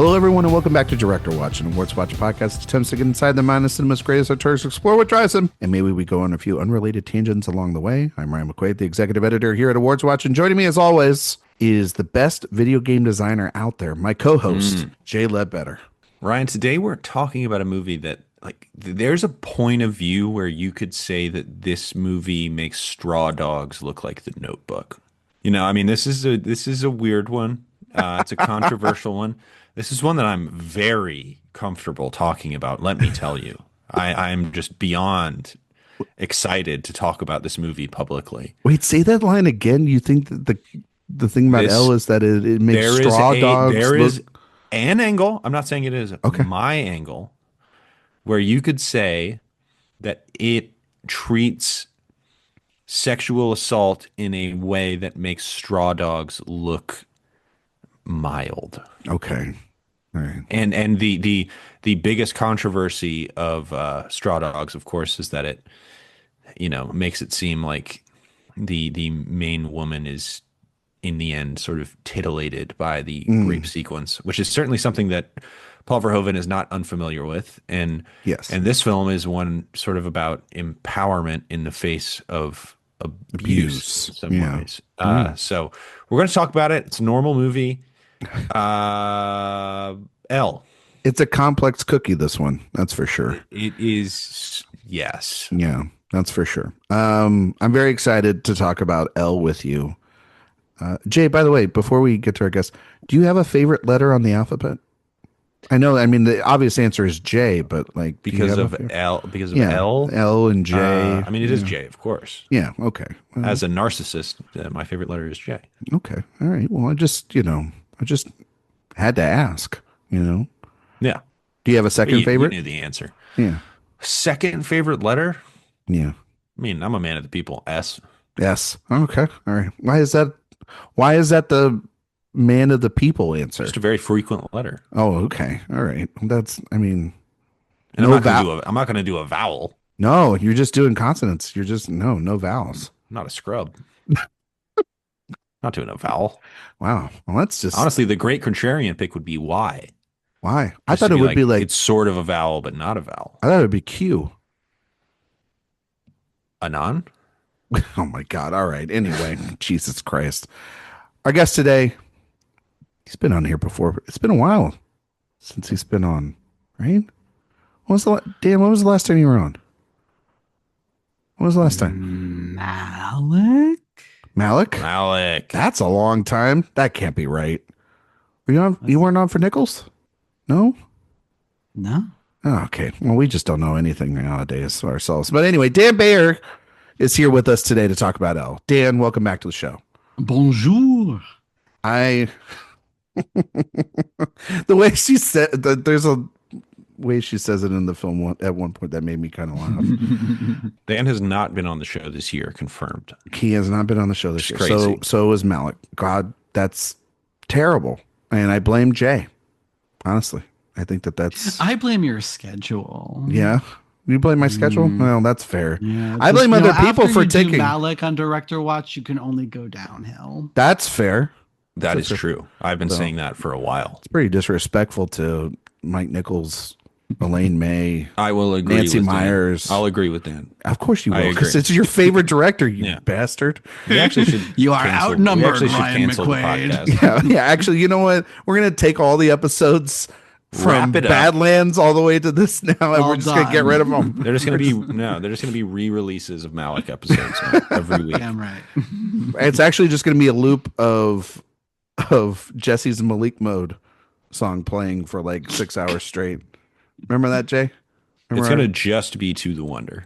Hello, everyone, and welcome back to Director Watch, an AwardsWatch podcast that attempts to get inside the mind of cinema's greatest auteurs, explore what drives them, and maybe we go on a few unrelated tangents along the way. I'm Ryan McQuade, the executive editor here at AwardsWatch, and joining me, as always, is the best video game designer out there, my co-host, Jay Ledbetter. Ryan, today we're talking about a movie that, there's a point of view where you could say that this movie makes Straw Dogs look like The Notebook. You know, I mean, this is a weird one. It's a controversial one. This is one that I'm very comfortable talking about, let me tell you. I'm just beyond excited to talk about this movie publicly. Wait, say that line again. You think that the thing about Elle is that it makes straw dogs There look... is an angle, I'm not saying it is my angle, where you could say that it treats sexual assault in a way that makes Straw Dogs look mild. Okay. All right. And the biggest controversy of Straw Dogs, of course, is that it, makes it seem like the main woman is in the end sort of titillated by the rape sequence, which is certainly something that Paul Verhoeven is not unfamiliar with. And yes, and this film is one sort of about empowerment in the face of abuse in some ways. So we're going to talk about it. It's a normal movie. Elle. It's a complex cookie, this one. That's for sure. It is. Yes. Yeah, that's for sure. I'm very excited to talk about Elle with you. Jay, by the way, before we get to our guest, do you have a favorite letter on the alphabet? I know, I mean, the obvious answer is J, but like because of L, L and J. I mean, it is J, of course. Yeah. Okay. As a narcissist, my favorite letter is J. Okay. All right. Well, I just had to ask. Yeah. Do you have a second favorite? You knew the answer. Yeah. Second favorite letter? Yeah. I mean, I'm a man of the people. S. Yes. Okay. All right. Why is that the man of the people answer? Just a very frequent letter. Oh, okay. All right. That's, I mean, and I'm not going to do a vowel. No, you're just doing consonants. You're just, no vowels. I'm not a scrub. Not doing a vowel. Wow. Well, that's just... Honestly, the great contrarian pick would be Y. Why? I thought it would be like... It's sort of a vowel, but not a vowel. I thought it would be Q. Anon? Oh my God. All right. Anyway, Jesus Christ. Our guest today, he's been on here before. It's been a while since he's been on, right? Dan, when was the last time you were on? When was the last time? Malik? That's a long time. That can't be right. Were you on? You weren't on for Nichols? No? No. Oh, okay. Well, we just don't know anything nowadays ourselves. But anyway, Dan Bayer is here with us today to talk about Elle. Dan, welcome back to the show. Bonjour. The way she said there's a way she says it in the film at one point that made me kind of laugh. Dan has not been on the show this year, confirmed. He has not been on the show this year. Crazy. So is Malik. God, that's terrible. And I blame Jay. Honestly, I think that's... I blame your schedule. Yeah? You blame my schedule? Well, that's fair. Yeah, I blame other people for taking... Malik on Director Watch, you can only go downhill. That's fair. That is true. I've been saying that for a while. It's pretty disrespectful to Mike Nichols, Elaine May. I will agree Nancy with Myers. Dan. I'll agree with Dan. Of course you will, because it's your favorite director, you bastard. We actually should you are outnumbered, Ryan McQuade. Yeah, actually, you know what? We're going to take all the episodes from Badlands all the way to this now, and we're just going to get rid of them. They're just going to be re-releases of Malik episodes every week. Damn right. It's actually just going to be a loop of Jesse's Malik Mode song playing for like 6 hours straight. Remember that, Jay? It's going to just be To the Wonder.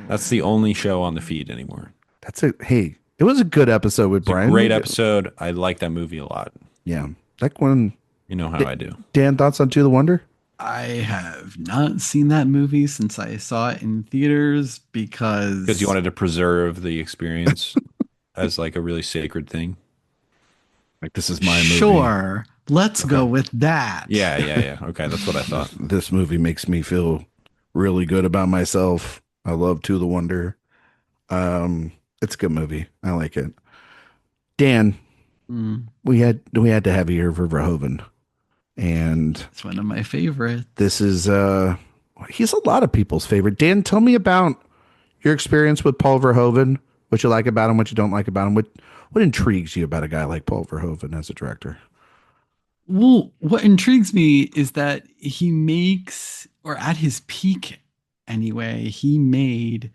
That's the only show on the feed anymore. That's it. Hey, it was a good episode with Brian. Great episode. I like that movie a lot. Yeah. That one. You know how I do. Dan, thoughts on To the Wonder? I have not seen that movie since I saw it in theaters because you wanted to preserve the experience as like a really sacred thing. Like, this is my movie. Sure. Let's go with that. Yeah. Okay, that's what I thought. This movie makes me feel really good about myself. I love To the Wonder. It's a good movie. I like it. Dan, we had to have you here for Verhoeven. And It's one of my favorites. this is he's a lot of people's favorite. Dan, tell me about your experience with Paul Verhoeven, what you like about him, what you don't like about him, what intrigues you about a guy like Paul Verhoeven as a director? Well, what intrigues me is that he makes, or at his peak anyway, he made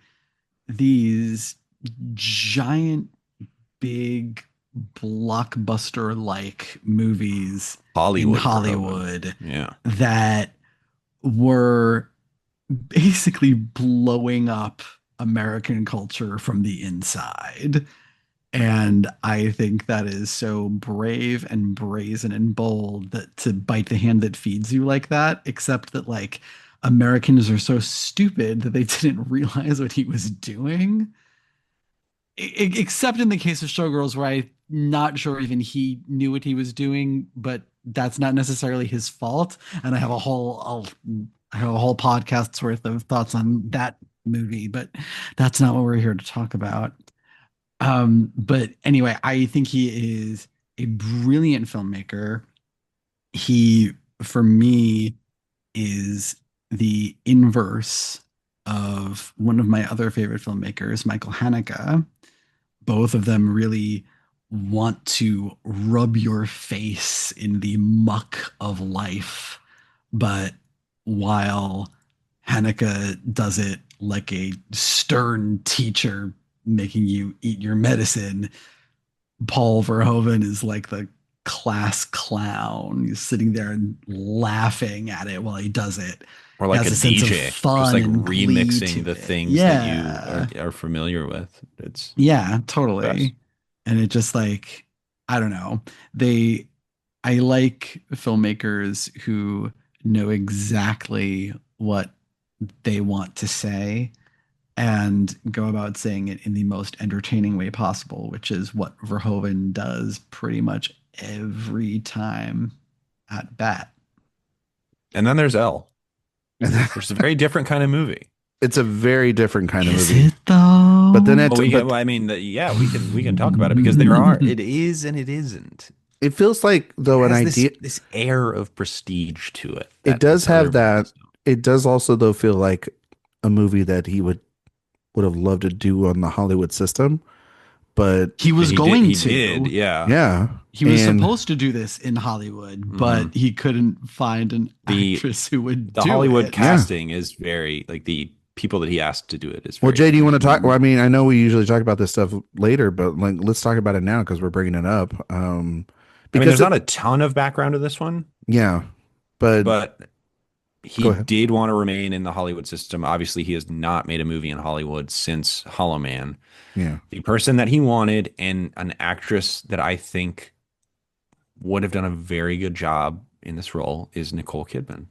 these giant, big, blockbuster like movies Hollywood in Hollywood Yeah. that were basically blowing up American culture from the inside. And I think that is so brave and brazen and bold that to bite the hand that feeds you like that, except that like Americans are so stupid that they didn't realize what he was doing. Except in the case of Showgirls, where I'm not sure even he knew what he was doing, but that's not necessarily his fault. And I have a whole podcast's worth of thoughts on that movie, but that's not what we're here to talk about. But anyway, I think he is a brilliant filmmaker. He, for me, is the inverse of one of my other favorite filmmakers, Michael Haneke. Both of them really want to rub your face in the muck of life, but while Haneke does it like a stern teacher making you eat your medicine, Paul Verhoeven is like the class clown. He's sitting there and laughing at it while he does it. Or like Has a sense of DJ, fun just like and glee remixing to the it. things Yeah. that you are familiar with. It's Yeah, best. totally. And it just like, I don't know. I like filmmakers who know exactly what they want to say and go about saying it in the most entertaining way possible, which is what Verhoeven does pretty much every time at bat. And then there's Elle, which is a very different kind of movie. It's a very different kind of Is movie. it though? But then it's, Well, but I mean, yeah, we can talk about it because there are. It is and it isn't. it feels like though It an has idea. this air of prestige to it. It does this other have that. movies don't. It does also though feel like a movie that he would have loved to do on the Hollywood system, but he was He going did, to. he did, yeah. yeah, He was and supposed to do this in Hollywood, but he couldn't find an The- actress who would The do Hollywood it. casting is very like the people that he asked to do it is. Well, Very Jay, do you want to talk? Well, I mean, I know we usually talk about this stuff later, but like, let's talk about it now because we're bringing it up. I mean, Because there's not a ton of background to this one, yeah, but but Go he ahead. did want to remain in the Hollywood system. Obviously, he has not made a movie in Hollywood since Hollow Man. yeah, The person that he wanted and an actress that I think would have done a very good job in this role is Nicole Kidman.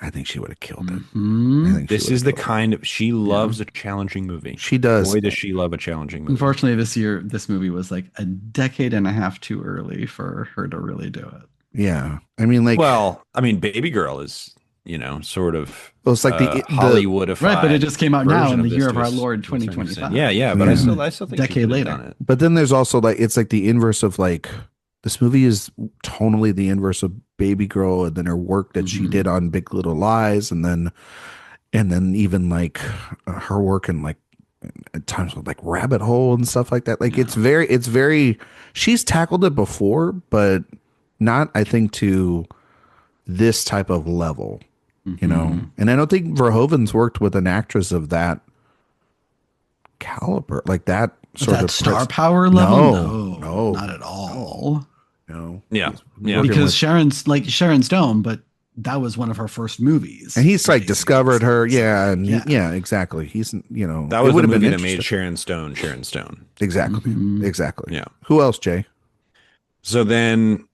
I think she would have killed it. Mhm. I think This she is the would've killed kind of she loves a challenging movie. it. She does. Boy, does she love a challenging movie. Unfortunately, this movie was like a decade and a half too early for her to really do it. Yeah, I mean, like, Well, I mean, Baby Girl is, sort of well, it's like the Hollywoodified. Right, but it just came out now version in the this year of to our a Lord certain 2025. extent. Yeah, but Yeah. I still think she Decade could have later. done it. But then there's also like it's like the inverse of like this movie is tonally the inverse of Baby Girl, and then her work that she Mhm. did on Big Little Lies, and then even like her work in like at times with like Rabbit Hole and stuff like that. Like it's very she's tackled it before, but not I think to this type of level, you know. Mhm. And I don't think Verhoeven's worked with an actress of that caliber, like that sort That of star power level? No, Not at all. no. Yeah, He's yeah. working Because with- Sharon Stone, but that was one of her first movies. and he's like basically. discovered her, yeah, and Yeah. yeah, exactly. He's That it was the would have been movie that made interesting. Sharon Stone Sharon Stone. Exactly, Mhm. exactly. Yeah. Who else, Jay? So then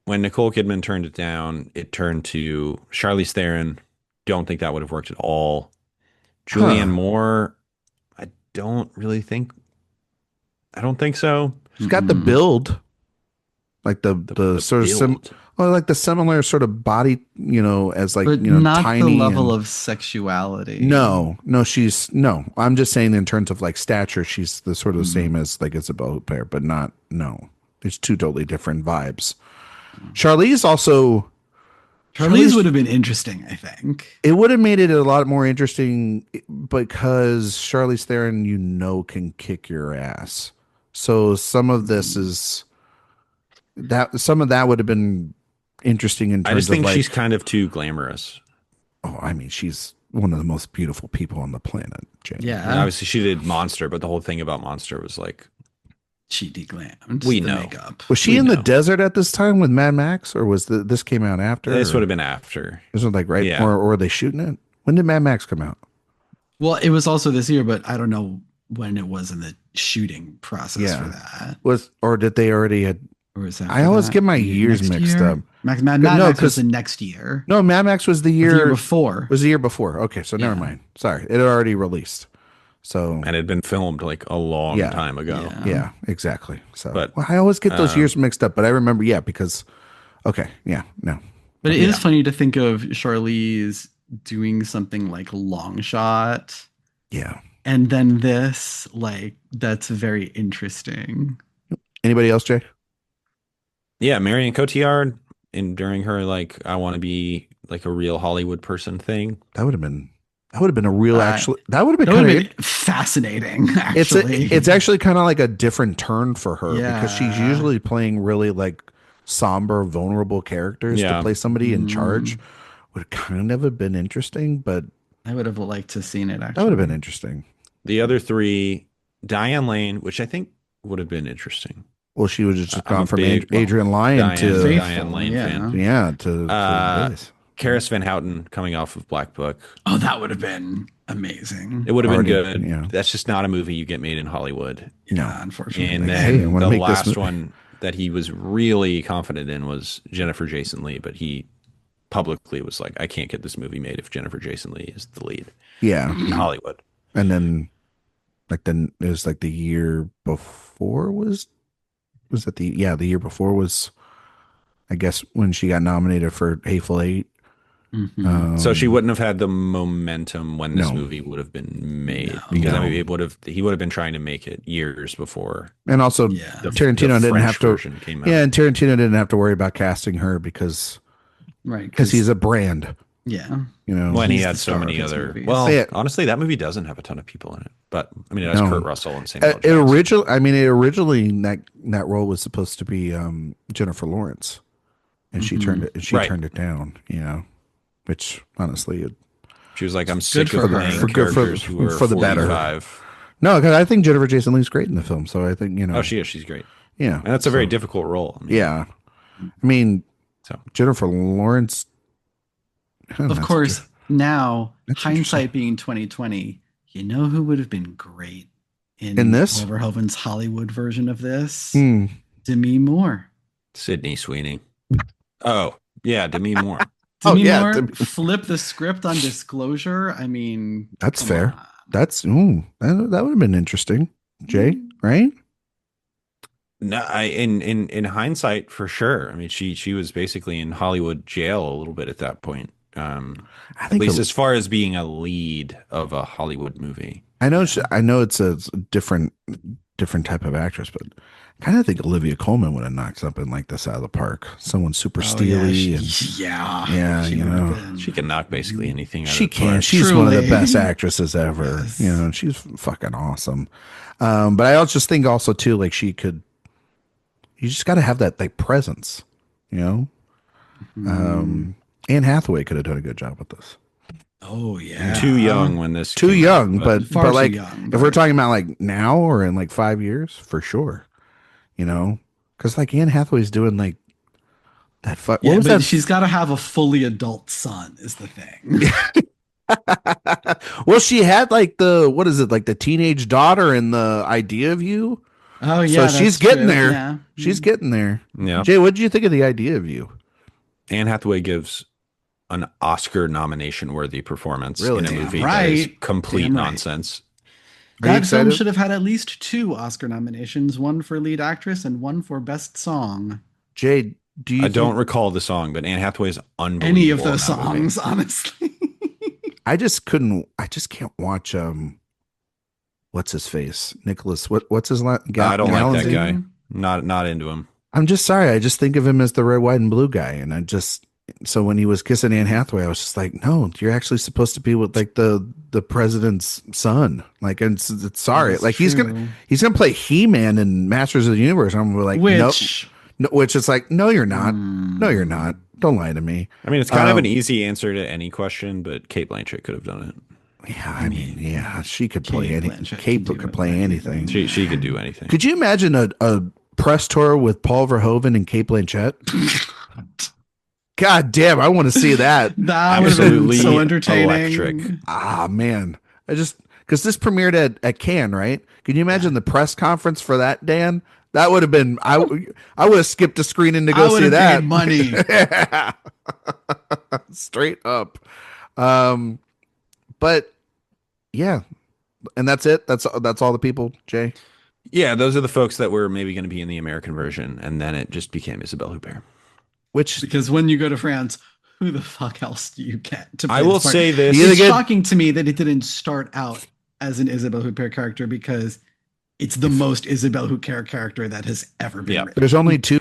when Nicole Kidman turned it down, it turned to Charlize Theron. Don't think that would have worked at all. Julianne Moore, I don't think so. She's got the Mhm. build, like the sort of build. like the similar sort of body, as like But not tiny the level and- of sexuality. No, she's no. I'm just saying in terms of like stature, she's the sort of the same as like Isabelle Huppert, but not no. There's two totally different vibes. Charlize also, Charlize would have been interesting, I think. It would have made it a lot more interesting because Charlize Theron, can kick your ass. So some of this is some of that would have been interesting in terms I just think of she's kind of too glamorous. Oh, I mean, she's one of the most beautiful people on the planet, Jay. Yeah. And obviously, she did Monster, but the whole thing about Monster was like, she deglammed we the know. makeup. Was she in the desert at this time with Mad Max, or was this came out after? This would have been after. This was like right, Yeah. or were they shooting it? When did Mad Max come out? Well, it was also this year, but I don't know when it was in the shooting process for that. Or did they already had? Or was that I always get my years next mixed year? up. Mad Max was the next year. No, Mad Max was the The year year before. Was the year before. Okay, so never mind. Sorry, it had already released. So And it had been filmed like a long time ago. Yeah, exactly. So, But, I always get those years mixed up. But I remember, because. Okay, yeah, no. But it is funny to think of Charlize doing something like Long Shot. Yeah. And then this, that's very interesting. Anybody else, Jay? Yeah, Marion Cotillard during her I want to be like a real Hollywood person thing. That would have been a real that would have been kind kind of fascinating. Actually, it's actually kind of like a different turn for her because she's Yeah. usually playing really somber, vulnerable characters. To play somebody in charge would kind of have been interesting, but I would have liked to seen it. Actually, that would have been interesting. The other three, Diane Lane, which I think would have been interesting. Well, she would have just I'm gone a from big Adrian Lyne to Diane Lane fan. to this. Karis Van Houten coming off of Black Book. Oh, that would have been amazing. It would have been Already, good. yeah. That's just not a movie you get made in Hollywood. Yeah, unfortunately. And Hey, I then wanna the make this last one that he was really confident in was Jennifer Jason Leigh, but he publicly was like, I can't get this movie made if Jennifer Jason Leigh is the lead Yeah, in Hollywood. and then it was the year before was it the year before was, I guess, when she got nominated for Hateful Eight. Mhm. So she wouldn't have had the momentum when this No. movie would have been made because I mean, he would have been trying to make it years before. And also, Yeah. Tarantino the didn't French have to. version came out. Yeah, and Tarantino didn't have to worry about casting her because Right, he's a brand. yeah. When he He's had the so star many of his other. movies. Well, Yeah. honestly, that movie doesn't have a ton of people in it, but I mean, it has No. Kurt Russell and Samuel It Jackson. originally that role was supposed to be Jennifer Lawrence, and she turned it. Right. Turned it down. Which honestly, She was like, I'm sick for of her. playing For good- characters who are for the better. 45. no, because I think Jennifer Jason Leigh's great in the film. So I think Oh, she is. She's great. yeah, And that's a very difficult role. I mean, yeah. I mean, So Jennifer Lawrence. Of course, now That's hindsight being 2020, you know who would have been great In this? Paul Verhoeven's Hollywood version of this? Hmm. Demi Moore. Sydney Sweeney. Oh, yeah, Demi Moore. Oh, Demi yeah, Moore Demi- flip the script on Disclosure. I mean, That's come fair. on. That would have been interesting, Jay. Right? No, in hindsight, for sure. I mean, she was basically in Hollywood jail a little bit at that point. I At think least as far as being a lead of a Hollywood movie. I know it's a different type of actress, but I kind of think Olivia Colman would have knocked something like this out of the park. Someone super steely Yeah, she would have been. She can knock basically anything out She of the can. park. She's one of the Truly. best actresses ever. Yes. She's fucking awesome. But I also just think also too, she could. You just got to have that presence, Anne Hathaway could have done a good job with this. Oh yeah. Too young when this Too came young, out, but Far too like young, if we're talking about now or in 5 years, for sure, because Anne Hathaway's doing that. What Yeah, was but that? she's got to have a fully adult son, is the thing. Well, she had what is it, the teenage daughter in The Idea of You. Oh yeah, So she's that's getting true. there. Yeah. She's getting there. Yeah. Jay, what did you think of The Idea of You? Anne Hathaway gives an Oscar nomination worthy performance Really? in a Damn movie right. that is complete Damn right. nonsense. Are you That film excited? should have had at least 2 Oscar nominations, one for lead actress and one for best song. Jay, do you? I don't recall the song, but Anne Hathaway is unbelievable. Any of in those that movie. songs, honestly. I just couldn't. I just can't watch. What's his face? Nicholas. What's his last? I don't like that Gallantine? guy. Not into him. I'm just sorry. I just think of him as the red, white, and blue guy, and So when he was kissing Anne Hathaway, I was just like, no, you're actually supposed to be with like the president's son. Like, and it's sorry, That's like true. he's gonna play He-Man in Masters of the Universe. I'm like, Which no, which is like, no, you're not. No, you're mm, not. Don't lie to me. I mean, it's kind of an easy answer to any question, but Kate Blanchett could have done it. Yeah, I mean, yeah, she could play Kate any. Blanchett Kate can do could play anything. She could do anything. Could you imagine a press tour with Paul Verhoeven and Kate Blanchett? God damn, I want to see that. That would have been Absolutely so entertaining. electric. Ah, man. Because this premiered at Cannes, right? Can you imagine the press conference for that, Dan? That would have been, I would have skipped a screening to I go would see have that. paid money. Straight up. But yeah. And that's it. That's all the people, Jay. Yeah, those are the folks that were maybe going to be in the American version, and then it just became Isabelle Huppert. Which Because when you go to France, who the fuck else do you get to play I will this part? say this. You It's get- shocking to me that it didn't start out as an Isabelle Huppert character because it's the most Isabelle Huppert character that has ever been Yeah. written. there's only two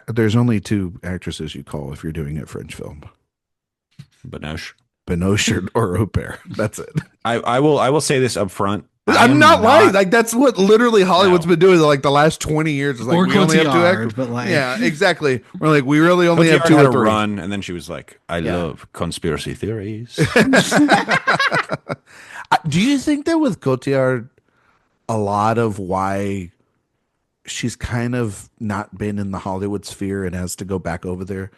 there's only two actresses you call if you're doing a French film. Binoche. Binoche or Huppert. That's it. I will say this up front. I I'm am not lying. Like that's what literally Hollywood's No. been doing like the last 20 years. Is like Or we only have two Cotillard, actors. but like Yeah, exactly. We're like we really only have Cotillard two had or a three. run, and then she was like, "I Yeah. love conspiracy theories." Do you think that with Cotillard, a lot of why she's kind of not been in the Hollywood sphere and has to go back over there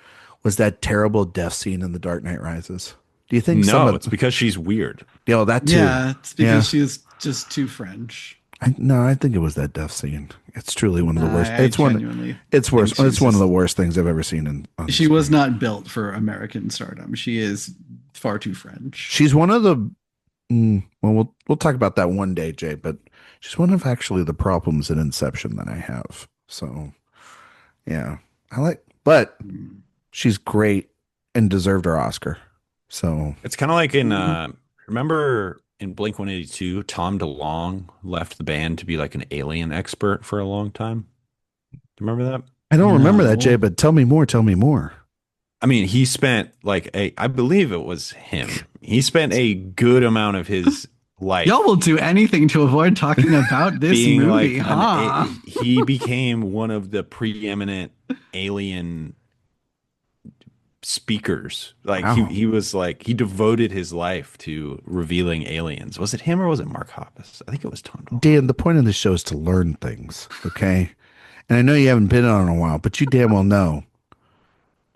was that terrible death scene in The Dark Knight Rises? Do you think some No, of it's because she's weird. that too? yeah, it's because Yeah. she's just too French. No, I think it was that death scene. It's truly one of the worst. I It's one. genuinely It's worse. think It's she's one of the just- worst things I've ever seen on She was screen. not built for American stardom. She is far too French. She's one of the. Well, we'll talk about that one day, Jay. But she's one of actually the problems in Inception that I have. So, yeah, but she's great and deserved her Oscar. So It's kind of like in remember in Blink-182, Tom DeLonge left the band to be like an alien expert for a long time. Do you remember that? I don't remember that, No. Jay. But tell me more. Tell me more. I mean, he spent I believe it was him. He spent a good amount of his life Y'all will do anything to avoid talking about this being movie, like huh? he became one of the preeminent alien speakers. Like Wow. he was like he devoted his life to revealing aliens. Was it him or was it Mark Hoppus? I think it was Tom DeLonge. Dan, the point of the show is to learn things, okay? And I know you haven't been on in a while, but you damn well know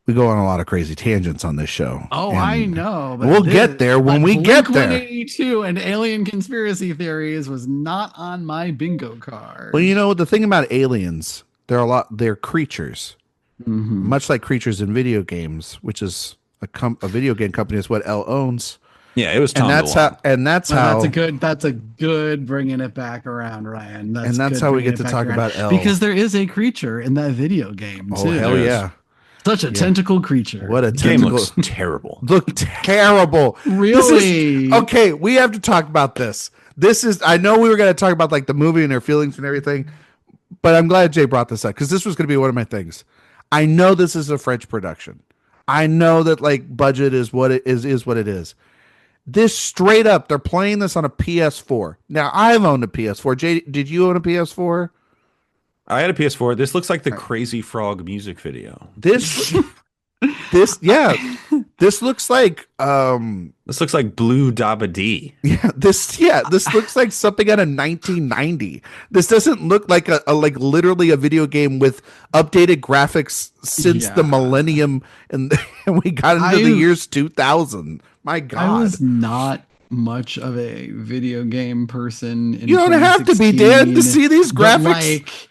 we go on a lot of crazy tangents on this show. Oh, And I know. we'll get there when we get there. Blink-182 and alien conspiracy theories was not on my bingo card. Well, you know, the thing about aliens, they're creatures, Mhm. much like creatures in video games, which is a video game company is what Elle owns. Yeah, it was Tom And that's DeLonge. how That's a good bringing it back around, Ryan. that's good how we bringing get to it back talk around. about Elle. Because there is a creature in that video game Oh, too. hell There is. yeah. Such a tentacle creature. What a The game tentacle. looks terrible. Look terrible. Really? Okay, we have to talk about this. I know we were going to talk about like the movie and their feelings and everything, but I'm glad Jay brought this up because this was going to be one of my things. I know this is a French production. I know that like budget is what it is what it is. This straight up, they're playing this on a PS4. Now I've owned a PS4. Jay, did you own a PS4? I had a PS4. This looks like the Crazy Frog music video. This looks like This looks like Blue Dabba Dee. this looks like something out of 1990. This doesn't look like a like literally a video game with updated graphics since the Yeah. millennium and we got into the years 2000. My I God. was not much of a video game person. In You don't have to be, Dan, to 2016, see these but, graphics. Like,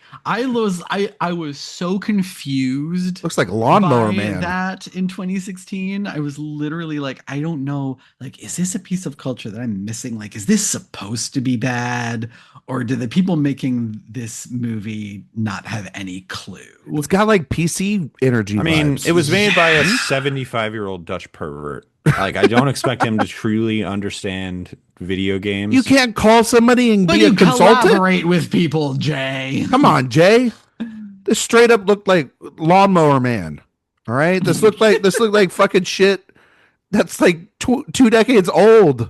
I was so confused. Looks like Lawnmower by Man. that in 2016. I was literally like, I don't know, like, is this a piece of culture that I'm missing? Like, is this supposed to be bad? Or do the people making this movie not have any clue? It's got like PC energy. I mean, vibes. it was made by a 75-year-old Dutch pervert. Like, I don't expect him to truly understand video games. You can't call somebody and But be a you consultant. collaborate with people, Jay. Come on, Jay. This straight up looked like Lawnmower Man. All right, this looked like fucking shit. That's like 2 decades old.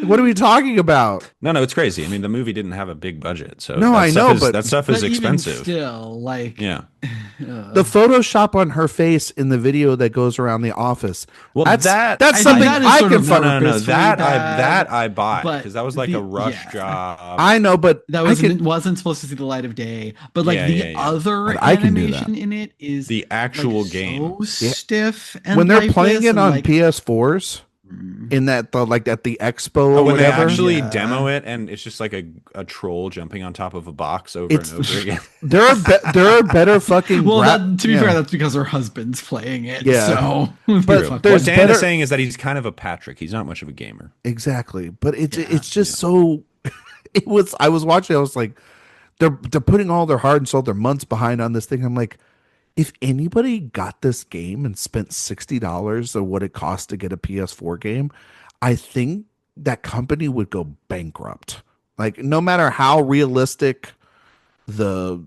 What are we talking about? No, it's crazy. I mean, the movie didn't have a big budget, so No, I know, but that stuff is But even expensive. still, like, Yeah. the Photoshop on her face in the video that goes around the office. Well, that's that that's I something think that is I sort can of fuck. no. purposefully That I bad, buy but because that was like a rush yeah. job. I know, but that I can. wasn't supposed to see the light of day. But like the Yeah. other But I can do that. animation in it is The actual like, game. so stiff and When they're lifeless playing it and, on like, PS4s in that like at the expo or When they whatever. actually Yeah. demo it, and it's just like a troll jumping on top of a box over It's- and over again. there are better fucking. well, gra- to be yeah. fair, that's because her husband's playing it. Yeah. So, But fuck there's What Dan better- is saying is that he's kind of a Patrick. He's not much of a gamer. Exactly, but it's just so. It was. I was watching. I was like, they're putting all their heart and soul, their months behind on this thing. I'm like, if anybody got this game and spent $60 of what it cost to get a PS4 game, I think that company would go bankrupt. Like, no matter how realistic the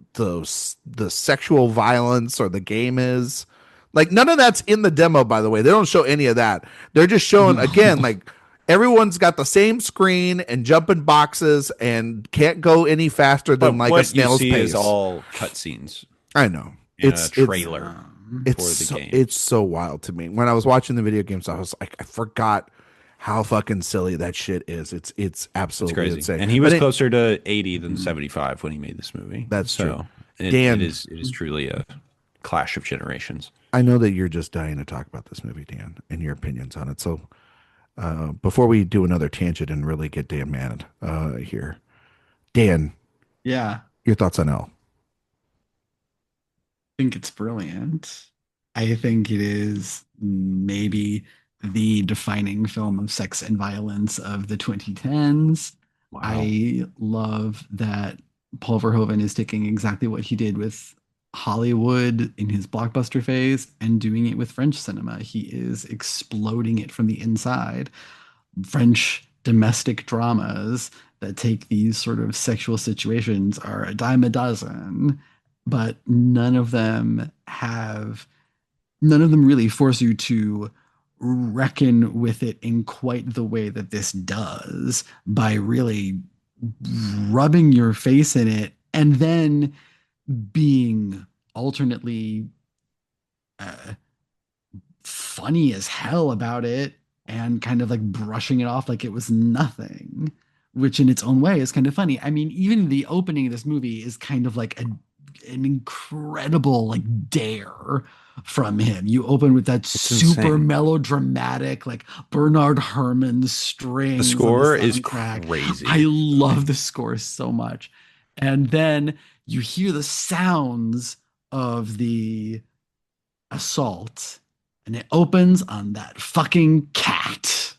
sexual violence or the game is, like, none of that's in the demo, by the way. They don't show any of that. They're just showing, again, like, everyone's got the same screen and jumping boxes and can't go any faster than like a snail's you see pace. is all cutscenes. I know. In a trailer It's for the game. it's so wild to me. When I was watching the video games, I was like, I forgot how fucking silly that shit is. It's It's absolutely crazy. insane. And he was But closer to 80 than 75 when he made this movie. That's true. Dan, Dan- it is truly a clash of generations. I know that you're just dying to talk about this movie, Dan, and your opinions on it. So before we do another tangent and really get Dan mad here, Dan, yeah, your thoughts on Elle? I think it's brilliant. I think it is maybe the defining film of sex and violence of the 2010s. Wow. I love that Paul Verhoeven is taking exactly what he did with Hollywood in his blockbuster phase and doing it with French cinema. He is exploding it from the inside. French domestic dramas that take these sort of sexual situations are a dime a dozen, but none of them really force you to reckon with it in quite the way that this does, by really rubbing your face in it and then being alternately funny as hell about it and kind of like brushing it off like it was nothing, which in its own way is kind of funny. I mean, even the opening of this movie is kind of like an incredible like dare from him. You open with that super insane. melodramatic, like Bernard Herrmann strings. The score on the is soundtrack. crazy. I love the score so much. And then you hear the sounds of the assault, and it opens on that fucking cat.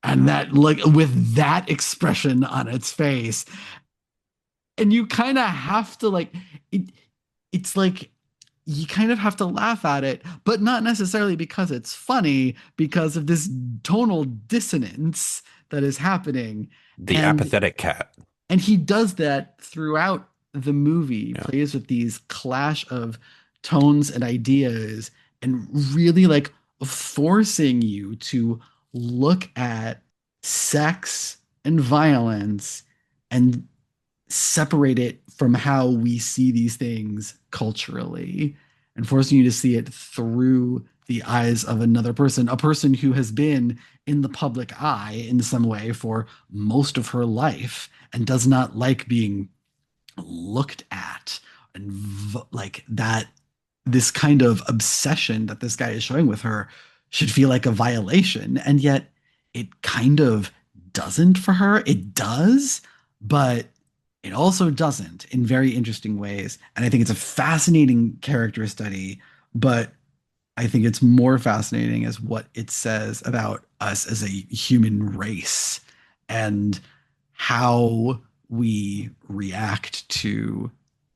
And that, like, with that expression on its face. And you kind of have to, like, it's like, you kind of have to laugh at it, but not necessarily because it's funny, because of this tonal dissonance that is happening. The And- apathetic cat. And he does that throughout the movie, Yeah. plays with these clash of tones and ideas, and really like forcing you to look at sex and violence and separate it from how we see these things culturally, and forcing you to see it through the eyes of another person, a person who has been in the public eye in some way for most of her life and does not like being looked at, and like that. This kind of obsession that this guy is showing with her should feel like a violation, and yet it kind of doesn't for her. It does, but it also doesn't, in very interesting ways. And I think it's a fascinating character study, but I think it's more fascinating as what it says about us as a human race and how we react to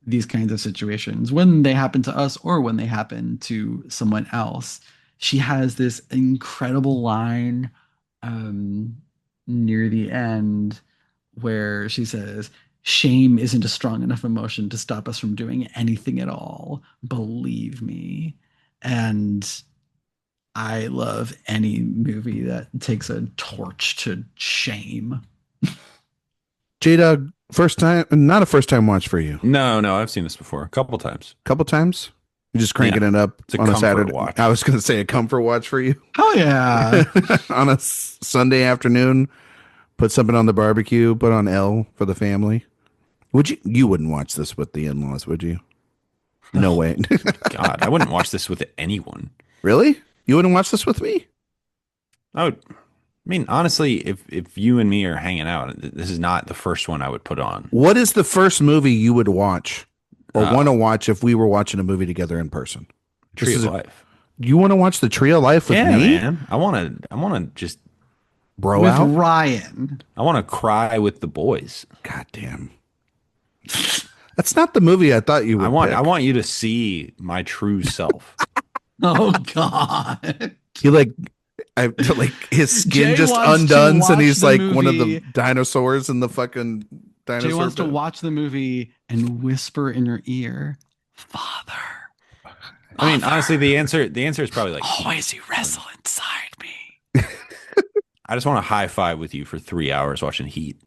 these kinds of situations when they happen to us or when they happen to someone else. She has this incredible line near the end where she says, "Shame isn't a strong enough emotion to stop us from doing anything at all. Believe me." And I love any movie that takes a torch to shame. J-Dog, first time, not a first time watch for you. No, I've seen this before a couple times. Couple times? You're just cranking it up It's a on a comfort Saturday. watch. I was going to say a comfort watch for you. Oh yeah. On a Sunday afternoon, put something on the barbecue, put on Elle for the family. Would you? You wouldn't watch this with the in-laws, would you? No way. God, I wouldn't watch this with anyone. Really? You wouldn't watch this with me? I would. I mean, honestly, if you and me are hanging out, this is not the first one I would put on. What is the first movie you would watch or want to watch if we were watching a movie together in person? Tree of Life. You want to watch the Tree of Life with me? Man. I want to just Bro With out? Ryan. I want to cry with the boys. God damn. That's not the movie I thought you would pick. I want you to see my true self. Oh God. He like his skin Jay just wants to undones and watch he's the like one of the movie. dinosaurs in the fucking dinosaur. Jay wants to watch the movie and whisper in your ear, Father. I mean, honestly, the answer is probably like Always you wrestle inside me. I just want to high five with you for 3 hours watching Heat.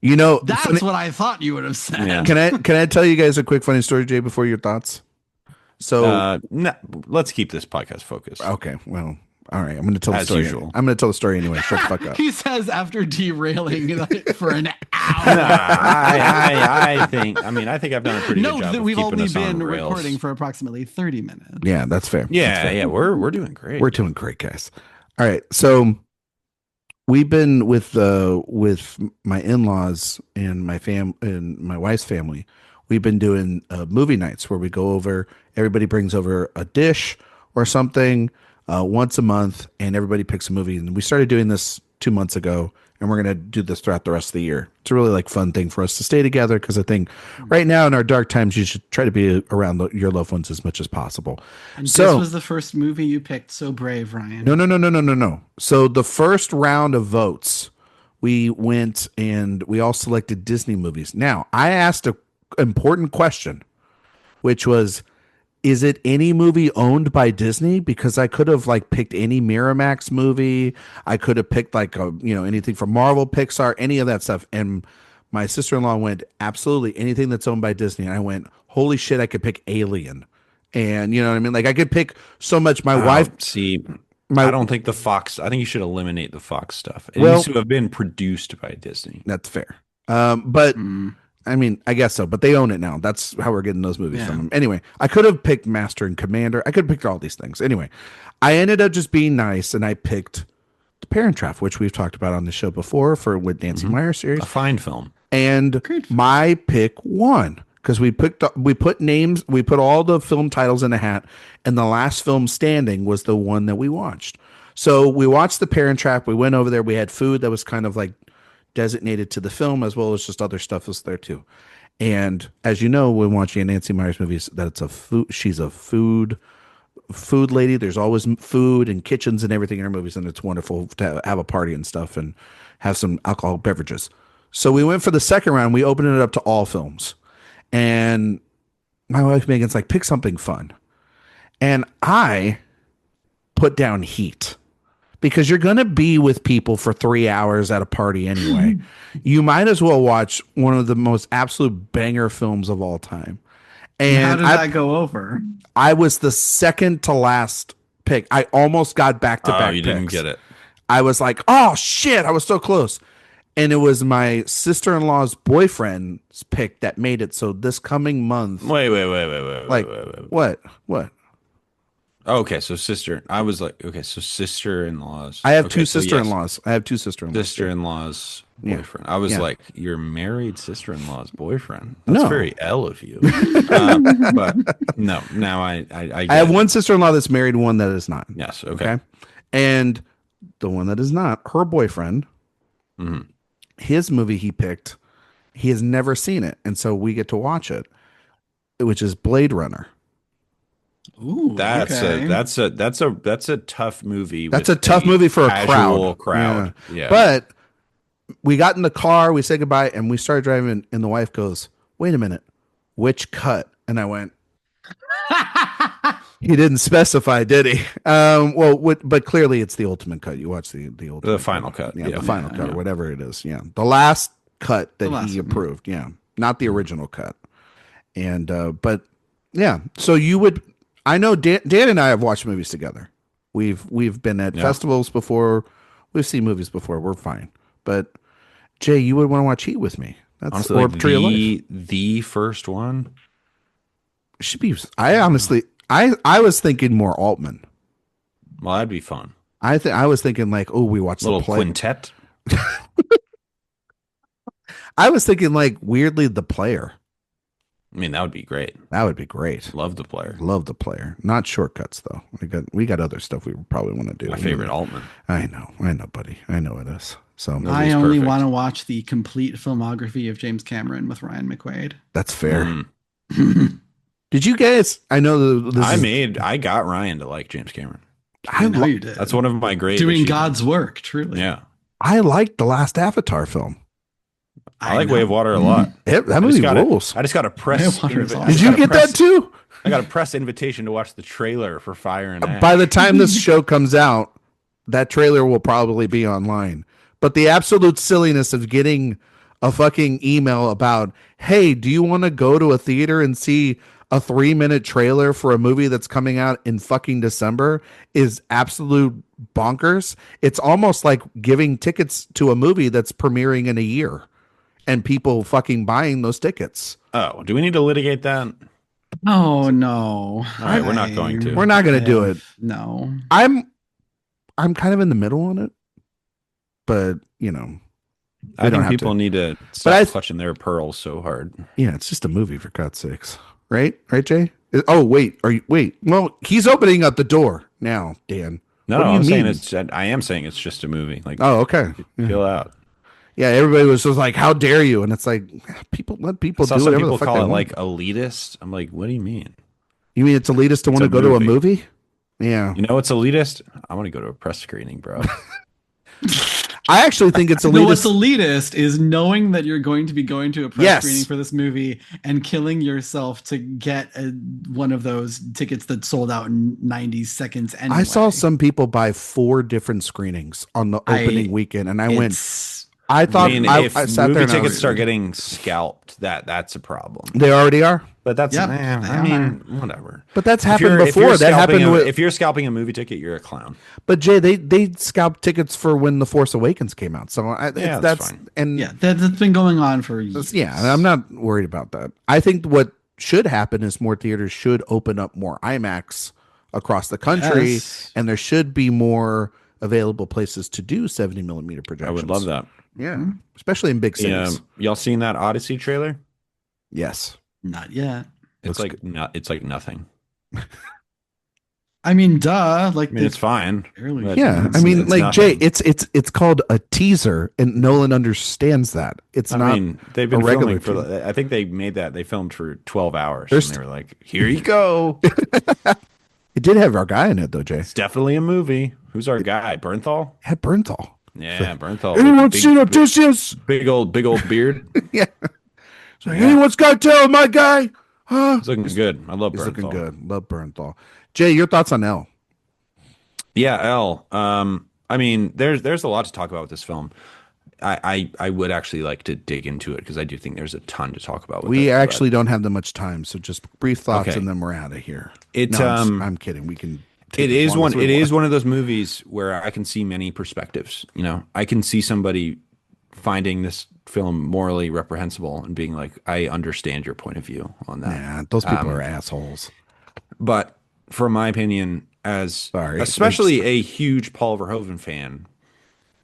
You know, That's what I thought you would have said. Yeah. can I tell you guys a quick funny story, Jay, before your thoughts? So No, let's keep this podcast focused. okay, well, all right. I'm going to tell the As story. usual. I'm going to tell the story anyway. Shut the fuck up. He says after derailing for an hour. I think I've done a pretty good job. We've of keeping only us on been rails. recording for approximately 30 minutes. Yeah, that's fair. Yeah, we're doing great. We're doing great, guys. All right, so we've been with my in-laws and my wife's family. We've been doing movie nights where we go over. Everybody brings over a dish or something once a month, and everybody picks a movie. And we started doing this 2 months ago, and we're gonna do this throughout the rest of the year. It's a really fun thing for us to stay together because I think right now in our dark times, you should try to be around your loved ones as much as possible. And So this was the first movie you picked. So brave, Ryan. No. So the first round of votes, we went and we all selected Disney movies. Now, I asked an important question, which was, is it any movie owned by Disney? Because I could have picked any Miramax movie. I could have picked anything from Marvel, Pixar, any of that stuff. And my sister-in-law went, absolutely anything that's owned by Disney. And I went, holy shit, I could pick Alien. And you know what I mean? I could pick so much. My wife. I don't think the Fox. I think you should eliminate the Fox stuff. It needs to have been produced by Disney. That's fair. But I mean, I guess so. But they own it now. That's how we're getting those movies from them. Anyway, I could have picked Master and Commander. I could have picked all these things. Anyway, I ended up just being nice, and I picked The Parent Trap, which we've talked about on the show before with Nancy Meyer series. A fine film. And my pick won. Because we put all the film titles in a hat, and the last film standing was the one that we watched. So we watched The Parent Trap. We went over there. We had food that was kind of designated to the film, as well as just other stuff was there too. And as you know, when watching a Nancy Meyers movies, that's a food. She's a food lady. There's always food and kitchens and everything in her movies, and it's wonderful to have a party and stuff and have some alcoholic beverages. So we went for the second round. We opened it up to all films. And my wife Megan's like, pick something fun. And I put down Heat because you're going to be with people for 3 hours at a party anyway. You might as well watch one of the most absolute banger films of all time. And how did that go over? I was the second to last pick. I almost got back-to-back Oh, you picks. didn't get it. I was like, oh, shit. I was so close. And it was my sister-in-law's boyfriend's pick that made it. So this coming month. Wait. What? Okay, so sister. I was like, okay, so sister-in-laws. I have okay, two so sister-in-laws. I have two sister-in-laws. Sister-in-law's boyfriend. I was Yeah. like, your married sister-in-law's boyfriend. No. That's very Elle of you. But no, now I have get it. one sister-in-law that's married, one that is not. Yes. Okay. And the one that is not, her boyfriend, his movie he picked, he has never seen it. And so we get to watch it, which is Blade Runner. Ooh, That's okay. a tough movie. That's with a tough movie for a casual crowd. Yeah. But we got in the car, we said goodbye, and we started driving, and the wife goes, wait a minute, which cut? And I went, He didn't specify, did he? Well, but clearly it's the ultimate cut. You watch the ultimate The final cut. Yeah, Yeah. the final cut or whatever it is. Yeah, the last cut that last he one. approved. Yeah, not the original cut. And but yeah, so you would. I know Dan and I have watched movies together. We've been at festivals before. We've seen movies before. We're fine. But Jay, you would want to watch Heat with me. That's Honestly, or like Tree of Life. the first one. Should be. I honestly, I was thinking more Altman. Well, that'd be fun. I was thinking like, oh, we watched Little the play. quintet. I was thinking like weirdly the player. I mean, that would be great. That would be great. Love the player. Love the player. Not shortcuts though. We got other stuff we probably want to do. My favorite Altman. I know, buddy. I know it is. So I Nobody's only perfect. want to watch the complete filmography of James Cameron with Ryan McQuade. that's fair. Mm. Did you guys? I know this. I got Ryan to like James Cameron. I know you did. That's one of my great doing achievements. God's work, truly. Yeah. I liked the last Avatar film. I like know. Way of Water a lot. That movie rules. I just got a Way press. of Water is awesome. Did you get that too? I got a press invitation to watch the trailer for Fire and Ash. By the time this show comes out, that trailer will probably be online. But the absolute silliness of getting a fucking email about, hey, do you want to go to a theater and see a 3-minute trailer for a movie that's coming out in fucking December is absolute bonkers. It's almost like giving tickets to a movie that's premiering in a year and people fucking buying those tickets. Oh, do we need to litigate that? Oh no. All right, we're not going to. We're not going to do it. No. I'm kind of in the middle on it, but you know, I don't think have people to. need to But stop clutching their pearls so hard. yeah, it's just a movie for God's sakes, right, Jay? Oh wait, wait? Well, he's opening up the door now, Dan. No, What do you I'm saying mean? I am saying it's just a movie. Like, Oh, okay. chill out. Yeah, everybody was just like, "How dare you?" And it's like, let people So do some whatever people the fuck call they it want. like elitist. I'm like, what do you mean? You mean it's elitist to want to a go to a movie. movie? Yeah, You know what's elitist? I want to go to a press screening, bro. I actually think it's No, what's elitist. elitist is knowing that you're going to be going to a press Yes. screening for this movie and killing yourself to get one of those tickets that sold out in 90 seconds anyway. I saw some people buy 4 different screenings on the opening weekend, and I went. It's- I thought I mean, I if sat there movie and I tickets was- start getting scalped, that's a problem. They already are, But that's Yep, I mean, whatever. but that's If happened you're- if you're before. That scalping happened with. if you're scalping a movie ticket, you're a clown. But Jay, they scalped tickets for when The Force Awakens came out. So Yeah, that's that's fine. and yeah, that's been going on for years. yeah, I'm not worried about that. I think what should happen is more theaters should open up more IMAX across the country, Yes. and there should be more available places to do 70 millimeter I projections. would love that. Yeah, especially in big cities. Y'all seen that Odyssey trailer? Yes. Not yet. It's Looks it's like nothing. I mean, duh. Like I mean, it's fine. barely. but Yeah, it's- I mean, it's like nothing. Jay, it's called a teaser, and Nolan understands that. It's I not. mean, they've been a regular filming for. I think they made that. They filmed for 12 hours. There's- And they were like, "Here you go. It did have our guy in it though, Jay. It's definitely a movie." Who's our guy? Bernthal? It had Bernthal. Yeah, Bernthal. Anyone Big- seen Odysseus? Big old beard. Yeah. So anyone's got to tell my guy? Huh? He's looking good. I love He's Bernthal. looking good. Love Bernthal. Jay, your thoughts on Elle? Yeah, Elle. I mean, there's a lot to talk about with this film. I would actually like to dig into it because I do think there's a ton to talk about. With We it, but actually don't have that much time, so just brief thoughts, Okay. and then we're out of here. It's, No, I'm kidding. We can. take It as is long one. as we It is want. one of those movies where I can see many perspectives. You know, I can see somebody finding this film morally reprehensible and being like, "I understand your point of view on that." Yeah, those people are assholes. But from my opinion, as Sorry. especially a huge Paul Verhoeven fan,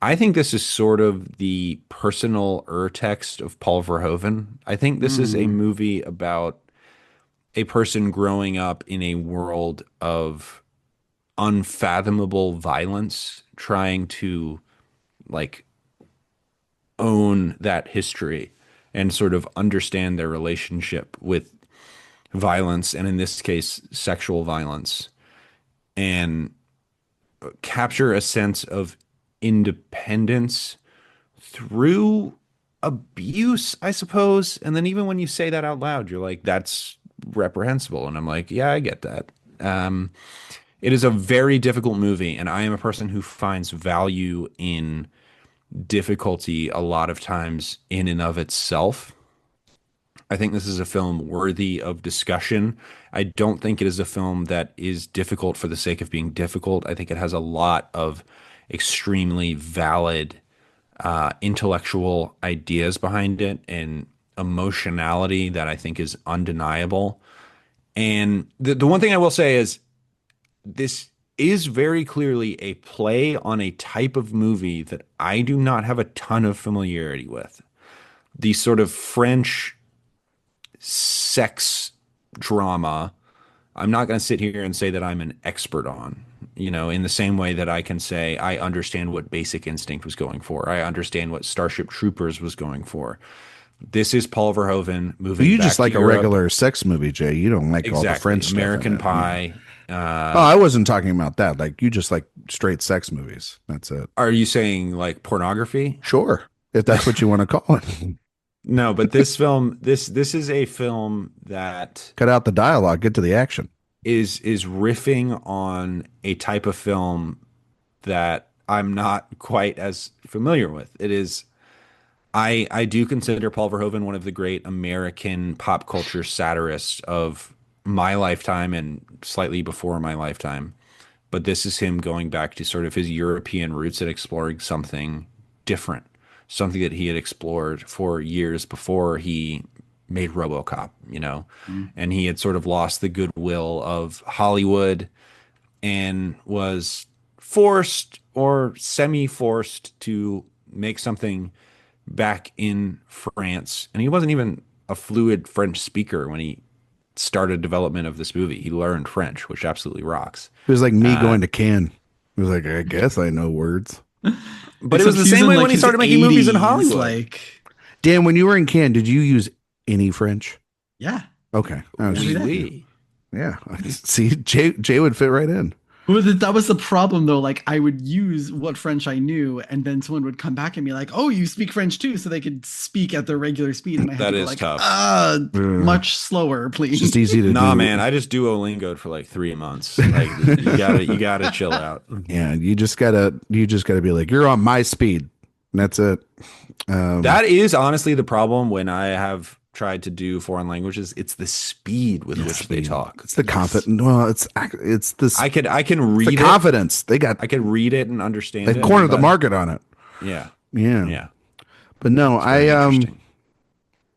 I think this is sort of the personal urtext of Paul Verhoeven. I think this is a movie about a person growing up in a world of unfathomable violence, trying to like own that history and sort of understand their relationship with violence, and in this case, sexual violence, and capture a sense of independence through abuse, I suppose. And then even when you say that out loud, you're like, that's reprehensible. And I'm like, yeah, I get that. It is a very difficult movie, and I am a person who finds value in difficulty a lot of times in and of itself. I think this is a film worthy of discussion. I don't think it is a film that is difficult for the sake of being difficult. I think it has a lot of extremely valid intellectual ideas behind it and emotionality that I think is undeniable. And the one thing I will say is this is very clearly a play on a type of movie that I do not have a ton of familiarity with. The sort of French sex drama. I'm not going to sit here and say that I'm an expert on, in the same way that I can say I understand what Basic Instinct was going for. I understand what Starship Troopers was going for. This is Paul Verhoeven moving. You back just like to a Europe. regular sex movie, Jay. You don't like all the French stuff. American Pie. Oh, I wasn't talking about that. Like, you just like straight sex movies. That's it. Are you saying like pornography? Sure, if that's what you want to call it. No, but this film, this is a film that Cut out the dialogue, get to the action. is riffing on a type of film that I'm not quite as familiar with. It is, I do consider Paul Verhoeven one of the great American pop culture satirists of my lifetime and slightly before my lifetime. But this is him going back to sort of his European roots and exploring something different, something that he had explored for years before he made RoboCop, and he had sort of lost the goodwill of Hollywood and was forced or semi-forced to make something back in France. And he wasn't even a fluid French speaker when he started development of this movie. He learned French, which absolutely rocks. It was like me going to Cannes. It was like, I guess I know words. But it was the same way when he started making movies in Hollywood. Like, Dan, when you were in Cannes, did you use any French? yeah. Okay. Oui. Yeah. See, Jay would fit right in. Well, that was the problem, though. Like, I would use what French I knew, and then someone would come back and be like, "Oh, you speak French too," so they could speak at their regular speed. And I had That to go is like, tough. Much slower, please. It's just easy to do. Nah, man, I just Duolingo'd for like 3 months. Like, you gotta chill out. Yeah, you just gotta be like, you're on my speed. And that's it. That is honestly the problem when I have tried to do foreign languages. It's the speed with which they talk. It's the confidence. Well, it's this. I can read the confidence they got. I can read it and understand They it. cornered the market on it. Yeah. Yeah. But no,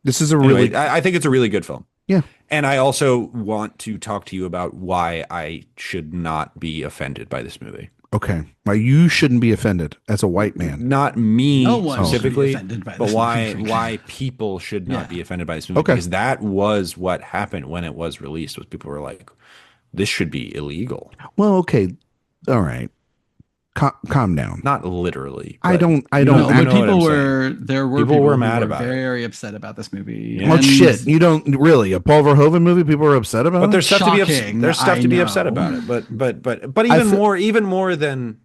this is a Anyway, really. I think it's a really good film. Yeah. And I also want to talk to you about why I should not be offended by this movie. Okay. Why you shouldn't be offended as a white man. Not me No one should be specifically, offended by but this movie. why people should not be offended by this movie. Okay. Because that was what happened when it was released. Was people were like, this should be illegal. Well, okay. All right. Calm down. Not literally. I don't. No, you but know what people I'm were. There were People people were who mad were about it. very upset about this movie. Yeah. Well, And shit. You don't really a Paul Verhoeven movie. People are upset about. But there's stuff to be Shocking, there's stuff I to be know. upset about it. But I even more than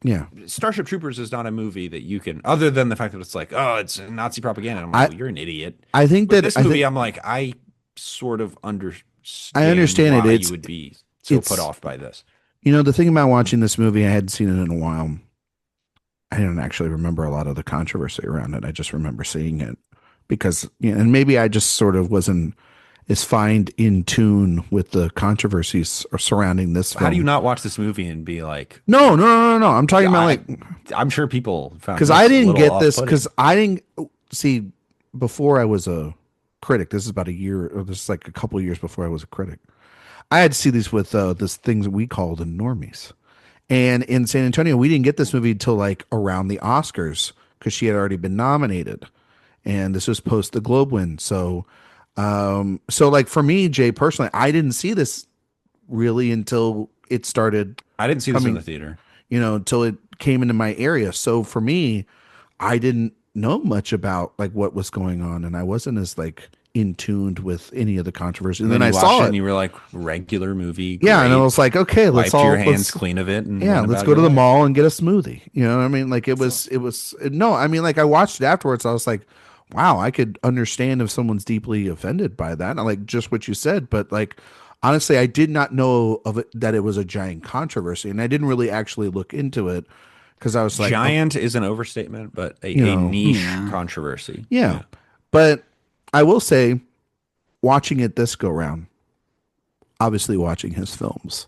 Yeah. Starship Troopers is not a movie that you can, other than the fact that it's like, oh, it's Nazi propaganda. I'm like, well, you're an idiot. I think But that this movie, I'm like, I sort of understand. I understand why it. you would be so put off by this. The thing about watching this movie, I hadn't seen it in a while. I don't actually remember a lot of the controversy around it. I just remember seeing it because, and maybe I just sort of wasn't as fine in tune with the controversies surrounding this film. How do you not watch this movie and be like, No. I'm talking about like, I'm sure people found because this I a didn't little get this off-putting. because I didn't see before I was a critic. This is about a year, or this is like a couple of years before I was a critic. I had to see these with this things we called the normies. And in San Antonio, we didn't get this movie until like around the Oscars because she had already been nominated, and this was post the Globe win. So like for me, Jay, personally, I didn't see this really until it started. I didn't see this in the theater. Until it came into my area. So for me, I didn't know much about like what was going on, and I wasn't as like in tuned with any of the controversy. And then I you saw watched it, and you were like, regular movie. yeah, and I great. was like, okay, let's Wiped all your hands let's, clean of it. And yeah, went let's about go to your the life. mall and get a smoothie. You know what I mean? Like it was no, I mean, like I watched it afterwards. I was like, wow, I could understand if someone's deeply offended by that. I like just what you said, but like honestly, I did not know of it that it was a giant controversy, and I didn't really actually look into it because I was like, oh, Giant is an overstatement, but you a know, niche Yeah. controversy. yeah. But I will say, watching it this go round, obviously watching his films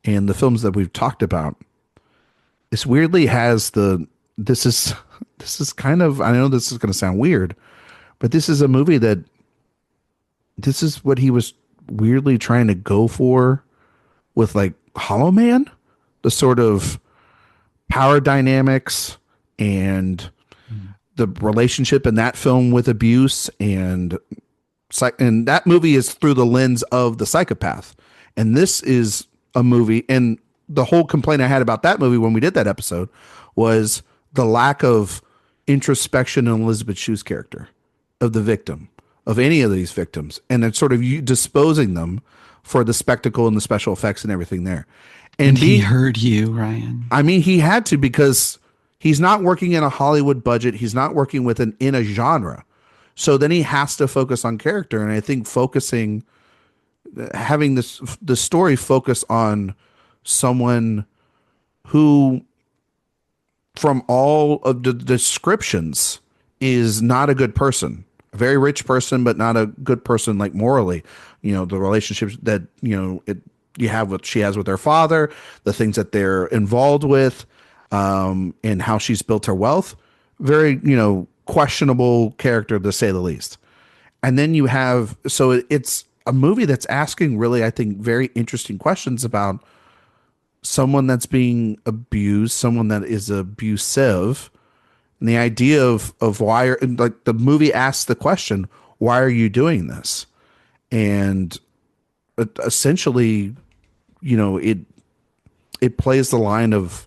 and the films that we've talked about, this weirdly has the this is this is kind of, I know this is going to sound weird, but this is a movie that this is what he was weirdly trying to go for with like Hollow Man, the sort of power dynamics and the relationship in that film with abuse and that movie is through the lens of the psychopath. And this is a movie, and the whole complaint I had about that movie when we did that episode was the lack of introspection in Elizabeth Shue's character of the victim, of any of these victims, and then sort of you disposing them for the spectacle and the special effects and everything there. And he heard you, Ryan. I mean, he had to, because he's not working in a Hollywood budget. He's not working in a genre. So then he has to focus on character. And I think having the story focus on someone who, from all of the descriptions, is not a good person, a very rich person, but not a good person, like morally, the relationships that, you have what she has with her father, the things that they're involved with, and how she's built her wealth. Very, questionable character, to say the least. And then you have, so it's a movie that's asking really, I think, very interesting questions about someone that's being abused, someone that is abusive, and the idea of why, like the movie asks the question, why are you doing this? And essentially, it plays the line of,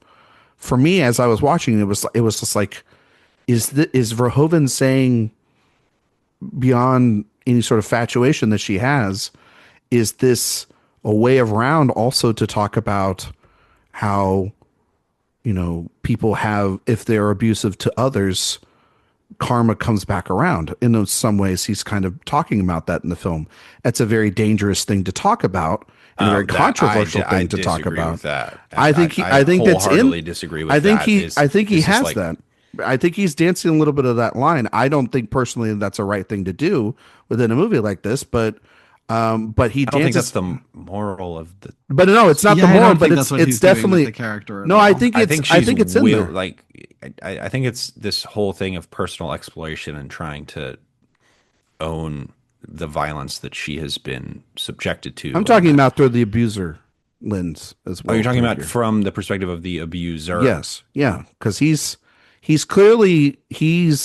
for me, as I was watching, it was just like, is Verhoeven saying, beyond any sort of fatuation that she has, is this a way around also to talk about how, people have, if they're abusive to others, karma comes back around. In some ways, he's kind of talking about that in the film. That's a very dangerous thing to talk about, and a very controversial thing to talk about. With that. I think that's in. Disagree with I think that. I think he has that. I think he's dancing a little bit of that line. I don't think personally that's a right thing to do within a movie like this, but he I don't think dances. that's the moral of the. But no, it's not Yeah, the I don't moral. think But that's what it's he's doing with definitely the character at No, all. I think it's in there. Like, I think it's this whole thing of personal exploration and trying to own the violence that she has been subjected to. I'm talking about through the abuser lens as well. Oh, you're talking about here. from the perspective of the abuser. Yes, yeah, because he's clearly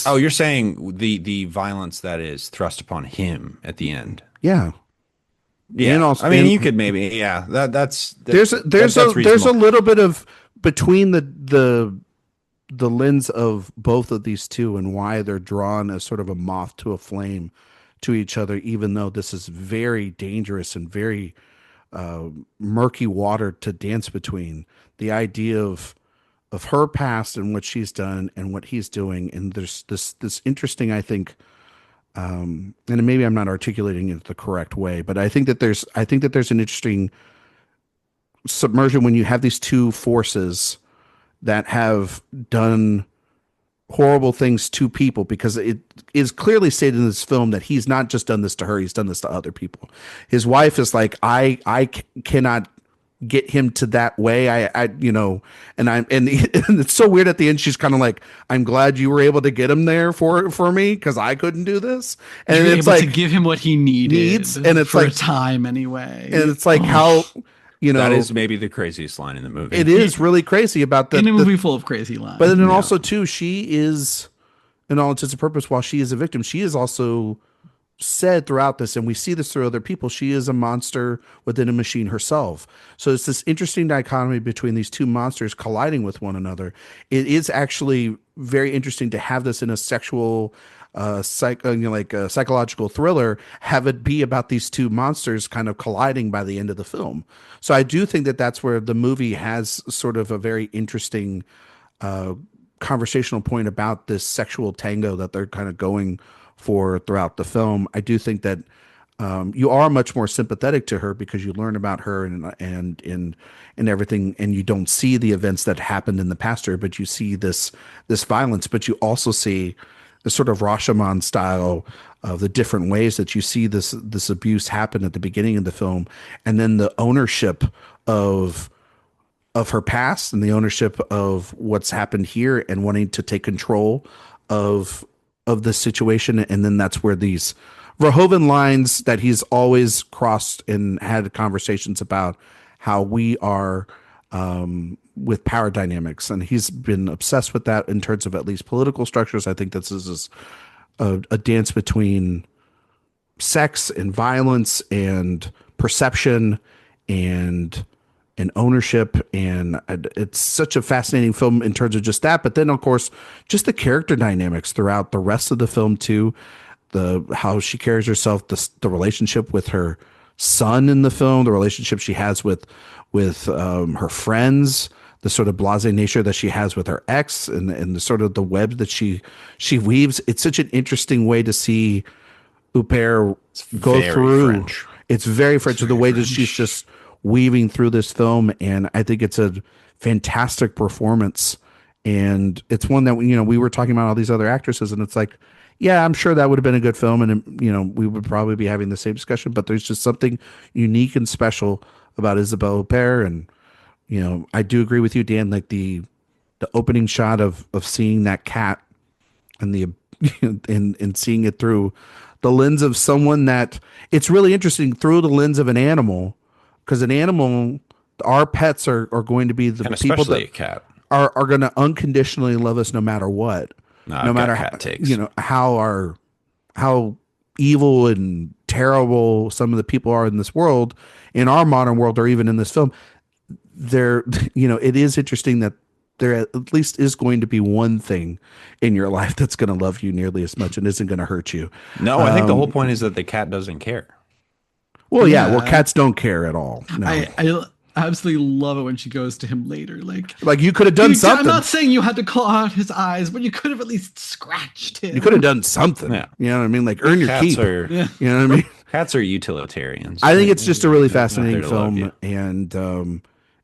Oh, you're saying the violence that is thrust upon him at the end. yeah. Yeah, And also, I mean, you could maybe, yeah. There's a little bit of between the lens of both of these two and why they're drawn as sort of a moth to a flame to each other, even though this is very dangerous and very murky water to dance between. The idea of her past and what she's done and what he's doing, and there's this interesting, I think, and maybe I'm not articulating it the correct way, but I think that there's an interesting submersion when you have these two forces that have done horrible things to people, because it is clearly stated in this film that he's not just done this to her, he's done this to other people. His wife is like, I cannot get him to that way. And it's so weird at the end. She's kind of like, I'm glad you were able to get him there for me, because I couldn't do this. And You're it's able like to give him what he needs, and it's for like a time anyway. And it's like how, that is maybe the craziest line in the movie. It is really crazy about in a movie full of crazy lines. But then also too, she is, in all intents and purposes, while she is a victim, she is also said throughout this, and we see this through other people, she is a monster within a machine herself. So it's this interesting dichotomy between these two monsters colliding with one another. It is actually very interesting to have this in a sexual a psychological thriller, have it be about these two monsters kind of colliding by the end of the film. So I do think that that's where the movie has sort of a very interesting conversational point about this sexual tango that they're kind of going for throughout the film. I do think that you are much more sympathetic to her because you learn about her and everything, and you don't see the events that happened in the past to her, but you see this violence, but you also see the sort of Rashomon style of the different ways that you see this abuse happen at the beginning of the film, and then the ownership of her past and the ownership of what's happened here and wanting to take control of the situation. And then that's where these Verhoeven lines that he's always crossed and had conversations about how we are with power dynamics. And he's been obsessed with that in terms of at least political structures. I think this is a dance between sex and violence and perception and ownership, and it's such a fascinating film in terms of just that. But then, of course, just the character dynamics throughout the rest of the film too, the how she carries herself, the relationship with her son in the film, the relationship she has with her friends, the sort of blasé nature that she has with her ex, and the sort of the web that she weaves. It's such an interesting way to see Huppert go through. French. It's very French. The way that she's just weaving through this film, and I think it's a fantastic performance. And it's one that we were talking about all these other actresses, and it's like, yeah, I'm sure that would have been a good film, and we would probably be having the same discussion. But there's just something unique and special about Isabelle Huppert, and I do agree with you, Dan. Like the opening shot of seeing that cat and the and seeing it through the lens of someone that it's really interesting through the lens of an animal, because an animal, our pets are going to be the And people especially that a cat. are going to unconditionally love us no matter what, I've no got matter cat takes. how evil and terrible some of the people are in this world, in our modern world, or even in this film. It is interesting that there at least is going to be one thing in your life that's going to love you nearly as much and isn't going to hurt you. No, I think the whole point is that the cat doesn't care. Well, yeah. Yeah. Well, cats don't care at all. No. I absolutely love it when she goes to him later. Like you could have done something. I'm not saying you had to claw out his eyes, but you could have at least scratched him. You could have done something. Yeah. You know what I mean? Like earn your Cats keep. are Yeah. You know what I mean? cats are utilitarians. I think it's just a really They're not fascinating there to love film, you.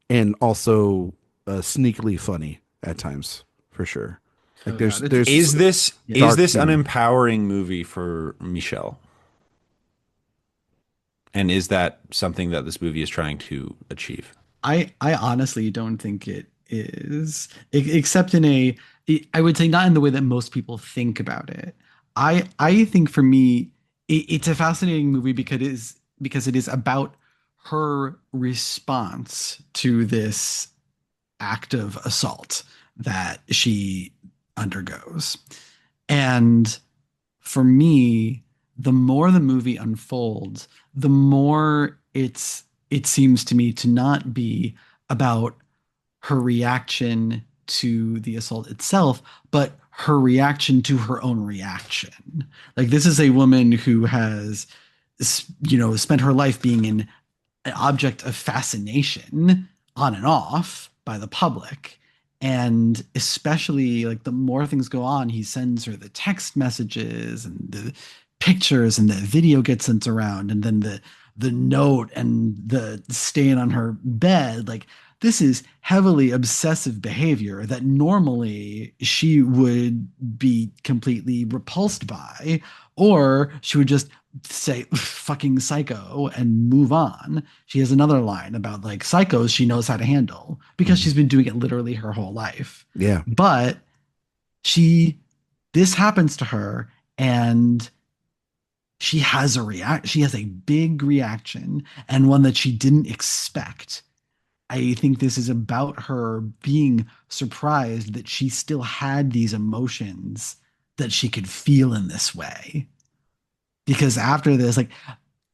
and also sneakily funny at times, for sure. Like Oh, there's God, there's Is this Dark an humor. empowering movie for Michelle? And is that something that this movie is trying to achieve? I honestly don't think it is, except I would say not in the way that most people think about it. I think for me, it's a fascinating movie because it is about her response to this act of assault that she undergoes. And for me, the more the movie unfolds, the more it seems to me to not be about her reaction to the assault itself, but her reaction to her own reaction. Like this is a woman who has, spent her life being an object of fascination on and off by the public. And especially like the more things go on, he sends her the text messages and the pictures, and the video gets sent around, and then the note and the stain on her bed. Like this is heavily obsessive behavior that normally she would be completely repulsed by, or she would just say fucking psycho and move on. She has another line about like psychos she knows how to handle because she's been doing it literally her whole life. yeah. But this happens to her, and she has a big reaction, and one that she didn't expect. I think this is about her being surprised that she still had these emotions that she could feel in this way. Because after this, like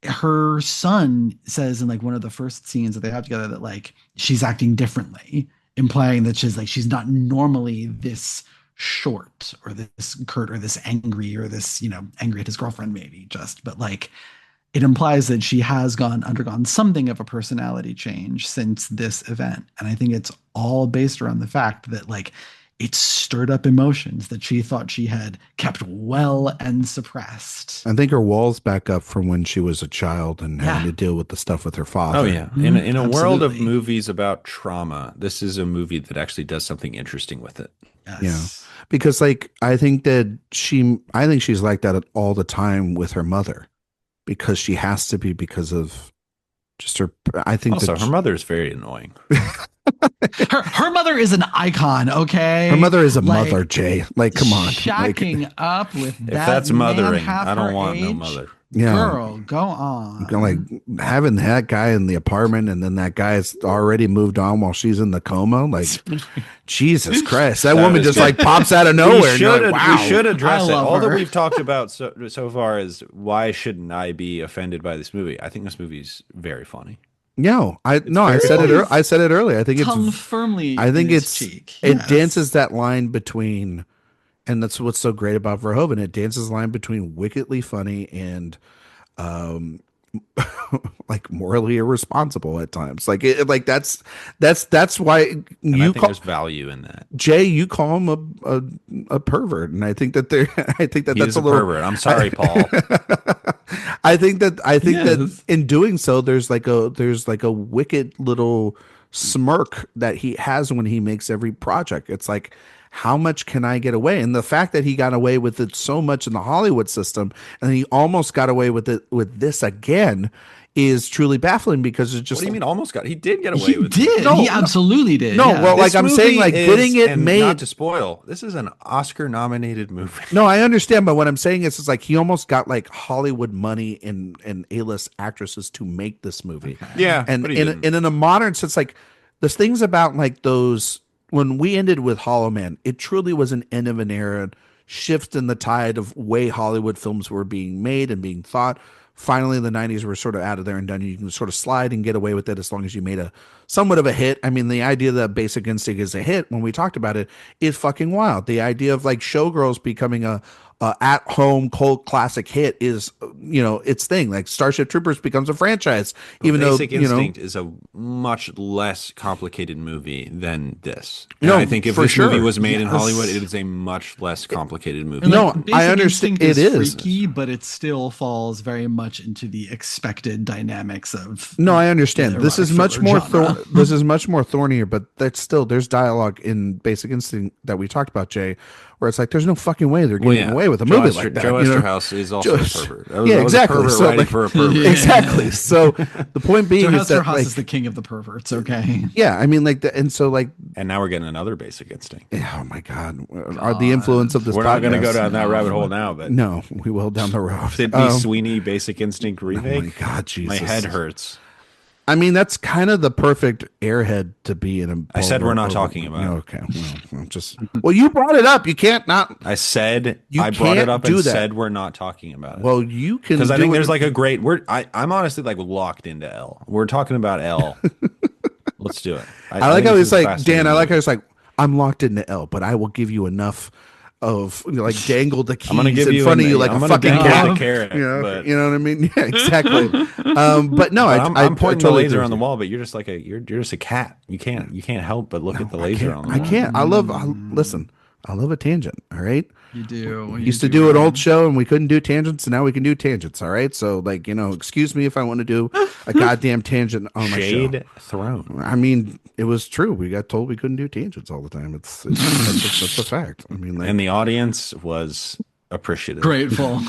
her son says in like one of the first scenes that they have together that like she's acting differently, implying that she's not normally this short or this curt or this angry or this, angry at his girlfriend maybe but like it implies that she has undergone something of a personality change since this event. And I think it's all based around the fact that like it stirred up emotions that she thought she had kept well and suppressed. I think her walls back up from when she was a child and having Yeah. to deal with the stuff with her father. Oh yeah. In a world of Absolutely. movies about trauma, this is a movie that actually does something interesting with it. Yes. Because like I think she's like that all the time with her mother, because she has to be, because of just her. I think Also, that her mother is very annoying. Her mother is an icon, okay? her mother is a Like, mother, Jay. Like, come on. Like, shacking up with If that that's man mothering, half I don't her want no age, mother. yeah. Girl, go on. Like having that guy in the apartment and then that guy's already moved on while she's in the coma. Like, Jesus Christ, that woman is just good. like pops out of nowhere. And you're like, wow. We should address I it. love All that her. we've talked about so far is why shouldn't I be offended by this movie? I think this movie's very funny. No, I very said funny. it. I said it earlier. I think Tongue it's. firmly. I think in it's. its cheek. It Yes. dances that line between, and that's what's so great about Verhoeven. It dances the line between wickedly funny and, like morally irresponsible at times. Like that's why And I you think call there's value in that. Jay. You call him a pervert, and I think that there. I think that He that's is a a little pervert. I'm sorry, Paul. I think that Yes. in doing so, there's like a wicked little smirk that he has when he makes every project. It's like, how much can I get away? And the fact that he got away with it so much in the Hollywood system, and he almost got away with it with this again, is truly baffling, because it's just What do you mean almost got? He did get away He with did. it. No, he no. absolutely did. No, yeah. well, like This I'm saying, movie like is- getting it and made. Not to spoil, this is an Oscar-nominated movie. No, I understand, but what I'm saying is, it's like he almost got like Hollywood money and A-list actresses to make this movie. Yeah, And but he in didn't. in a modern sense, like the things about like those, when we ended with Hollow Man, it truly was an end of an era, shift in the tide of way Hollywood films were being made and being thought. Finally, the 90s were sort of out of there and done. You can sort of slide and get away with it as long as you made a somewhat of a hit. I mean, the idea that Basic Instinct is a hit, when we talked about it, is fucking wild. The idea of like Showgirls becoming a at-home cult classic hit is, its thing. Like Starship Troopers becomes a franchise, even Basic though Instinct is a much less complicated movie than this. And No, I think if for this sure. movie was made in Yes. Hollywood, it is a much less complicated movie. And, No, Basic I understand. Instinct It is. freaky, but it still falls very much into the expected dynamics of. No, I understand. the This is erotic much thriller more genre. this is much more thornier, but that's still, there's dialogue in Basic Instinct that we talked about, Jay, where it's like there's no fucking way they're getting away with a movie like that. Joe you know? Esterhaus is also Joe- a pervert. That was, yeah, that was exactly. a pervert So, writing like- for a pervert. Yeah. Exactly. So the point being Joe is that, Esterhaus like, is the king of the perverts. Okay. yeah, I mean, like, and so like, And now we're getting another Basic Instinct. oh my God, are the influence of this We're not going to go podcast- down that rabbit hole now, but No, we will down the road. Sydney Sweeney Basic Instinct Oh my remake. God, Jesus. My head hurts. I mean, that's kind of the perfect airhead to be in a. I said we're not talking about it. Okay, well, I'm just. Well, you brought it up. You can't not. I said You I brought it can't up do and that. said we're not talking about it. Well, you can, Because I do think it- there's like a great. I'm honestly like locked into Elle. We're talking about Elle. Let's do it. I like think how this it's is a like, fascinating Dan. I like how movie. it's like, I'm locked into Elle, but I will give you enough of, like, dangle the keys I'm gonna give in you front of an- you like I'm a gonna fucking dangle cat. the carrot, but- you know what I mean? Yeah, exactly. But no, I'm pointing totally the laser agree on the with you. wall, but you're just like you're just a cat. You can't help but look at the laser on the I wall. can't. Listen. I love a tangent. All right. You do. We used to do an old show and we couldn't do tangents, and now we can do tangents. All right. So, like, excuse me if I want to do a goddamn tangent on my show. Shade Throne. I mean, it was true. We got told we couldn't do tangents all the time. That's a fact. I mean, like, And the audience was appreciative. Grateful.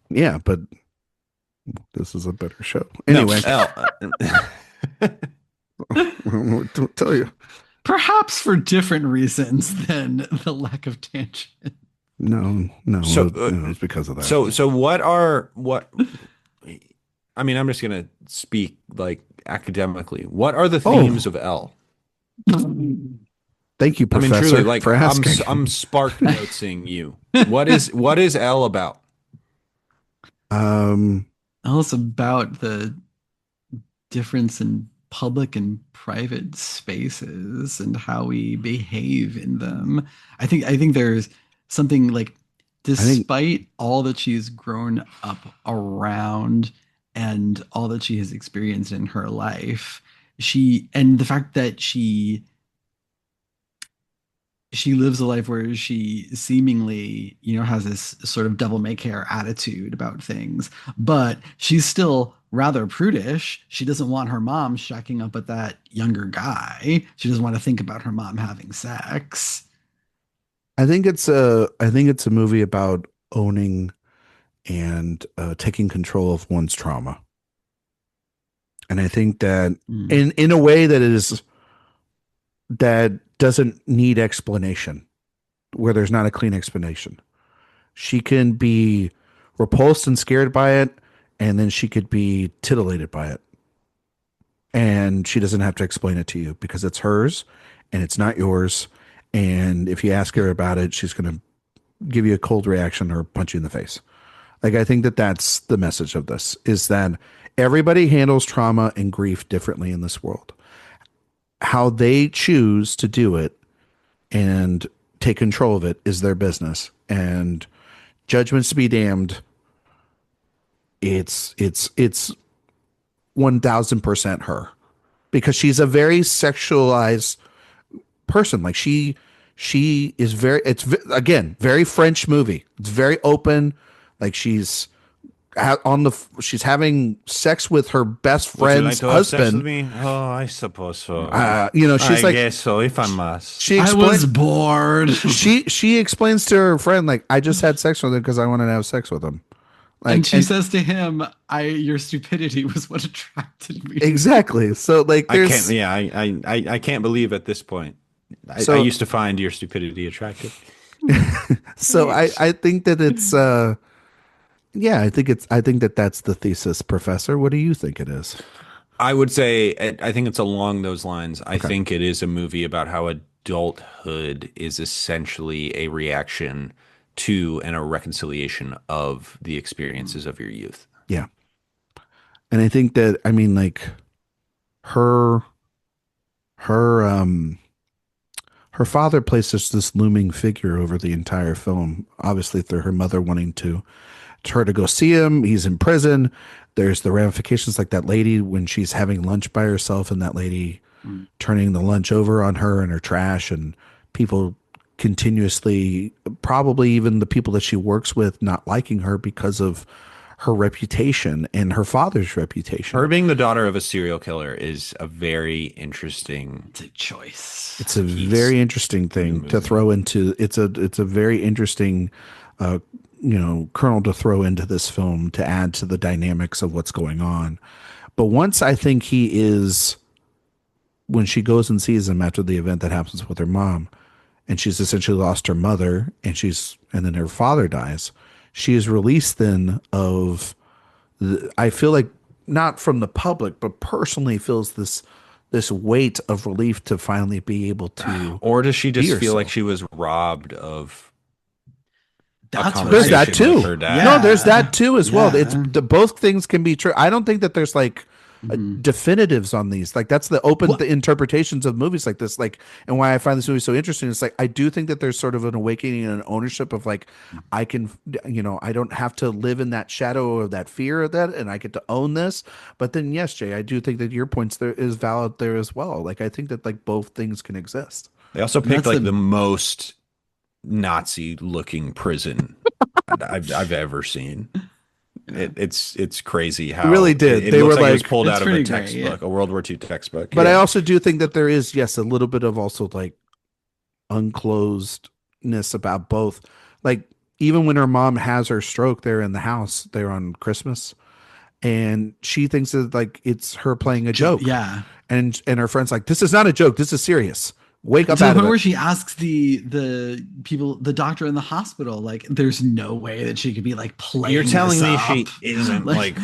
yeah, but this is a better show. No, Anyway, Elle. don't tell you. Perhaps for different reasons than the lack of tangent. No, So, it's because of that. So what? I mean, I'm just gonna speak like academically. What are the themes of Elle? thank you, I mean, Professor, truly, like for asking. I'm spark notesing you. What is Elle about? It's about the difference in public and private spaces and how we behave in them. I think there's something like, despite all that she's grown up around and all that she has experienced in her life, and the fact that she she lives a life where she seemingly, has this sort of devil may care attitude about things, but she's still rather prudish. She doesn't want her mom shacking up with that younger guy. She doesn't want to think about her mom having sex. I think it's a movie about owning and taking control of one's trauma. And I think that Mm. in a way that doesn't need explanation, where there's not a clean explanation. She can be repulsed and scared by it, and then she could be titillated by it. And she doesn't have to explain it to you because it's hers and it's not yours. And if you ask her about it, she's going to give you a cold reaction or punch you in the face. Like, I think that that's the message of this, is that everybody handles trauma and grief differently in this world. How they choose to do it and take control of it is their business. And judgments to be damned. It's 1000% her, because she's a very sexualized person. Like, she is very, again, very French movie. It's very open. Like, she's she's having sex with her best Would you friend's like to have sex with husband. me? Oh, I suppose so. She's I like, guess so, if I must. she I was explains, bored. she explains to her friend, like, I just had sex with him because I wanted to have sex with him. Like, And she says to him, your stupidity was what attracted me. exactly. So, like, I there's, can't. Yeah, I can't believe at this point. I So- used to find your stupidity attractive. so I think that it's yeah, I think that that's the thesis, Professor. What do you think it is? I would say I think it's along those lines. I Okay. think it is a movie about how adulthood is essentially a reaction to and a reconciliation of the experiences of your youth. Yeah. And I think that, I mean, like, her her um her father plays this looming figure over the entire film, obviously through her mother wanting to her to go see him. He's in prison. There's the ramifications, like that lady when she's having lunch by herself, and that lady turning the lunch over on her and her trash, and people continuously, probably even the people that she works with, not liking her because of her reputation and her father's reputation. Her being the daughter of a serial killer is a very interesting. It's a choice. It's a piece very interesting thing the to movie. throw into. It's a very interesting, kernel to throw into this film to add to the dynamics of what's going on. But once I think he is, when she goes and sees him after the event that happens with her mom, and she's essentially lost her mother, and then her father dies, she is released then of I feel like, not from the public, but personally feels this weight of relief to finally be able to. Or does she just Be feel like herself. she was robbed of a That's what There's that conversation too. with her dad? No, there's that too as well. Yeah. It's both things can be true. I don't think that there's like definitives on these. Like, that's the open What- interpretations of movies like this. Like, and why I find this movie so interesting. It's like, I do think that there's sort of an awakening and an ownership of, like, I can, I don't have to live in that shadow of that fear of that, and I get to own this. But then, yes, Jay, I do think that your points there is valid there as well. Like, I think that, like, both things can exist. They also picked That's like the- the most Nazi-looking prison I've ever seen. It's crazy how really did. It They looks were like it was like- pulled It's out of a pretty great, textbook, yeah. a World War II textbook. But I also do think that there is, yes, a little bit of also, like, unclosedness about both. Like, even when her mom has her stroke there in the house there on Christmas, and she thinks that, like, it's her playing a joke. Yeah. And her friend's like, this is not a joke. This is serious. Wake up To the out of point where it. she asks the people, the doctor in the hospital, like, there's no way that she could be like playing. You're telling this me up. she isn't like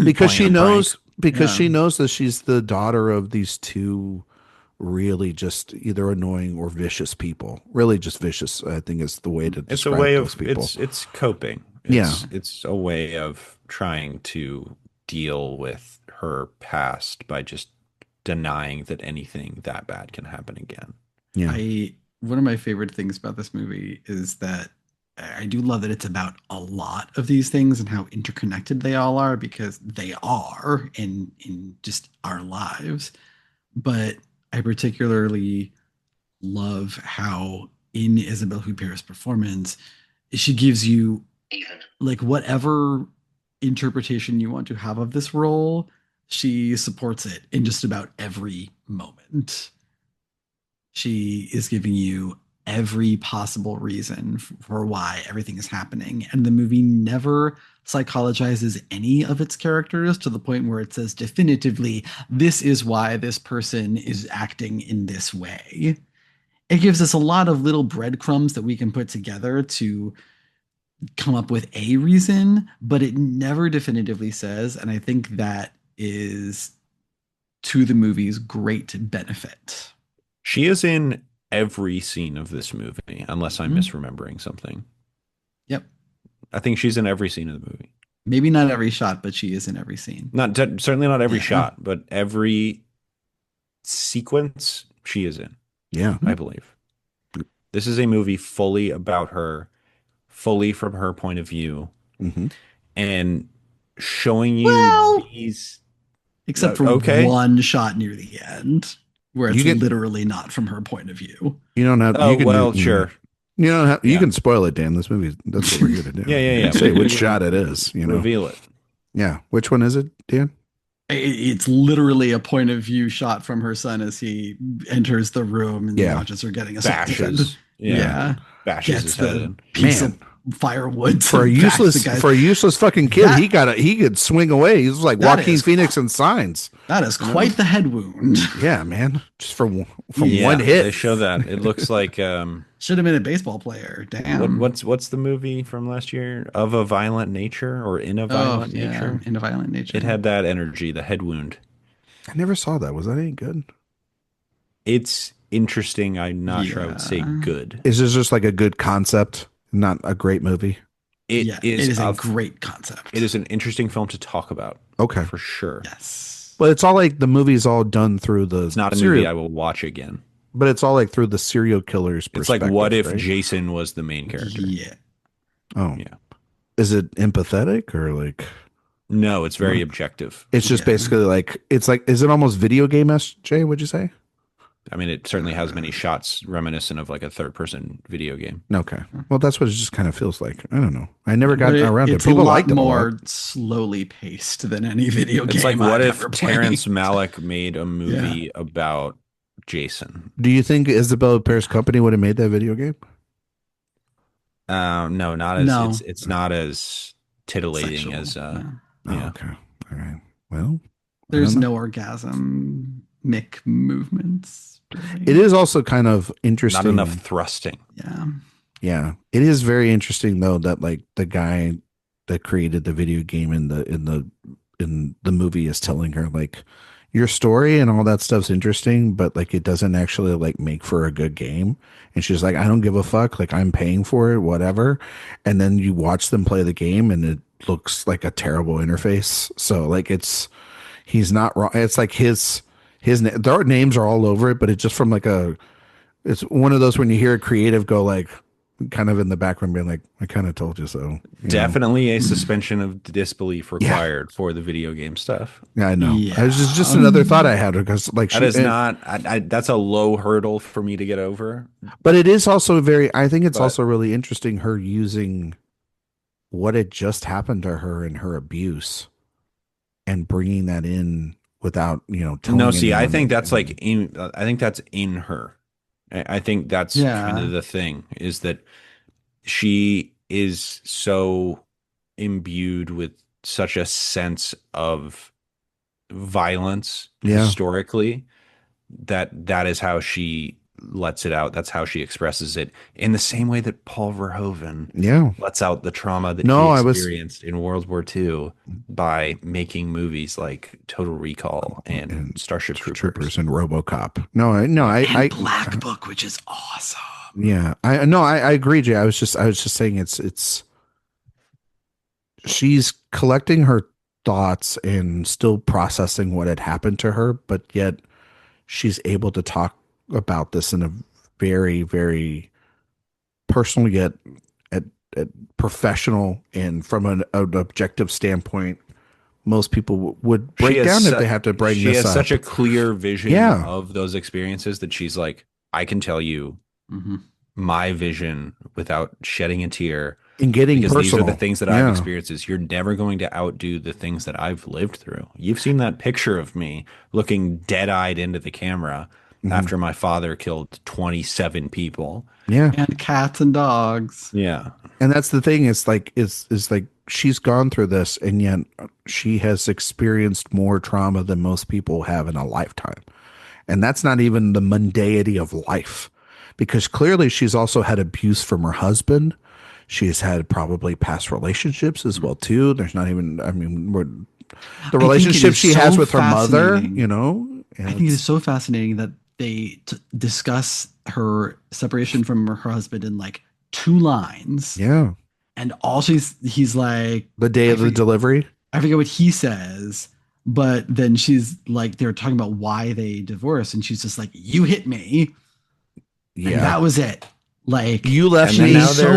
Because playing she a knows prank. Yeah. she knows that she's the daughter of these two really just either annoying or vicious people. Really just vicious, I think, is the way to It's a describe way those of people. it's coping. It's a way of trying to deal with her past by just denying that anything that bad can happen again. Yeah. One of my favorite things about this movie is that I do love that it's about a lot of these things and how interconnected they all are, because they are in just our lives. But I particularly love how in Isabelle Huppert's performance is she gives you like whatever interpretation you want to have of this role, she supports it in just about every moment. She is giving you every possible reason for why everything is happening. And the movie never psychologizes any of its characters to the point where it says definitively, this is why this person is acting in this way. It gives us a lot of little breadcrumbs that we can put together to come up with a reason, but it never definitively says. And I think that is to the movie's great benefit. She is in every scene of this movie, unless I'm misremembering something. Yep. I think she's in every scene of the movie. Maybe not every shot, but she is in every scene. Certainly not every shot, but every sequence she is in. Yeah. I believe. This is a movie fully about her, fully from her point of view, and showing you these. Except for one shot near the end, where it's literally not from her point of view. You don't have. Sure. You don't have. You can spoil it, Dan. This movie. That's what we're here to do. Yeah. Say which shot it is. You know. Reveal it. Yeah. Which one is it, Dan? It's literally a point of view shot from her son as he enters the room and watches her getting assaulted. Bashes. Yeah. Bashes Gets his head the in. piece of firewood for a useless fucking kid. He could swing away. He's like Joaquin Phoenix in Signs. That is quite the head wound. Yeah, man. Just from one hit. They show that. It looks like should have been a baseball player. Damn. What's the movie from last year? Of a Violent Nature or In a Violent Nature? In a Violent Nature. It had that energy, the head wound. I never saw that. Was that any good? It's interesting. I'm not sure I would say good. Is this just like a good concept? Not a great movie. It is a great concept. It is an interesting film to talk about. Okay. For sure. Yes. But it's all like the movie's all done through the. It's not a movie I will watch again. But it's all like through the serial killer's perspective. It's like, what if Jason was the main character? Yeah. Oh. Yeah. Is it empathetic or like. No, it's very objective. It's just basically like, is it almost video game SJ, would you say? I mean, it certainly has many shots reminiscent of like a third-person video game. Okay, well, that's what it just kind of feels like. I don't know. I never got around to it. People liked it more slowly paced than any video game. It's like, what if Terrence Malick made a movie about Jason? Do you think Isabelle Huppert's company would have made that video game? No, not as. No. It's not as titillating as. Okay, all right. Well, there's no orgasmic movements. Really. It is also kind of interesting. Not enough thrusting. Yeah. It is very interesting though that like the guy that created the video game in the movie is telling her like your story and all that stuff's interesting, but like it doesn't actually like make for a good game. And she's like, I don't give a fuck. Like I'm paying for it, whatever. And then you watch them play the game and it looks like a terrible interface. So like he's not wrong. It's like their names are all over it, but it's just from like it's one of those when you hear a creative go like kind of in the background being like, I kind of told you so. Definitely a suspension of disbelief required for the video game stuff. Yeah, I know. Yeah. It was just another thought I had because like that's a low hurdle for me to get over. But it is also I think it's also really interesting her using what had just happened to her and her abuse and bringing that in without I think that's in her. I think that's kind of the thing is that she is so imbued with such a sense of violence historically that is how she lets it out. That's how she expresses it in the same way that Paul Verhoeven lets out the trauma that he experienced in World War II by making movies like Total Recall and Starship Troopers and RoboCop. I Black Book, which is awesome. Yeah, I agree, Jay. I was just saying it's she's collecting her thoughts and still processing what had happened to her, but yet she's able to talk about this in a very, very personal yet at professional and from an objective standpoint. Most people would break down if they have to bring this up. She has such a clear vision of those experiences that she's like, I can tell you my vision without shedding a tear. And getting Because personal. these are the things that I've experienced. Is you're never going to outdo the things that I've lived through. You've seen that picture of me looking dead-eyed into the camera after my father killed 27 people. Yeah. And cats and dogs. Yeah. And that's the thing, is like she's gone through this, and yet she has experienced more trauma than most people have in a lifetime. And that's not even the mundanity of life, because clearly she's also had abuse from her husband. She's had probably past relationships as well too. There's not even, I mean, the relationship she has with her mother, you know. I think it is so fascinating that they discuss her separation from her husband in like 2 lines. Yeah. And all he's like, The day of the delivery. I forget what he says, but then she's like, they're talking about why they divorced, and she's just like, you hit me. Yeah. And that was it. Like, you left she me. was so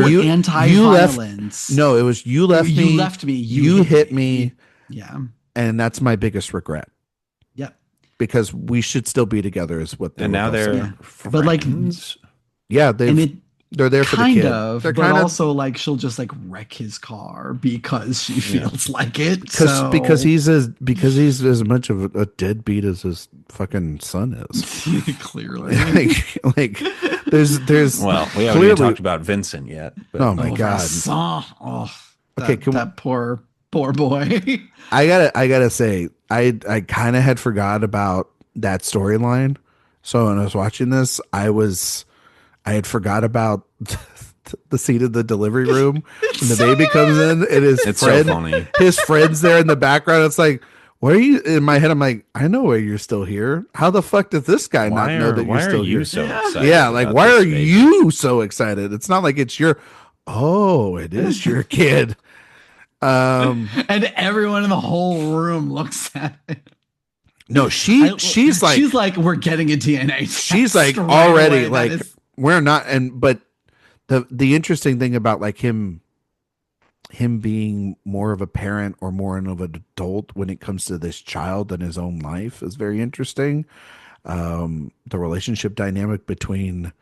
anti-violence. No, it was you left me. You left me. You hit me. Yeah. And that's my biggest regret. Yep. Because we should still be together, is what they And now they're Yeah. friends. But like, yeah, and they're there for the kind kid. of, They're but kind of also like she'll just like wreck his car because she feels like it. because he's as much of a deadbeat as his fucking son is. Clearly. like there's Well, we haven't even talked about Vincent yet. But oh my god. That poor boy. I gotta say, I kind of had forgot about that storyline. So when I was watching this, I had forgot about the scene in the delivery room when the baby comes in and It's so funny. his friend's there in the background. It's like, where are you? In my head, I'm like, I know why you're still here. How the fuck does this guy not know that you're still here? So excited? Yeah, like about why this are baby? you so excited? It's not like it's your. Oh, it is your kid. And everyone in the whole room looks at it. No, she's like, we're getting a DNA test. She's like right already away. like we're not. And but the interesting thing about like him being more of a parent or more of an adult when it comes to this child than his own life is very interesting. The relationship dynamic between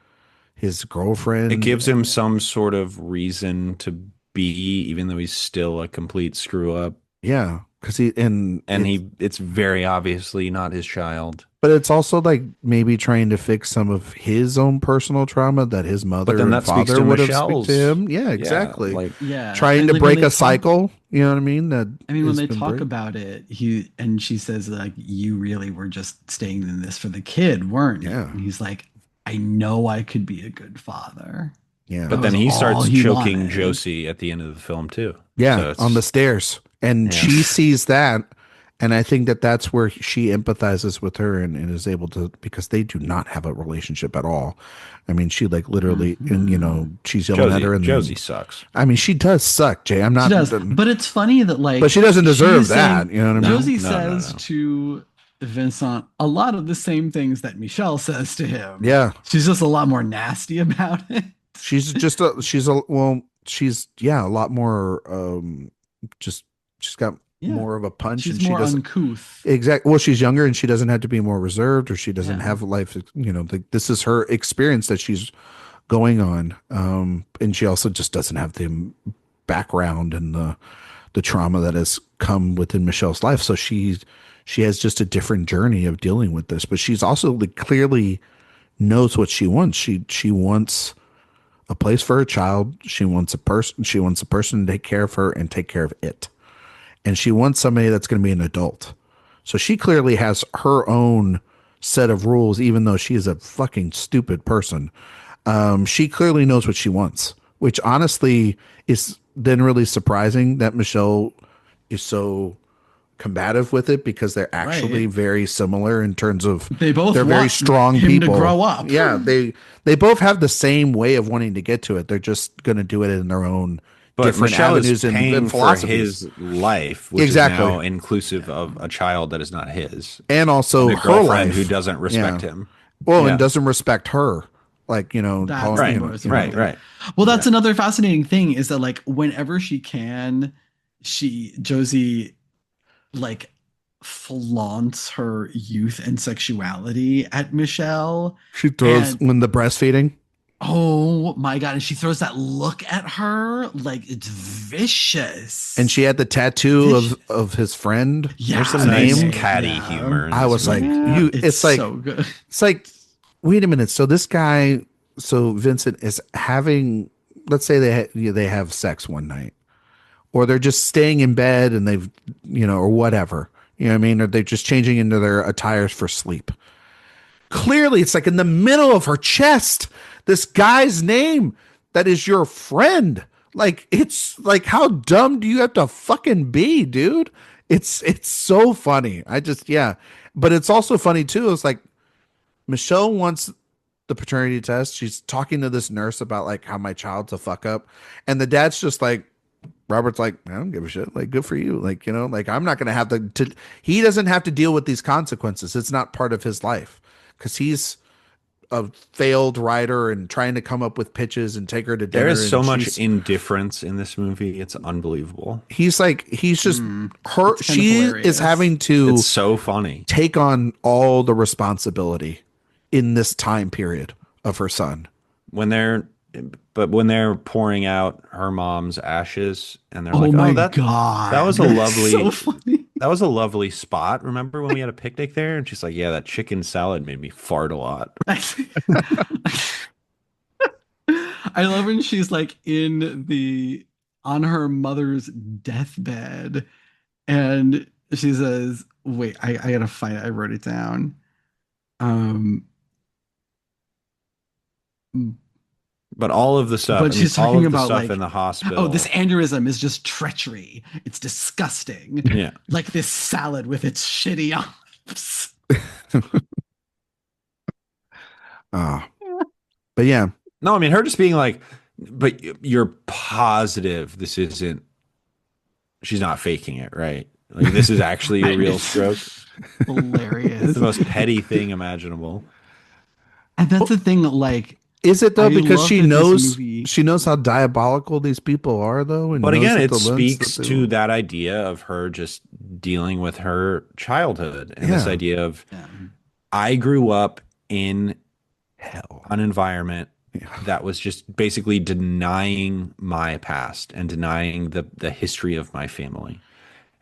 his girlfriend, It gives him some sort of reason to be, even though he's still a complete screw up. yeah, because it's very obviously not his child. but it's also like maybe trying to fix some of his own personal trauma that his mother then and that speaks father to would have Michelle's. speak to him. Yeah, exactly. Yeah, like trying And to like, break when they a cycle. You know what I mean? when has they been talk break- about it, she says like, you really were just staying in this for the kid, weren't you? Yeah. And he's like, I know I could be a good father. yeah, But That then was he all starts he choking wanted. Josie at the end of the film too. yeah, So it's- on the stairs, and Yeah. she sees that, and I think that's where she empathizes with her and is able to, because they do not have a relationship at all. I mean, she like literally, and you know, she's yelling at her, and Josie sucks. I mean, she does suck, Jay. I'm not. She does, but it's funny that like, But she doesn't deserve she's that, saying- you know what I mean? Josie No, says no. to Vincent a lot of the same things that Michelle says to him. Yeah, She's just a lot more nasty about it. she's a lot more. She's got Yeah. more of a punch, She's and she more doesn't. uncouth. Exactly. Well, she's younger and she doesn't have to be more reserved, or she doesn't Yeah. have life. You know, this is her experience that she's going on. And she also just doesn't have the background and the trauma that has come within Michelle's life. So she has just a different journey of dealing with this, but she's also like, clearly knows what she wants. She wants a place for her child. She wants a person. She wants a person to take care of her and take care of it. And she wants somebody that's going to be an adult. So she clearly has her own set of rules, even though she is a fucking stupid person. She clearly knows what she wants, which honestly is then really surprising that Michelle is so combative with it, because they're actually very similar in terms of They both they're very want strong him to people. grow up. Yeah, they both have the same way of wanting to get to it. They're just going to do it in their own But different Michelle avenues is paying and for philosophies. his life, which Exactly. is now inclusive of a child that is not his, And also and a her girlfriend life. who doesn't respect Yeah. him. Well, Yeah. and doesn't respect her. Like, you know, That's Paul- the you know, most you know. Right, right. Well, that's another fascinating thing, is that like whenever she can, Josie like flaunts her youth and sexuality at Michelle. She throws And- when the breastfeeding. Oh my God. And she throws that look at her like it's And vicious. she had the tattoo Vicious. of his friend, There's Yeah, some his the nice name. name. catty Yeah. humor in I this was like, movie. Yeah, you. it's It's like so good. it's like, wait a minute. So this guy, so Vincent is having, let's say they have sex one night, or they're just staying in bed and they've, or whatever. You know what I mean? Or they're just changing into their attires for sleep. Clearly, it's like in the middle of her chest, this guy's name that is your friend. Like, it's like, how dumb do you have to fucking be, dude? It's so funny. I just, yeah. But it's also funny too. It's like Michelle wants the paternity test. She's talking to this nurse about like how my child's a fuck up. And the dad's just like, Robert's like, I don't give a shit. Like, good for you. Like, like I'm not going to have he doesn't have to deal with these consequences. It's not part of his life because he's a failed writer and trying to come up with pitches and take her to There dinner. is so And much indifference in this movie. It's unbelievable. he's just her. It's kind of She is hilarious. having to It's so funny. take on all the responsibility in this time period of her son. When they're pouring out her mom's ashes and they're Oh like, my "Oh, God. that was a That's lovely so funny. that was a lovely spot. Remember when we had a picnic there?" And she's like, "Yeah, that chicken salad made me fart a lot." I love when she's like on her mother's deathbed and she says, wait, I gotta find it. I wrote it down. Um But all of the stuff, but she's all talking of the about stuff like, in the hospital. oh, this aneurysm is just treachery. It's disgusting. Yeah. Like this salad with its shitty olives. Oh, but yeah, No, I mean her just being like, but you're positive this isn't, she's not faking it, right? Like this is actually a real stroke. It's Hilarious. the most petty thing imaginable. And that's the thing, like, is it though? I Because love that this movie- she knows how diabolical these people are, though. And But knows again, that it the lens speaks that they- to that idea of her just dealing with her childhood and this Yeah. idea of yeah. I grew up in hell. an environment Yeah. that was just basically denying my past and denying the history of my family.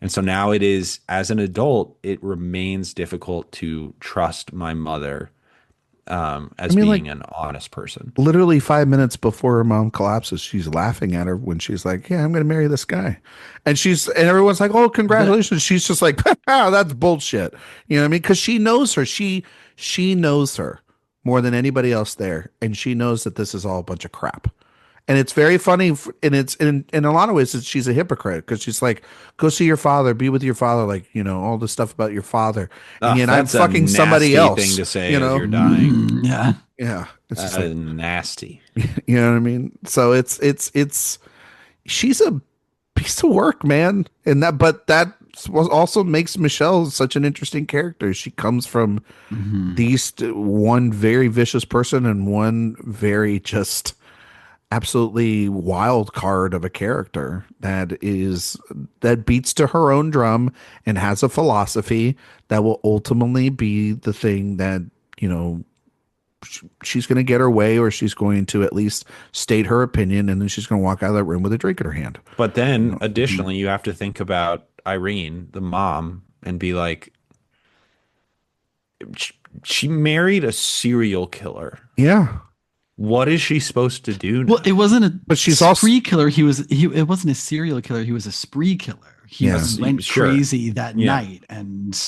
And so now it is, as an adult, it remains difficult to trust my mother as being like, an honest person. Literally 5 minutes before her mom collapses, she's laughing at her when she's like, "Yeah, I'm going to marry this guy," and everyone's like, "Oh, congratulations!" She's just like, "Oh, that's bullshit." You know what I mean? Because she knows her. She knows her more than anybody else there, and she knows that this is all a bunch of crap. And it's very funny, and it's in a lot of ways, she's a hypocrite because she's like, "Go see your father, be with your father," like all the stuff about your father, and yet I'm That's a fucking somebody nasty else. thing to say you as know? you're dying. Yeah. Yeah, it's just That like, is nasty. you know what I mean? So it's she's a piece of work, man. And that also makes Michelle such an interesting character. She comes from one very vicious person and one very just absolutely wild card of a character that beats to her own drum and has a philosophy that will ultimately be the thing that, she's going to get her way, or she's going to at least state her opinion, and then she's going to walk out of that room with a drink in her hand. But then additionally, you have to think about Irene, the mom, and be like, she married a serial killer. Yeah. What is she supposed to do now? Well, it wasn't a But she's spree killer. It wasn't a serial killer. He was a spree killer. He Yeah. went Sure. crazy that Yeah. night and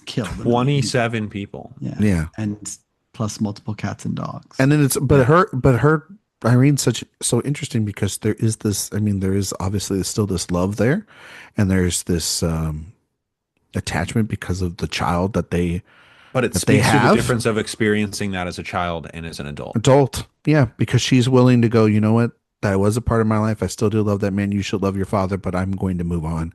killed 27 people. Yeah. And plus multiple cats and dogs. And then her Irene's so interesting because there is this, there is obviously still this love there, and there's this attachment because of the child that they But it that they speaks to the have. difference of experiencing that as a child and as an adult. Yeah, because she's willing to go, you know what, that was a part of my life, I still do love that man, you should love your father, but I'm going to move on,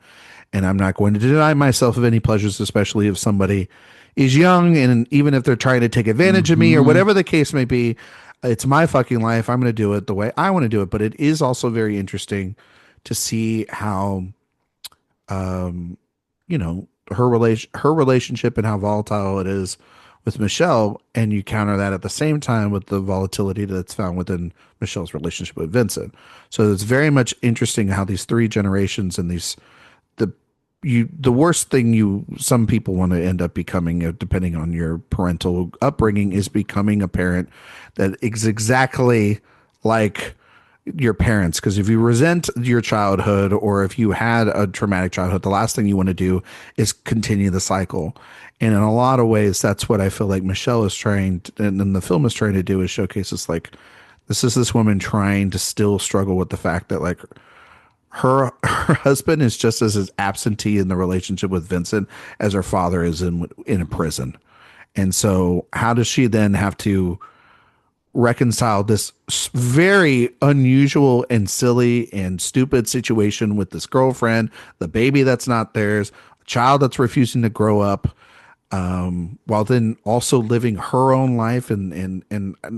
and I'm not going to deny myself of any pleasures, especially if somebody is young, and even if they're trying to take advantage of me or whatever the case may be. It's my fucking life. I'm going to do it the way I want to do it. But it is also very interesting to see how, her relationship and how volatile it is with Michelle, and you counter that at the same time with the volatility that's found within Michelle's relationship with Vincent. So it's very much interesting how these three generations and the worst thing some people want to end up becoming, depending on your parental upbringing, is becoming a parent that is exactly like your parents. Because if you resent your childhood, or if you had a traumatic childhood, the last thing you want to do is continue the cycle. And in a lot of ways, that's what I feel like Michelle is trying to, and then the film is trying to do, is showcase this woman trying to still struggle with the fact that like her husband is just as absentee in the relationship with Vincent as her father is in a prison. And so how does she then have to reconcile this very unusual and silly and stupid situation with this girlfriend, the baby that's not theirs, a child that's refusing to grow up, while then also living her own life, and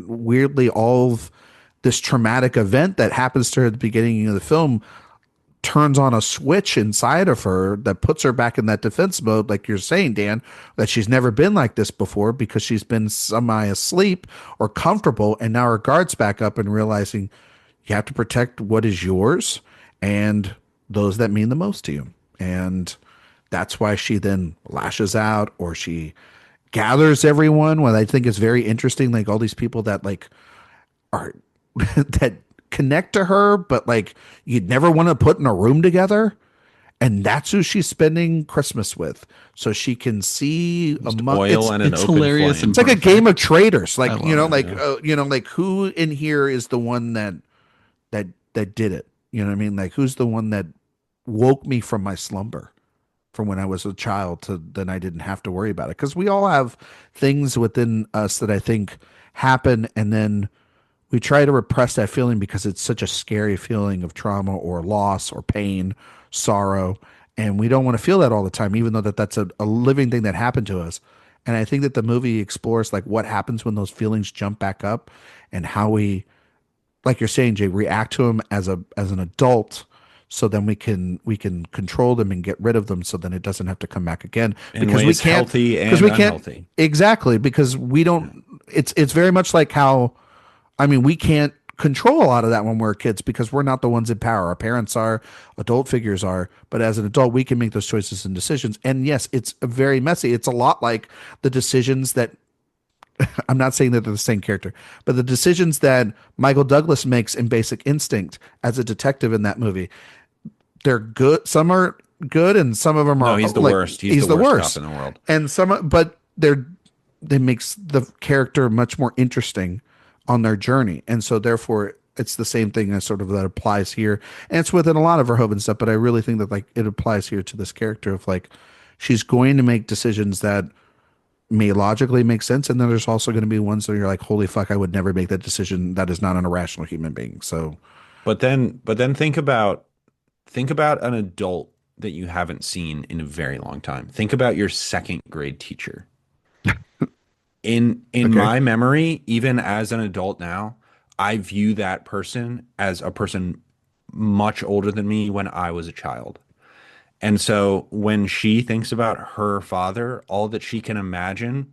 weirdly all of this traumatic event that happens to her at the beginning of the film turns on a switch inside of her that puts her back in that defense mode, like you're saying, Dan, that she's never been like this before because she's been semi asleep or comfortable, and now her guard's back up and realizing you have to protect what is yours and those that mean the most to you. And that's why she then lashes out, or she gathers everyone. What I think is very interesting, like all these people that like are that connect to her, but like you'd never want to put in a room together, and that's who she's spending Christmas with, so she can see oil and an it's open hilarious flame. and it's like a game of traders, like it. like who in here is the one that did it, you know what I mean, like who's the one that woke me from my slumber from when I was a child to then I didn't have to worry about it. Because we all have things within us that I think happen, and then we try to repress that feeling because it's such a scary feeling of trauma or loss or pain, sorrow. And we don't want to feel that all the time, even though that's a living thing that happened to us. And I think that the movie explores like what happens when those feelings jump back up, and how we, like you're saying, Jay, react to them as an adult, so then we can control them and get rid of them, so then it doesn't have to come back again. In Because we ways can't, healthy and because we can't, unhealthy. exactly, because we don't, it's very much like how, I mean, we can't control a lot of that when we're kids because we're not the ones in power. Our parents are, adult figures are, but as an adult, we can make those choices and decisions. And yes, it's very messy. It's a lot like the decisions that, I'm not saying that they're the same character, but the decisions that Michael Douglas makes in Basic Instinct as a detective in that movie, they're good. Some are good, and some of them are. No, he's the like, worst. He's the worst cop in the world. And but they makes the character much more interesting on their journey, and so therefore it's the same thing as sort of that applies here, and it's within a lot of Verhoeven stuff. But I really think that like it applies here to this character of like she's going to make decisions that may logically make sense, and then there's also going to be ones where you're like, holy fuck, I would never make that decision. That is not an irrational human being. So, But then think about an adult that you haven't seen in a very long time. Think about your second grade teacher. In Okay. my memory, even as an adult now, I view that person as a person much older than me when I was a child. And so when she thinks about her father, all that she can imagine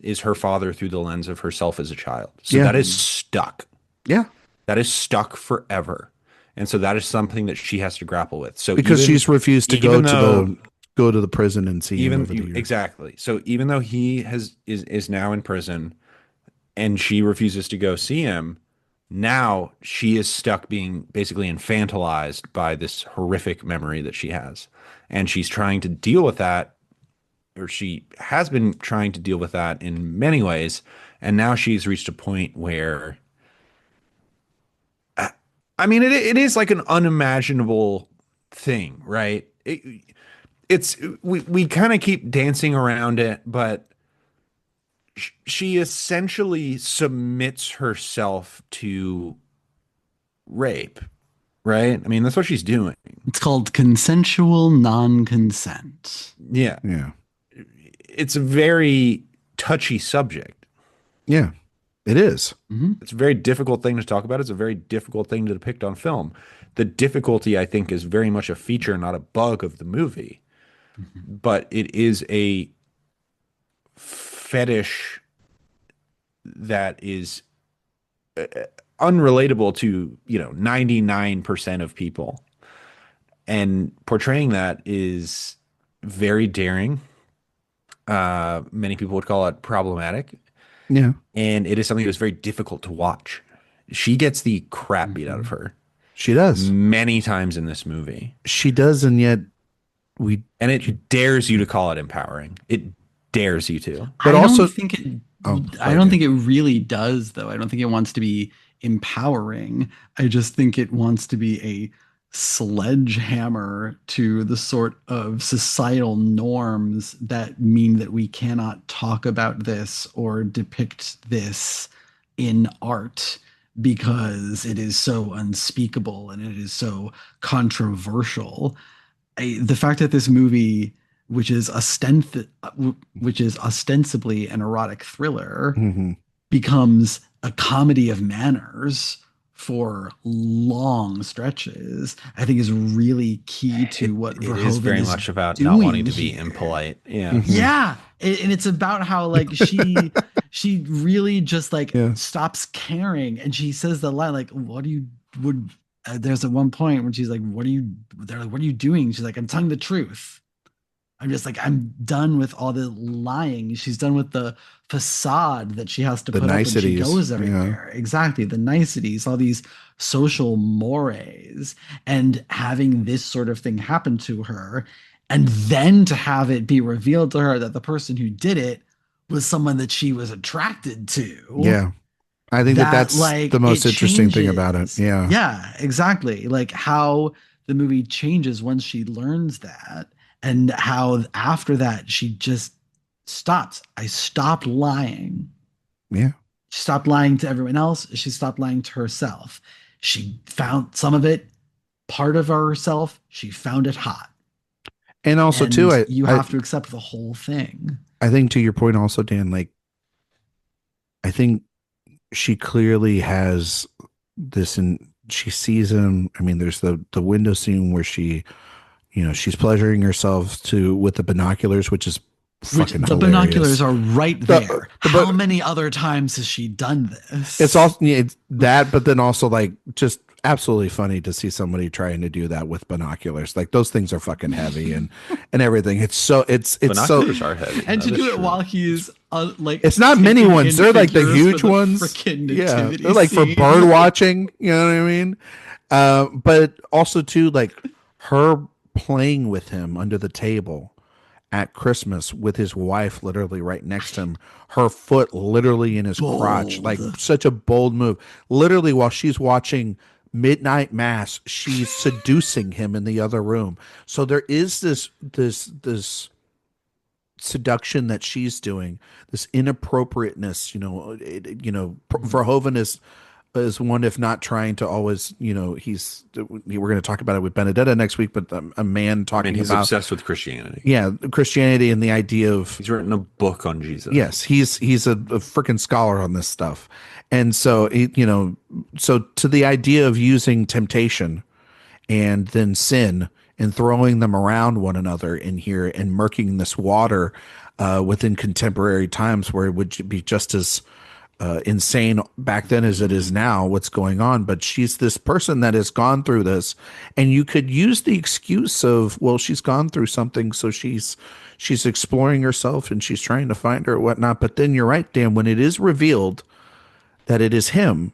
is her father through the lens of herself as a child. So Yeah. that is stuck. yeah, That is stuck forever. And so that is something that she has to grapple with. So because she's refused to go to the prison and see him over the years. exactly. So even though he is now in prison and she refuses to go see him, now she is stuck being basically infantilized by this horrific memory that she has. And she's trying to deal with that, or she has been trying to deal with that in many ways. And now she's reached a point where, I mean, it is like an unimaginable thing, right? We kind of keep dancing around it, but she essentially submits herself to rape, right? I mean, that's what she's doing. It's called consensual non-consent. Yeah. Yeah. It's a very touchy subject. Yeah, it is. It's a very difficult thing to talk about. It's a very difficult thing to depict on film. The difficulty, I think, is very much a feature, not a bug of the movie. But it is a fetish that is unrelatable to 99% of people, and portraying that is very daring. Many people would call it problematic, Yeah. and it is something that's very difficult to watch. She gets the crap beat out of her She does. many times in this movie, She does, and yet and it dares you to call it empowering. It dares you to. But I also- don't think it. Oh, I sorry, don't Dan. think it really does, though. I don't think it wants to be empowering. I just think it wants to be a sledgehammer to the sort of societal norms that mean that we cannot talk about this or depict this in art because it is so unspeakable and it is so controversial. The fact that this movie, which is ostensibly an erotic thriller, Mhm. becomes a comedy of manners for long stretches, I think is really key to what It Verhoeven is very is much about doing not wanting to be here. impolite. Yeah. Mhm. Yeah, and it's about how like she really just like Yeah. stops caring, and she says the line like, "What do you would?" There's at one point when she's like, "What are you?" They're like, "What are you doing?" She's like, "I'm telling the truth." I'm just like, I'm done with all the lying. She's done with the facade that she has to The put up when she niceties, goes yeah. everywhere. Exactly. The niceties, all these social mores, and having this sort of thing happen to her. And then to have it be revealed to her that the person who did it was someone that she was attracted to. Yeah. I think that's like the most it interesting thing about it. changes. Yeah. Yeah, exactly. Like how the movie changes once she learns that, and how after that she just stops. I stopped lying. Yeah. She stopped lying to everyone else. She stopped lying to herself. She found some of it, part of herself. She found it hot. And also And too, you have to accept the whole thing. I think to your point also, Dan, like I think she clearly has this, and she sees him. I mean, there's the window scene where she, she's pleasuring herself with the binoculars, which is Which fucking the hilarious. binoculars are right there. The- How many other times has she done this? It's also it's that, but then also like just absolutely funny to see somebody trying to do that with binoculars. Like those things are fucking heavy and everything. It's so it's Binoculars so are heavy. and to That do is it true. while he's like it's not mini taking ones. in They're like the figures huge for the ones. frickin' Yeah, nativity they're like for scene. bird watching. You know what I mean? But also too, like her playing with him under the table at Christmas with his wife literally right next to him, her foot literally in his crotch, like such a bold move. Literally while she's watching midnight mass, she's seducing him in the other room. So there is this seduction that she's doing, this inappropriateness. Verhoeven is one, if not trying to always, we're going to talk about it with Benedetta next week, but a man talking He's about obsessed with Christianity. yeah, Christianity and the idea of He's written a book on Jesus. yes, he's a freaking scholar on this stuff, and so so to the idea of using temptation and then sin and throwing them around one another in here and murking this water within contemporary times where it would be just as insane back then as it is now what's going on. But she's this person that has gone through this, and you could use the excuse of, well, she's gone through something, so she's exploring herself and she's trying to find her or whatnot. But then you're right, Dan, when it is revealed that it is him,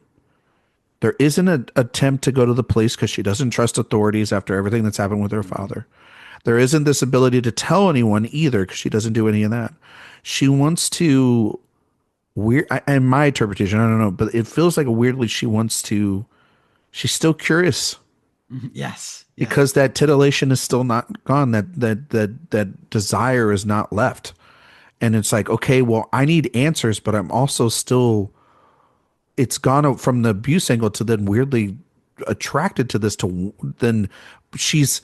there isn't an attempt to go to the police because she doesn't trust authorities after everything that's happened with her father. There isn't this ability to tell anyone either because she doesn't do any of that. She wants to in my interpretation, I don't know, but it feels like weirdly she's still curious Yes. because that titillation is still not gone. That desire is not left. And it's like, okay, well, I need answers, but I'm also still, it's gone from the abuse angle to then weirdly attracted to this, to then she's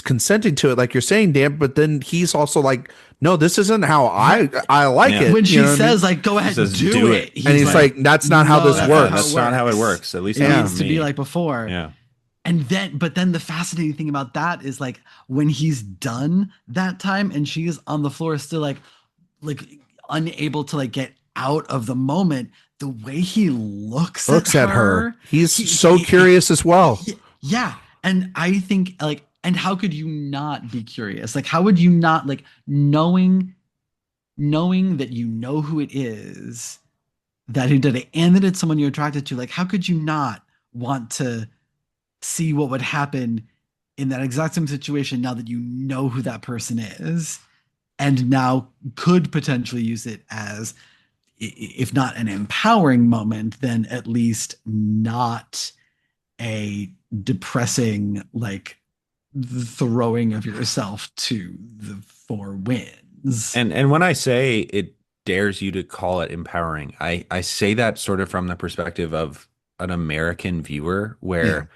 consenting to it, like you're saying, Dan, but then he's also like, no, this isn't how I like Yeah. it. When she You know what I mean? says like, go ahead, says, do "Do it. it." And he's like, that's not how "No, this that's works. That's not how it works. At least It not needs for to me. be like before. Yeah. And then the fascinating thing about that is like when he's done that time and she is on the floor still like unable to like get out of the moment, the way he looks at her. He's so he- curious as well. yeah. And I think like, and how could you not be curious? Like, how would you not like knowing that you know who it is that who did it and that it's someone you're attracted to? Like, how could you not want to see what would happen in that exact same situation now that you know who that person is and now could potentially use it as, if not an empowering moment, then at least not a depressing like throwing of yourself to the four winds. And when I say it dares you to call it empowering, I say that sort of from the perspective of an American viewer where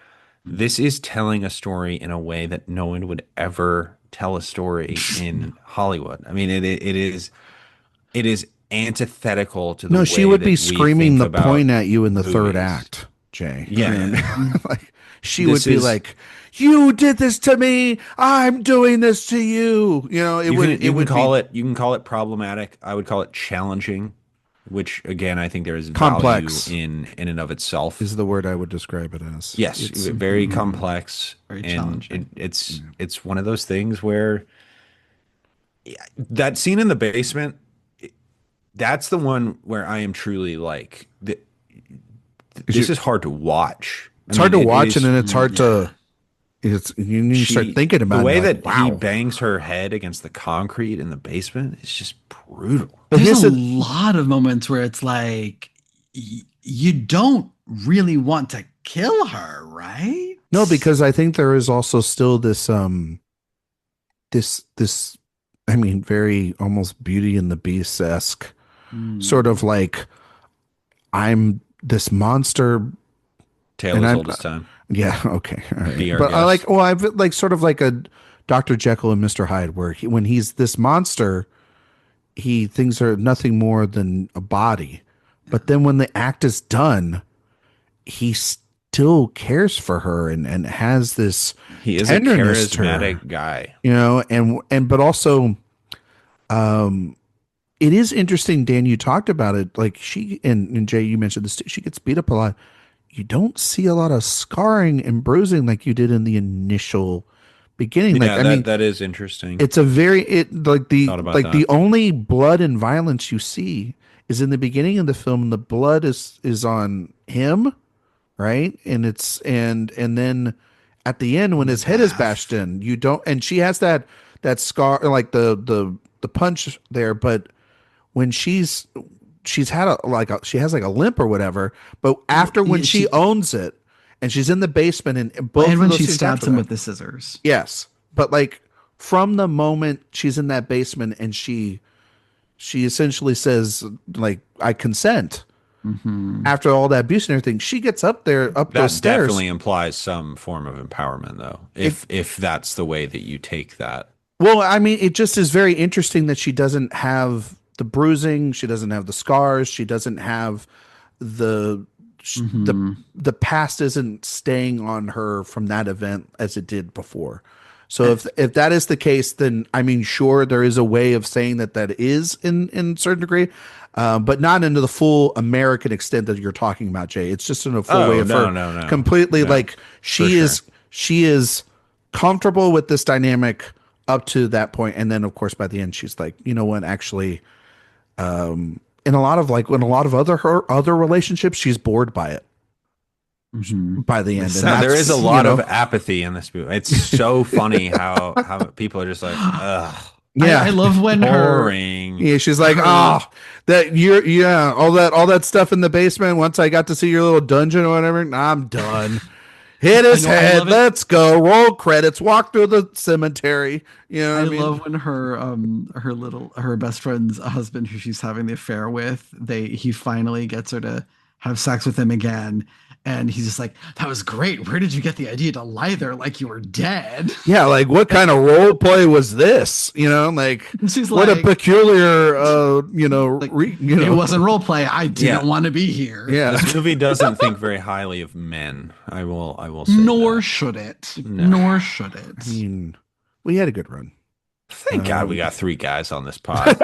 this is telling a story in a way that no one would ever tell a story in Hollywood. I mean, it is antithetical to the No, way she would that be we screaming think the about point at you in the third movies. act, Jay. Yeah. Like she This would be is- like, "You did this to me. I'm doing this to you." You know, You can call it problematic. I would call it challenging, which again I think there is Complex. value in and of itself. is the word I would describe it as. Yes, It's very complex, Very and challenging. it's one of those things where that scene in the basement, that's the one where I am truly like, this is hard to watch. it's hard to watch, and then it's hard to. It's you need to start thinking about the way it, like, that he wow. bangs her head against the concrete in the basement. It's just brutal. But There's here's a the- lot of moments where it's like you don't really want to kill her, right? No, because I think there is also still this this I mean very almost Beauty and the Beast-esque sort of like I'm this monster. Tale And as I'm- old as time. Yeah, okay. All right. Be our But I guest. I've like sort of like a Dr. Jekyll and Mr. Hyde where when he's this monster, things are nothing more than a body. But then when the act is done, he still cares for her and has this He is a tenderness to her. charismatic guy. You know, and but also it is interesting, Dan, you talked about it, like she and Jay, you mentioned this too, she gets beat up a lot. You don't see a lot of scarring and bruising like you did in the initial beginning. Like Yeah, I mean, that is interesting. it's a very Thought about that. the only blood and violence you see is in the beginning of the film. The blood is on him, right? And it's and then at the end when his head is bashed in, you don't. And she has that scar, like the punch there, but when she's had she has like a limp or whatever. But after when Yeah, she owns it and she's in the basement and both And of when those she scenes stabs after him that- with the scissors. Yes, but like from the moment she's in that basement and she essentially says like I consent. After all that abuse and everything, she gets up those That stairs. definitely implies some form of empowerment, though. If that's the way that you take that. Well, I mean, it just is very interesting that she doesn't have the bruising, she doesn't have the scars, she doesn't have the the past isn't staying on her from that event as it did before. So if that is the case, then I mean, sure, there is a way of saying that is in certain degree, but not into the full American extent that you're talking about, Jay. It's just in a full way of her completely like she is comfortable with this dynamic up to that point, and then of course by the end she's like, you know what, actually, in a lot of other relationships, she's bored by it. By the end, and No, there that's, is a lot you know, of apathy in this movie. It's so funny how people are just like, ugh, yeah. I love when her boring. Yeah, she's like, Her- all that stuff in the basement. Once I got to see your little dungeon or whatever, I'm done. Hit his I know, I head. love it. Let's go. Roll credits. Walk through the cemetery. You know what I I mean? love when her best friend's husband, who she's having the affair with, he finally gets her to have sex with him again, and he's just like, "That was great. Where did you get the idea to lie there like you were dead?" Yeah, like what kind of role play was this? You know, like And she's what like, a peculiar, like, it wasn't role play. I didn't Yeah. want to be here. Yeah, This movie doesn't think very highly of men. I will say Nor that. should it. No. Nor should it. I mean, we had a good run. Thank God we got three guys on this pod.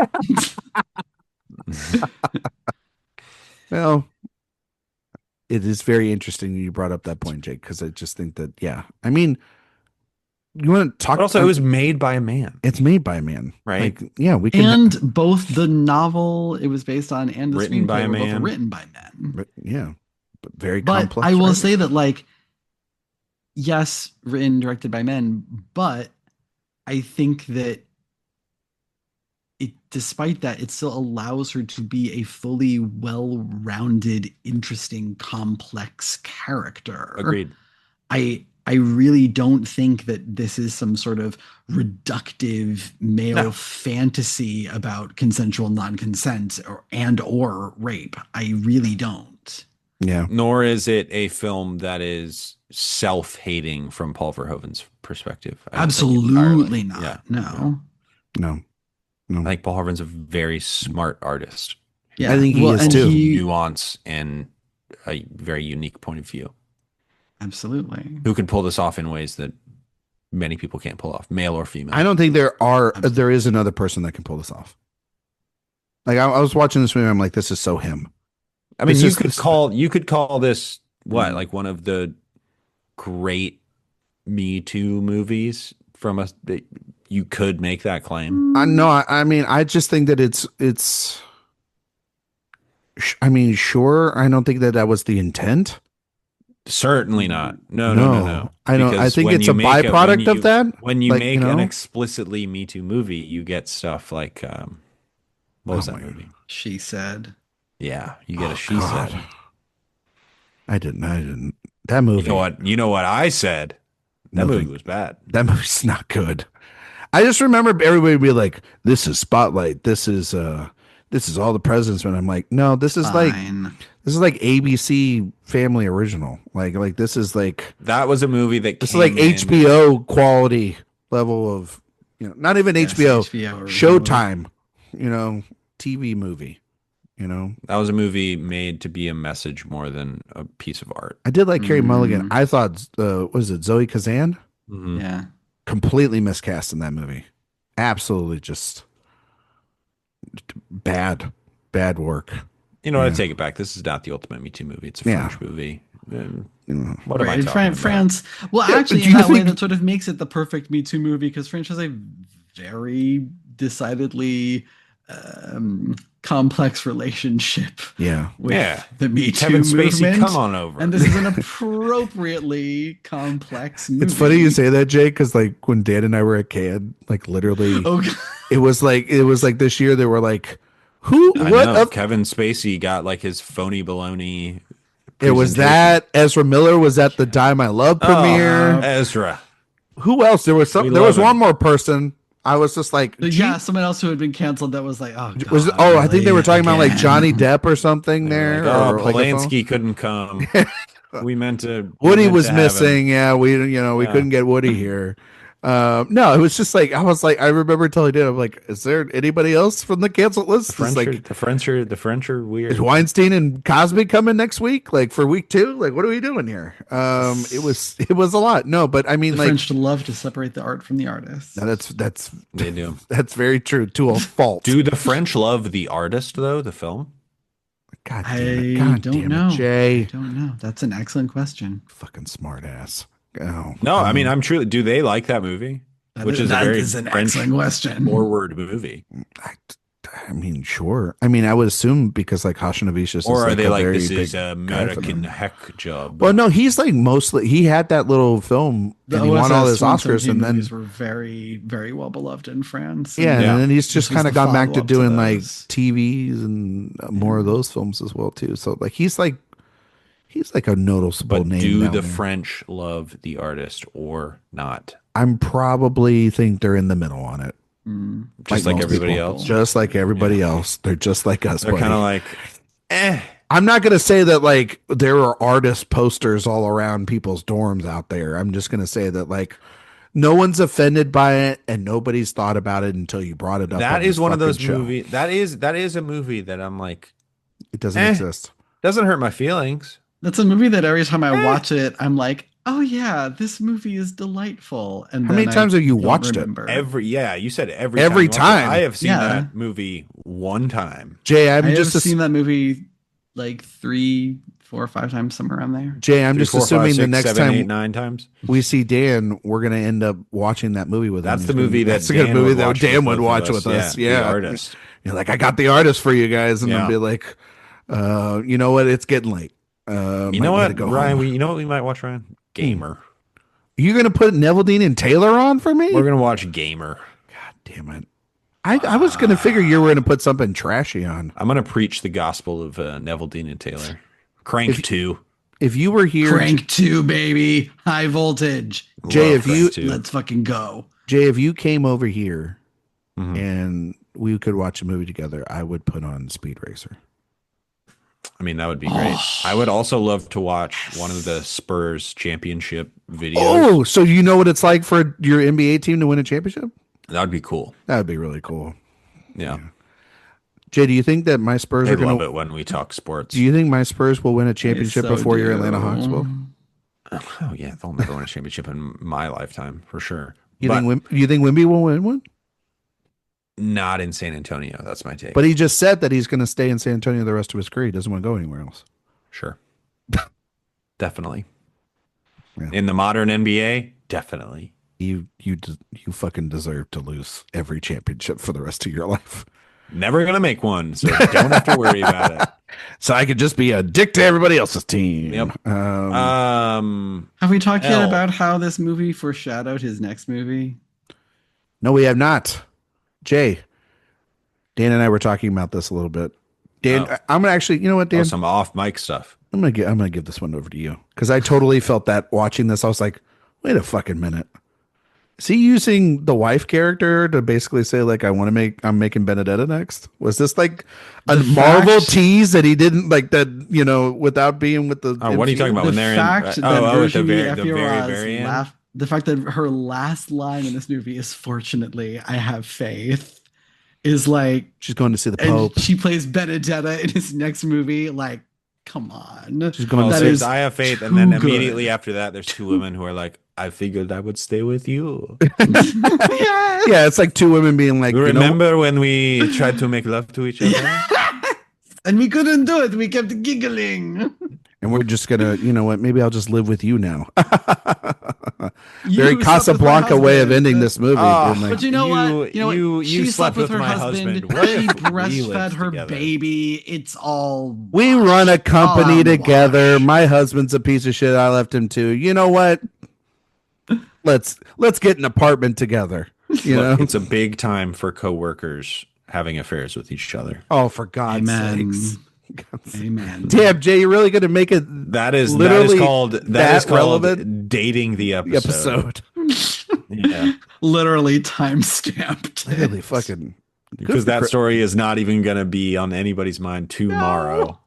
Well, it is very interesting you brought up that point, Jake, because I just think that, yeah. I mean, you want to talk But also, it was made by a man, it's made by a man. right? Like, yeah, we can And both the novel it was based on and the Written by screenplay a were both man. written by men. but yeah. But very But complex. I will writers. say that, like, yes, written, directed by men, but I think that it, despite that, it still allows her to be a fully well-rounded, interesting, complex character. Agreed. I really don't think that this is some sort of reductive male No. fantasy about consensual non-consent or rape. I really don't. Yeah. Nor is it a film that is self-hating from Paul Verhoeven's perspective. I don't think Absolutely entirely. not. Yeah. No. No. I think Paul Verhoeven's a very smart artist. Yeah. I think he is and too. Nuance and a very unique point of view. Absolutely. Who can pull this off in ways that many people can't pull off, male or female. I don't think there is another person that can pull this off. Like I was watching this movie, I'm like, this is so him. I mean, It's you just- could call this what, like one of the great Me Too movies from us. You could make that claim. I mean, I just think that I mean, sure. I don't think that was the intent. Certainly not. No. I don't. I Because think when it's a you make byproduct of that. When you Like, make you know? an explicitly Me Too movie, you get stuff like what was Oh that my movie? She said. Yeah, you get Oh, a She God. Said. I didn't. That movie. You know what I said? That Nothing. movie was bad. That movie's not good. I just remember everybody be like, "This is Spotlight. This is All the President's Men." I'm like, no, this is Fine. like ABC Family Original. Like this is like That was a movie that this is like came in- HBO quality level of, not even Yes, HBO, originally. Showtime, TV movie. That was a movie made to be a message more than a piece of art. I did like Carey Mulligan. I thought, was it Zoe Kazan? Mhm. Yeah. Completely miscast in that movie. Absolutely just bad work. You know what? Yeah. I take it back. This is not the ultimate Me Too movie. It's a Yeah. French movie. You know. What am I Right, talking about? France. Well, Yeah, actually, but in do you that way, think- that sort of makes it the perfect Me Too movie because France has a very decidedly complex relationship Yeah. with Yeah. the Me Too Kevin Spacey, movement. come on over. And this is an appropriately complex movie. It's funny you say that, Jake, because like when Dan and I were a kid, like literally, Oh, God. it was like this year they were like, who? I What? know. Up? Kevin Spacey got like his phony baloney. It was presentation. that Ezra Miller was at the Dime I Love premiere. Oh, Ezra. Who else? There was We there was love one him. more person. I was just like, Yeah, someone else who had been canceled that was like, oh, God, was I think they were talking about like again? Johnny Depp or something there. Like, oh, or like a phone- Polanski couldn't come. We meant to. Woody meant was to have him. missing. Yeah, we we Yeah. couldn't get Woody here. No, it was just like I was like I remember telling Dan, I'm like, is there anybody else from the canceled list? The It's French like, the French are weird. is Weinstein and Cosby coming next week? Like for week 2? Like what are we doing here? It was a lot. No, but I mean, The like French love to separate the art from the artist. no, that's They do. that's very true to a fault. Do the French love the artist though? The film? God damn it! I God don't damn know. it, Jay! I don't know. That's an excellent question. Fucking smart ass. Oh, No, I mean I'm truly. Do they like that movie? Which is a that very is an French excellent question. forward movie. I mean, sure. I mean, I would assume because like Hashanavicius is Or are like they a like very this is big guy for American them. heck job? Well, no, he's like mostly he had that little film The and he won all his OSS Oscars, and then movies were very, very well beloved in France. yeah, Yeah. and then he's This just was kind of the gone back to follow-up to doing like those. TVs and more of those films as well too. So like he's like a noticeable but name. do down the there. French love the artist or not? I'm probably think they're in the middle on it, Just Like like most everybody people. else. just like everybody else. They're just like us. They're buddy. kind of like, I'm not going to say that like there are artist posters all around people's dorms out there. I'm just going to say that like no one's offended by it and nobody's thought about it until you brought it up. that on is this one of those fucking show. movies. That is a movie that I'm like, It doesn't Eh. exist. doesn't hurt my feelings. That's a movie that every time I watch it, I'm like, oh yeah, this movie is delightful. And How many then times have you don't watched it? remember. You said every Every time. You watch it. time. I have seen Yeah. that movie one time. Jay, I I'm have just seen that movie like 3, 4, 5 times, somewhere around there. Jay, I'm Three, just four, assuming five, the six, next 7, time 8, 9 times. we see Dan, we're gonna end up watching that movie with him. That's He's the gonna- movie that that's the good Dan movie would that watch Dan with would both watch of with us. us. The Yeah, artist. You're like, I got the artist for you guys, and Yeah. I'll be like, you know what? It's getting late. You might know need what, to go Ryan? home. You know what we might watch, Ryan? Gamer. You're gonna put Neville Dean and Taylor on for me? We're gonna watch Gamer. God damn it! I was gonna figure you were gonna put something trashy on. I'm gonna preach the gospel of Neville Dean and Taylor. Crank 2. If you were here, Crank 2, baby. High voltage. Jay, Love if you- Crank 2. Let's fucking go. Jay, if you came over here Mhm. and we could watch a movie together, I would put on Speed Racer. I mean, that would be great. I would also love to watch one of the Spurs championship videos. Oh, so you know what it's like for your NBA team to win a championship? That would be cool. That would be really cool. Yeah. Jay, do you think that my Spurs I are going love to? it when we talk sports. Do you think my Spurs will win a championship so before your do. Atlanta Hawks will? Oh, yeah. They'll never win a championship in my lifetime, for sure. You But think Wemby will win one? not in San Antonio. That's my take. But he just said that he's going to stay in San Antonio the rest of his career. He doesn't want to go anywhere else. Sure. Definitely. Yeah. In the modern NBA, definitely. You fucking deserve to lose every championship for the rest of your life. Never going to make one, so don't have to worry about it. So I could just be a dick to everybody else's team. Yep. Have we talked yet Elle. about how this movie foreshadowed his next movie? No, we have not. Jay, Dan and I were talking about this a little bit. Dan, Oh. I'm gonna actually, you know what, Dan? Some off mic stuff. I'm gonna give this one over to you because I totally felt that watching this. I was like, wait a fucking minute. Is he using the wife character to basically say like I'm making Benedetta next? Was this like a The Marvel fact- tease that he didn't like that, without being with the Oh, what are you talking about? The when they're fact in, that at the Virginie very, very end? Efira's the fact that her last line in this movie is "Fortunately, I have faith," is like, She's going to see the and Pope. she plays Benedetta in his next movie. Like, come on, She's going Oh, to that so see is I have faith, and then too good. immediately after that, there's two women who are like, "I figured I would stay with you." Yeah, it's like two women being like, You you know, remember when we tried to make love to each other? and we couldn't do it. We kept giggling. and we're just gonna, you know what? Maybe I'll just live with you now. You Very slept with my Casablanca way of husband. ending this movie. Oh, being like, But you know what? You know you what? She slept slept with her my husband. husband. What She if we breastfed lived her together? baby. It's all. we run a company on the together. wash. My husband's a piece of shit. I left him too. You know what? Let's get an apartment together. You Look, know? it's a big time for coworkers having affairs with each other. Oh, for God's Amen. sakes! Amen. Damn, Jay, you're really gonna make it That is Literally that that is called relevant? dating the episode. Yeah, Literally time stamped. Really fucking because that story is not even going to be on anybody's mind tomorrow.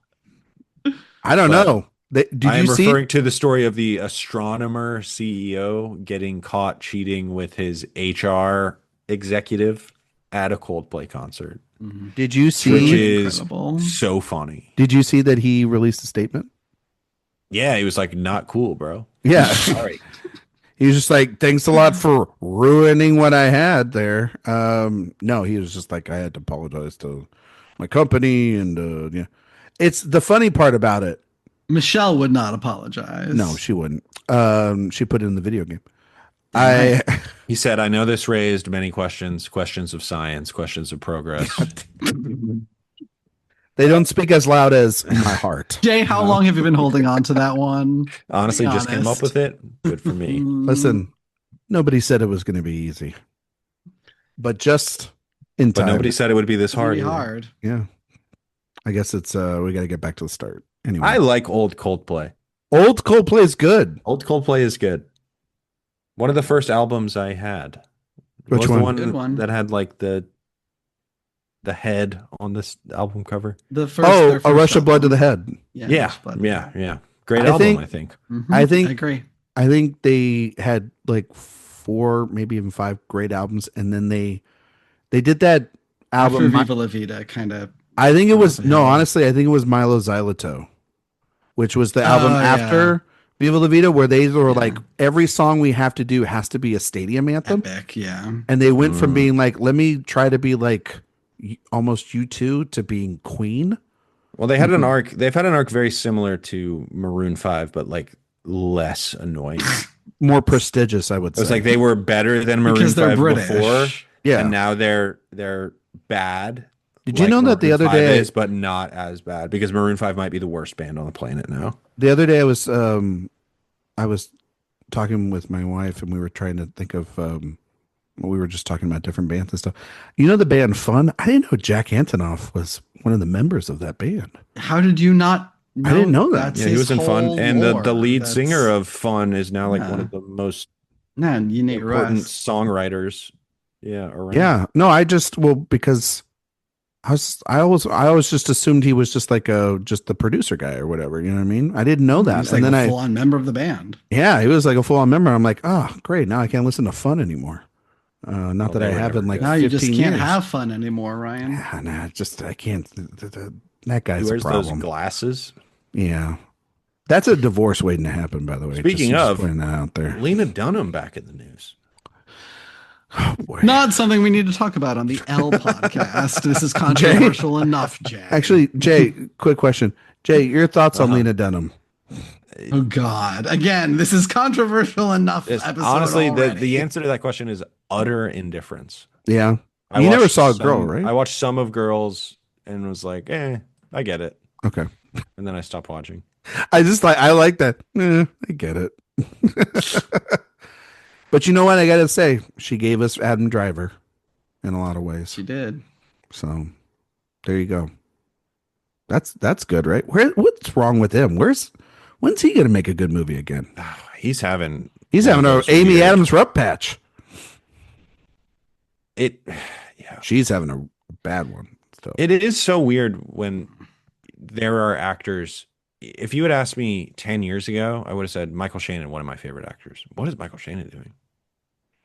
I don't But know. Did I am you see? referring to the story of the astronomer CEO getting caught cheating with his HR executive at a Coldplay concert. Did you Which see? is Incredible. so funny. Did you see that he released a statement? Yeah, he was like, not cool, bro. Yeah. Sorry. He was just like, thanks a lot for ruining what I had there. No, he was just like, I had to apologize to my company. And yeah, it's the funny part about it. Michelle would not apologize. No, she wouldn't. She put it in the video game. He said, I know this raised many questions of science, questions of progress. They don't speak as loud as my heart. Jay, how long have you been holding on to that one? Honestly, Be just came up honest. with it. Good for me. Listen, nobody said it was going to be easy, but just in But time. nobody said it would be this It's really hard. hard. Yeah. I guess it's we got to get back to the start. Anyway, I like old Coldplay. old Coldplay is good. Old Coldplay is good. One of the first albums I had. Which was one? The one, Good one. that had like the head on this album cover. The first, Oh, their A first Rush of Blood to album. the Head. Yeah, Rush of Blood. yeah. Great I album, think- I think. Mhm, I think- I agree. I think they had like 4, maybe even 5 great albums, and then they did that After album. Viva La Vida, kind of. I think it was Off the no, hill. honestly, I think it was Milo Xyloto, which was the album Oh, yeah. after Viva La Vida, where they were Yeah. like, every song we have to do has to be a stadium anthem. Epic, yeah. And they went from being like, let me try to be like almost U2 to being Queen. Well, they had an arc. They've had an arc very similar to Maroon 5, but like less annoying. More prestigious, I would It say. was like they were better than Maroon Because they're 5 British. before, Yeah. and now they're bad. Did you know that the Maroon other 5 day- is, but not as bad, because Maroon 5 might be the worst band on the planet now. The other day I was talking with my wife and we were trying to think of we were just talking about different bands and stuff. You know the band Fun? I didn't know Jack Antonoff was one of the members of that band. How did you not know? I didn't know that. That's Yeah, he was his in Fun, whole and the lore. lead That's- singer of Fun is now like Yeah. one of the most Man, you need important rest. songwriters. Yeah, around. Yeah. No, because I always just assumed he was just like just the producer guy or whatever. You know what I mean? I didn't know that. He's And like then a full-on member of the band. he was like a full on member. I'm like, oh, great. Now I can't listen to Fun anymore. Not Well, that they I were have never in like good. Now 15 you just can't years. have fun anymore, Ryan. Yeah, nah, I can't. That guy's He wears a those problem. glasses. Yeah. That's a divorce waiting to happen, by the way. Speaking just of, putting that out there. Lena Dunham back in the news. Oh, boy. Not something we need to talk about on the Elle podcast. This is controversial enough, Jay. Actually, Jay, quick question. Jay, your thoughts on Uh-huh. Lena Dunham? Oh God! Again, this is controversial enough. It's- Episode honestly, already. the answer to that question is utter indifference. Yeah. I You never watched saw some- Girl, right? I watched some of Girls and was like, I get it. Okay. And then I stopped watching. I like that. I get it. But you know what? I got to say, she gave us Adam Driver in a lot of ways. She did. So there you go. That's good, right? What's wrong with him? When's he going to make a good movie again? He's having He's one having of a those Amy weird- Adams rub patch. Yeah. She's having a bad one. So It is so weird when there are actors. If you had asked me 10 years ago, I would have said Michael Shannon, one of my favorite actors. What is Michael Shannon doing?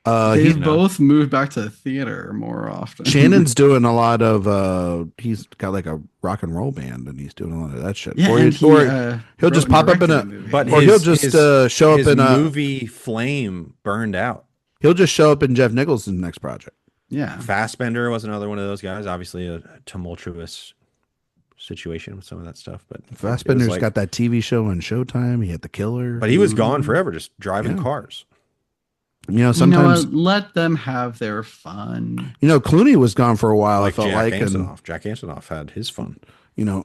They've he, both moved back to the theater more often. Shannon's doing a lot of he's got like a rock and roll band and he's doing a lot of that shit. Yeah, Or and he- he'll just pop up in a- But Or he'll just show up his in a- movie Flame burned out. he'll just show up in Jeff Nichols' next project. yeah. Fassbender was another one of those guys. Obviously, a tumultuous situation with some of that stuff. But it was Fassbender's like- got that TV show on Showtime. He had The Killer. But he was gone forever, just driving Yeah. cars. You know, sometimes You know what? Let them have their fun. Clooney was gone for a while. Like I felt Jack like, and Antonoff. Jack Antonoff had his fun. God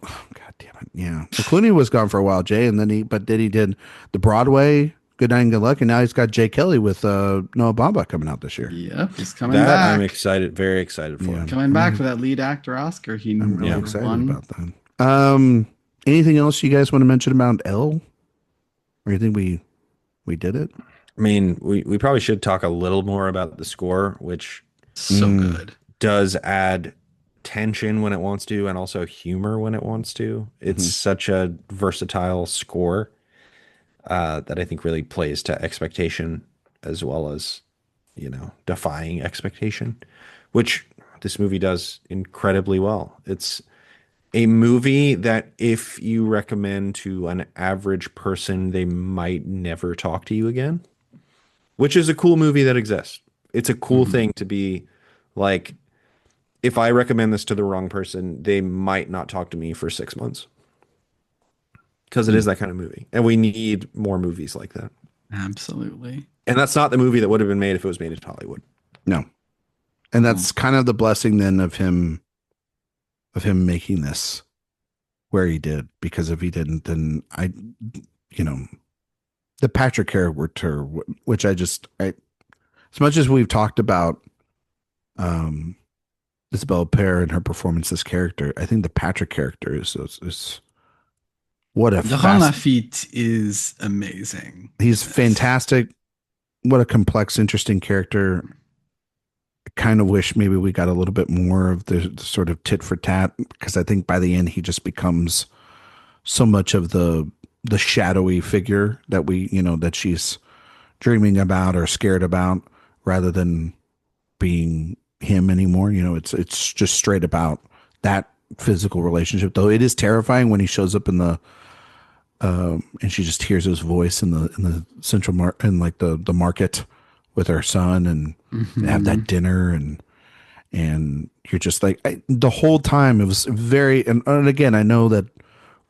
damn it, yeah. So Clooney was gone for a while, Jay, and then he did the Broadway Good Night and Good Luck, and now he's got Jay Kelly with Noah Baumbach coming out this year. Yep, he's coming That back. I'm excited, very excited for. Yeah. Coming back for that lead actor Oscar. He I'm really Yeah. excited won. about that. Anything else you guys want to mention about Elle? Or you think we did it? I mean, we probably should talk a little more about the score, which So good. does add tension when it wants to and also humor when it wants to. It's such a versatile score that I think really plays to expectation as well as, defying expectation, which this movie does incredibly well. It's a movie that if you recommend to an average person, they might never talk to you again, which is a cool movie that exists. It's a cool thing to be like, if I recommend this to the wrong person, they might not talk to me for 6 months. Because it is that kind of movie. And we need more movies like that. Absolutely. And that's not the movie that would have been made if it was made in Hollywood. No. And that's kind of the blessing then of him making this where he did, because if he didn't, then the Patrick character, which as much as we've talked about Isabelle Huppert and her performance as character, I think the Patrick character is what a Laurent Lafitte is amazing. he's fantastic. What a complex, interesting character. I kind of wish maybe we got a little bit more of the sort of tit for tat, because I think by the end he just becomes so much of the shadowy figure that that she's dreaming about or scared about, rather than being him anymore. It's just straight about that physical relationship, though it is terrifying when he shows up in the and she just hears his voice in the central like the market with her son, and they have that dinner, and you're just like the whole time it was very, and again I know that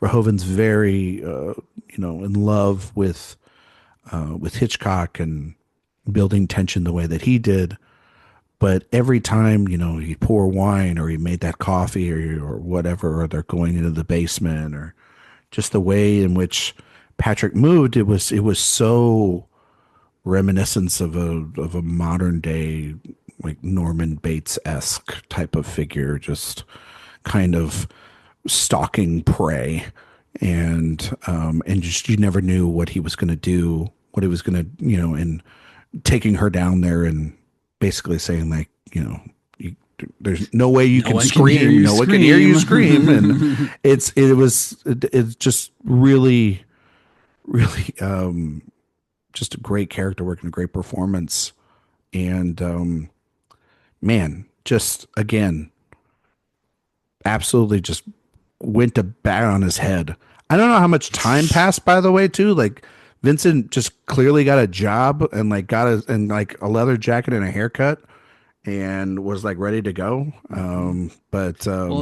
Verhoeven's very in love with Hitchcock and building tension the way that he did. But every time, he pour wine or he made that coffee or whatever, or they're going into the basement, or just the way in which Patrick moved, it was so reminiscent of a modern day, like Norman Bates-esque type of figure, just kind of stalking prey, and just you never knew what he was going to do, what he was going to, and taking her down there and basically saying, like, there's no way you can scream, no one can hear you scream, and it's just really, really just a great character work and a great performance, and man, just again, absolutely just went to bat on his head. I don't know how much time passed, by the way, too. Like Vincent just clearly got a job and like got a leather jacket and a haircut and was like ready to go. Well,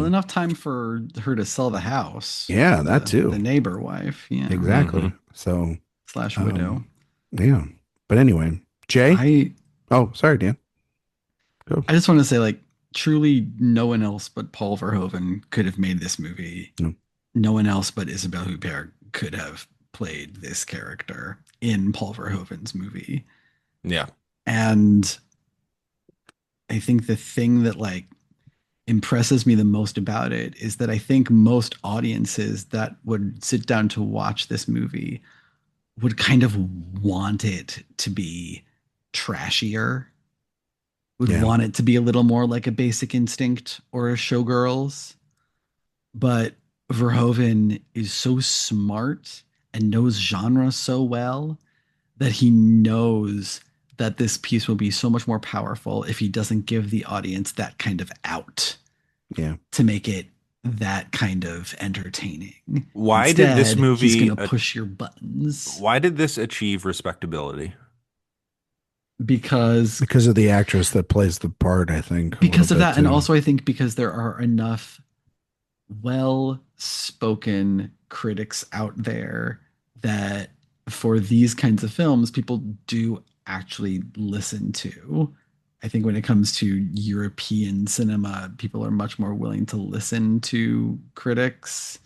enough time for her to sell the house. Yeah, that too. The neighbor wife. Yeah, exactly. So / widow. Yeah, but anyway, Jay. Oh, sorry, Dan. Go. I just want to say, like, truly, no one else but Paul Verhoeven could have made this movie. No. No one else but Isabelle Huppert could have played this character in Paul Verhoeven's movie. Yeah. And I think the thing that like impresses me the most about it is that I think most audiences that would sit down to watch this movie would kind of want it to be trashier, would want it to be a little more like a Basic Instinct or a Showgirls. But Verhoeven is so smart and knows genre so well that he knows that this piece will be so much more powerful if he doesn't give the audience that kind of out to make it that kind of entertaining. Why did this movie... He's going to push your buttons. Why did this achieve respectability? Because of the actress that plays the part, I think. Because of that, and also I think because there are enough well-spoken critics out there that for these kinds of films, people do actually listen to. I think when it comes to European cinema, people are much more willing to listen to critics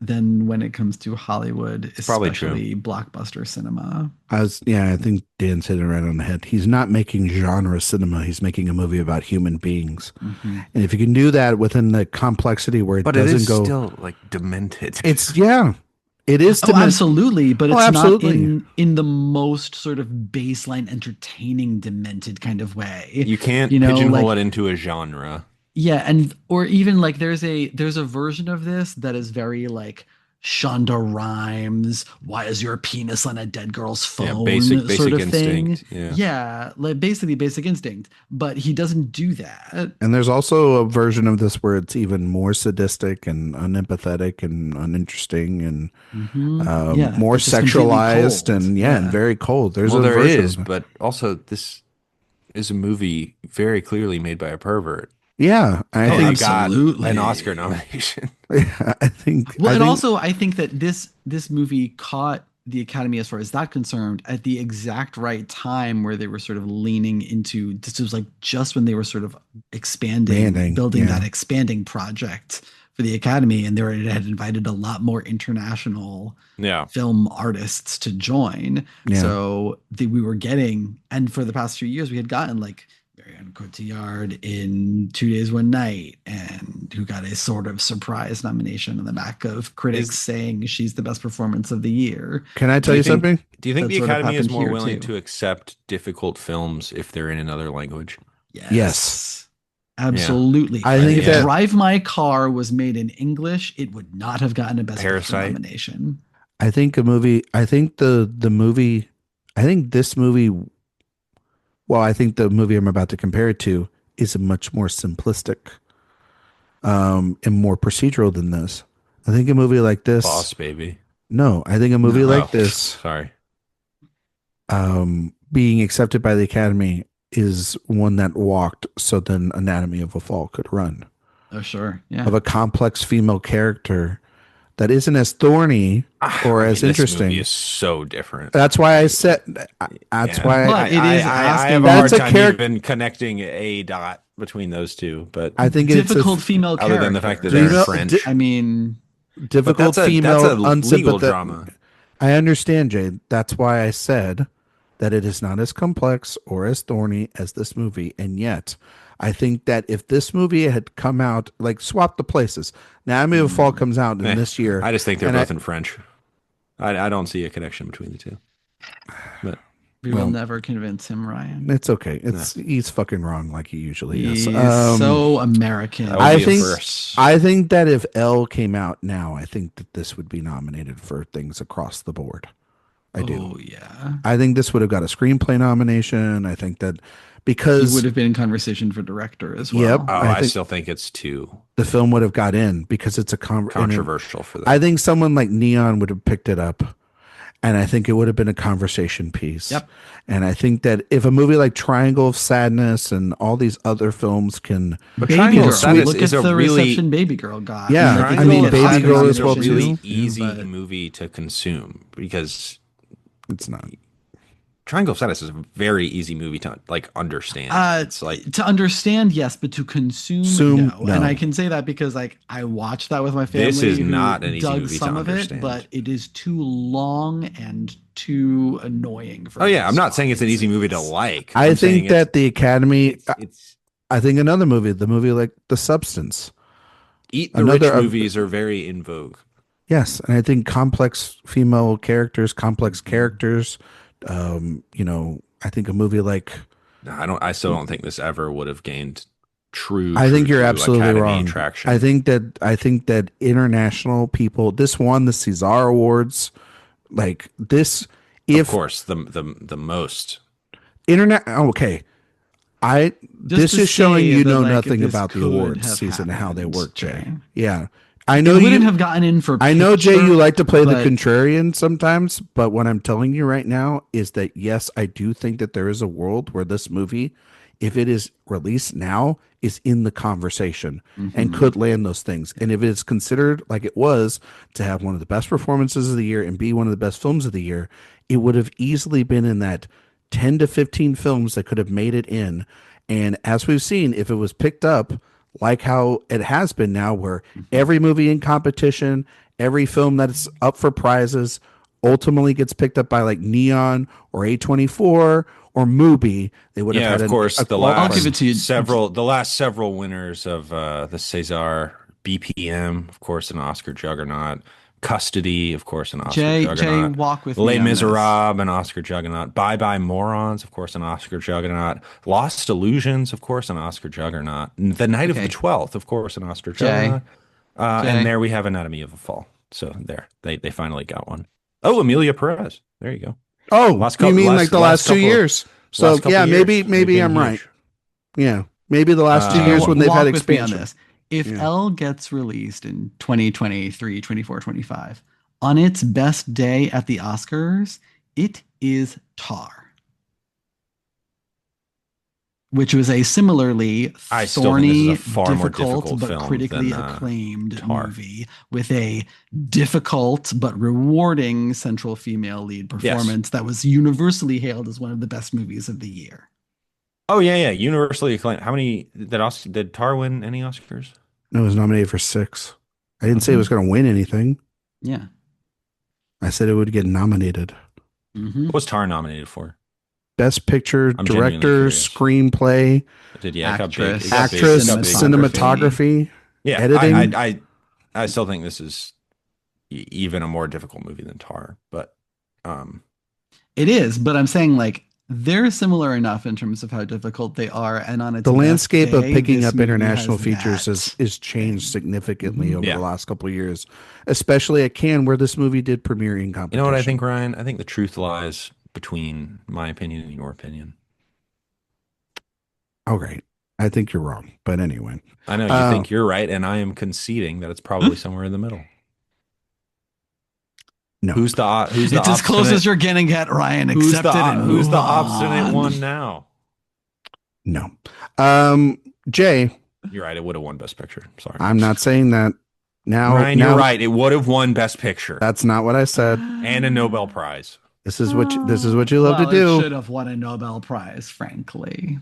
than when it comes to Hollywood, especially blockbuster cinema. I think Dan's hit it right on the head. He's not making genre cinema. He's making a movie about human beings. Mm-hmm. And if you can do that within the complexity where it doesn't go... But it is still like demented. It is. Absolutely, but it's not in the most sort of baseline entertaining demented kind of way. You can't pigeonhole it into a genre. Yeah, or even like there's a version of this that is very like Shonda Rhimes, why is your penis on a dead girl's phone? Yeah, basic sort of instinct. Thing. Yeah, like basically Basic Instinct. But he doesn't do that. And there's also a version of this where it's even more sadistic and unempathetic and uninteresting and more sexualized and and very cold. There is, but also this is a movie very clearly made by a pervert. Yeah, I think got an Oscar nomination. Yeah, I think. I think that this movie caught the Academy, as far as that concerned, at the exact right time where they were sort of leaning into. This was like just when they were sort of building that expanding project for the Academy, and it had invited a lot more international film artists to join. Yeah. So we were getting, and for the past few years, we had gotten like Marion Cotillard in 2 Days, One Night, and who got a sort of surprise nomination on the back of critics saying she's the best performance of the year. Can I tell you something? Do you think the Academy is more willing to accept difficult films if they're in another language? Yes. Absolutely. Yeah. I think if Drive My Car was made in English, it would not have gotten a Best Picture nomination. I think this movie, well, I think the movie I'm about to compare it to is a much more simplistic and more procedural than this. I think a movie like this... Boss Baby. No, I think a movie No. like Oh, this, sorry. being accepted by the Academy, is one that walked so then Anatomy of a Fall could run. Oh, sure. Yeah. Of a complex female character that isn't as thorny or I as mean, this movie interesting. is so different. That's why I said. That's Yeah, why But it is I asking have a That's hard a time character. even connecting a dot between those two. But I think it's difficult female other than the fact that characters. they're in female, French, I mean, but difficult that's a female, legal unsympathetic. drama. I understand, Jade. That's why I said that it is not as complex or as thorny as this movie. And yet, I think that if this movie had come out, like swap the places, now Anatomy of a Fall comes out in this year. I just think they're and both in French. I don't see a connection between the two. But we will never convince him, Ryan. It's okay. He's fucking wrong like he usually is. He's so American. That would I be a think first. I think that if Elle came out now, I think that this would be nominated for things across the board. I do. Oh yeah. I think this would have got a screenplay nomination. I think that He because would have been in conversation for director as well. Yep. Oh, I I think- still think it's too the film would have got in because it's a controversial for that. I think someone like Neon would have picked it up, and I think it would have been a conversation piece. Yep. And I think that if a movie like Triangle of Sadness and all these other films can, But Baby Triangle Girl. of Sadness Look is at a the really reception Baby Girl got. Yeah, Like, Triangle I mean, of Baby Sadness Girl is as well, a really too. easy But- movie to consume because it's not. Triangle of Sadness is a very easy movie to like understand. It's like to understand, yes, but to consume, no. no. And I can say that because like I watched that with my family. This is who not an easy dug movie to some of it, understand. but it is too long and too annoying for. oh yeah, I'm most not saying it's an easy movie to audiences. like. I I'm saying think that the Academy. it's I think another movie, the movie like The Substance. Eat the another- Rich movies are very in vogue. Yes, and I think complex female characters, complex characters. I think a movie like. No, I still don't think this ever would have gained true. I think you're true absolutely Academy wrong. Traction. I think that international people. This won the César Awards. Like this, of if course, the most. internet. Okay, Just this to is showing say you that, know like, nothing this about the could awards have season and how they happened, work, Jay. Jay. Yeah, I know It wouldn't you. have gotten in for. I know, Jay, picture, you like to play the but- contrarian sometimes, but what I'm telling you right now is that yes, I do think that there is a world where this movie, if it is released now, is in the conversation and could land those things. And if it's considered like it was to have one of the best performances of the year and be one of the best films of the year, it would have easily been in that 10 to 15 films that could have made it in. And as we've seen, if it was picked up like how it has been now, where every movie in competition, every film that's up for prizes ultimately gets picked up by like Neon or A24 or Mubi, they would have Yeah, had of course. The I'll give it last to you. the last several winners of the César, BPM, of course, an Oscar juggernaut. Custody, of course, an Oscar Jay, juggernaut. walk with Les me on this. Miserables, an Oscar juggernaut. Bye Bye Morons, of course, an Oscar juggernaut. Lost Illusions, of course, an Oscar juggernaut. The Night of the 12th, of course, an Oscar juggernaut. Jay. And there we have Anatomy of a Fall. So there, they finally got one. Oh, Amelia Perez. There you go. Oh, Last you couple- mean last- like the last last 2 couple- years? So last couple yeah, years, maybe they've been I'm huge. right. Yeah, maybe the last 2 years when they've Walk had with me on expansion. this. If Yeah. Elle gets released in 2023, 24, 25, on its best day at the Oscars, it is Tar, which was a similarly I still think this thorny, is a far more difficult, difficult but film critically than, acclaimed Tar. movie with a difficult but rewarding central female lead performance that was universally hailed as one of the best movies of the year. Oh yeah. Universally acclaimed. How many did Tar win any Oscars? It was nominated for 6. I didn't say it was going to win anything. Yeah. I said it would get nominated. Mhm. What was Tar nominated for? Best Picture, I'm genuinely Director, curious. Screenplay, It got big. Actress. It got big. Actress, It got big. Cinematography. Yeah, editing. I still think this is even a more difficult movie than Tar, but It is, but I'm saying like they're similar enough in terms of how difficult they are, and on its The best landscape of day, picking this up movie international has features that. is changed significantly over Yeah. the last couple of years, especially at Cannes, where this movie did premiere in competition. you know what I think, Ryan? I think the truth lies between my opinion and your opinion. Oh, great. I think you're wrong, but anyway. I know you think you're right, and I am conceding that it's probably somewhere in the middle. No. Who's the It's as close as you're gonna get, Ryan. Accept it and who's move the on. obstinate one now? No. Jay, You're right. It would have won Best Picture. Sorry, I'm not saying that. Ryan, you're right. It would have won Best Picture That's not what I said. and a Nobel Prize. This is what you love to It do. should have won a Nobel Prize, frankly.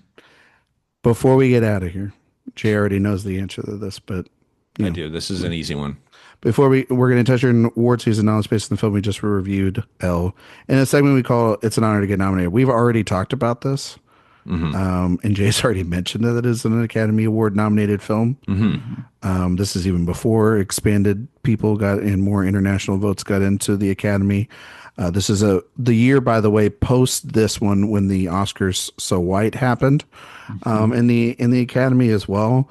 Before we get out of here, Jay already knows the answer to this, but I do. This is an easy one. before we're going to touch your award season knowledge based on the film we just reviewed, Elle. In a segment we call "It's an Honor to Get Nominated." We've already talked about this, and Jay's already mentioned that it is an Academy Award nominated film. This is even before expanded people got and more international votes got into the Academy. This is the year, by the way, post this one when the Oscars So White happened, in the Academy as well.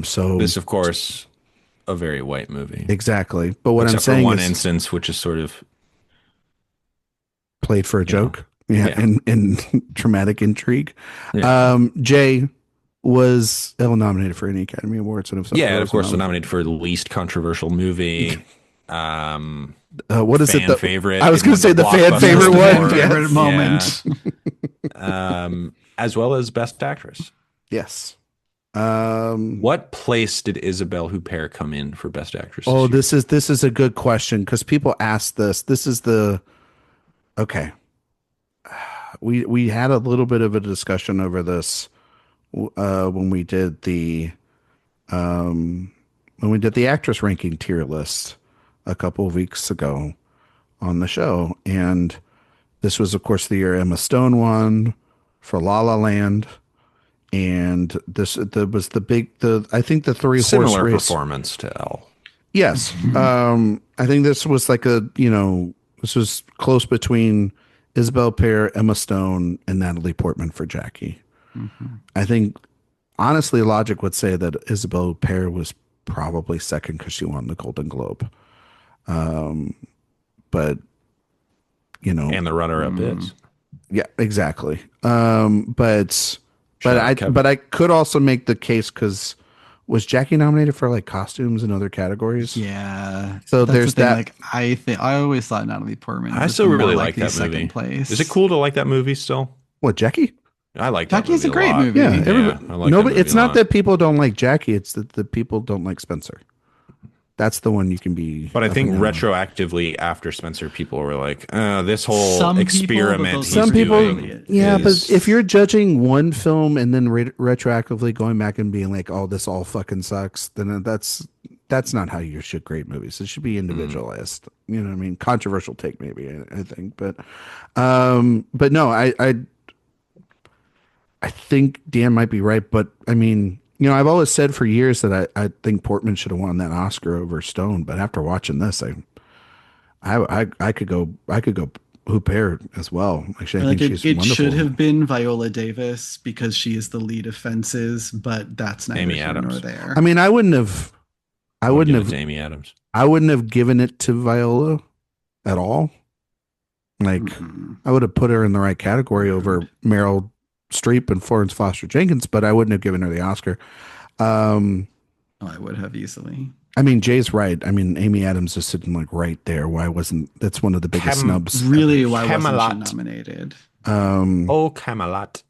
So This, of course, a very white movie. Exactly. But what Except I'm saying for one is instance, which is sort of played for a joke. Yeah. And dramatic intrigue. Yeah. Jay, was Elle nominated for any Academy Awards? And if so, yeah, who of course, was they're nominated for the least controversial movie. what is it? Fan favorite. I was going to say the fan favorite one. Favorite moment. As well as Best Actress. Yes. What place did Isabelle Huppert come in for Best Actress? Oh, this is a good question because people ask this. This is okay. We had a little bit of a discussion over this when we did the actress ranking tier list a couple of weeks ago on the show, and this was, of course, the year Emma Stone won for La La Land. And was I think the three similar horse race performance to Elle. Yes. I think this was like this was close between Isabelle Huppert, Emma Stone, and Natalie Portman for Jackie. I think, honestly, logic would say that Isabelle Huppert was probably second because she won the Golden Globe. But, And the runner-up is. Yeah, exactly. But I could also make the case because was Jackie nominated for like costumes and other categories? Yeah. So That's there's the thing, that. Like I always thought Natalie Portman. I was still more really likely like that movie. second place. Is it cool to like that movie still? What, Jackie? I like that Jackie's movie a great lot. movie. Yeah, I like nobody. that movie It's a not lot. that people don't like Jackie. It's that the people don't like Spencer. That's the one you can be. But I up think and down on. retroactively after Spencer, people were like, this whole Some people, experiment. but those he's Some people, doing yeah, is- but if you're judging one film and then retroactively going back and being like, "Oh, this all fucking sucks," then that's not how you should grade movies. It should be individualized. You know what I mean? Controversial take, maybe I think, but no, I think Dan might be right, but I mean, I've always said for years that I think Portman should have won that Oscar over Stone, but after watching this, I could go Huppert as well. Actually, I think she's it wonderful. should have been Viola Davis because she is the lead of Fences, but that's neither Amy here Adams. nor there. I mean, I wouldn't have Amy Adams. I wouldn't have given it to Viola at all. Like, I would have put her in the right category over Meryl Streep and Florence Foster Jenkins, but I wouldn't have given her the Oscar. I would have easily. I mean, Jay's right. I mean, Amy Adams is sitting like right there. Why wasn't that's one of the biggest snubs? Really, why Camelot. wasn't she nominated? Oh, Camelot.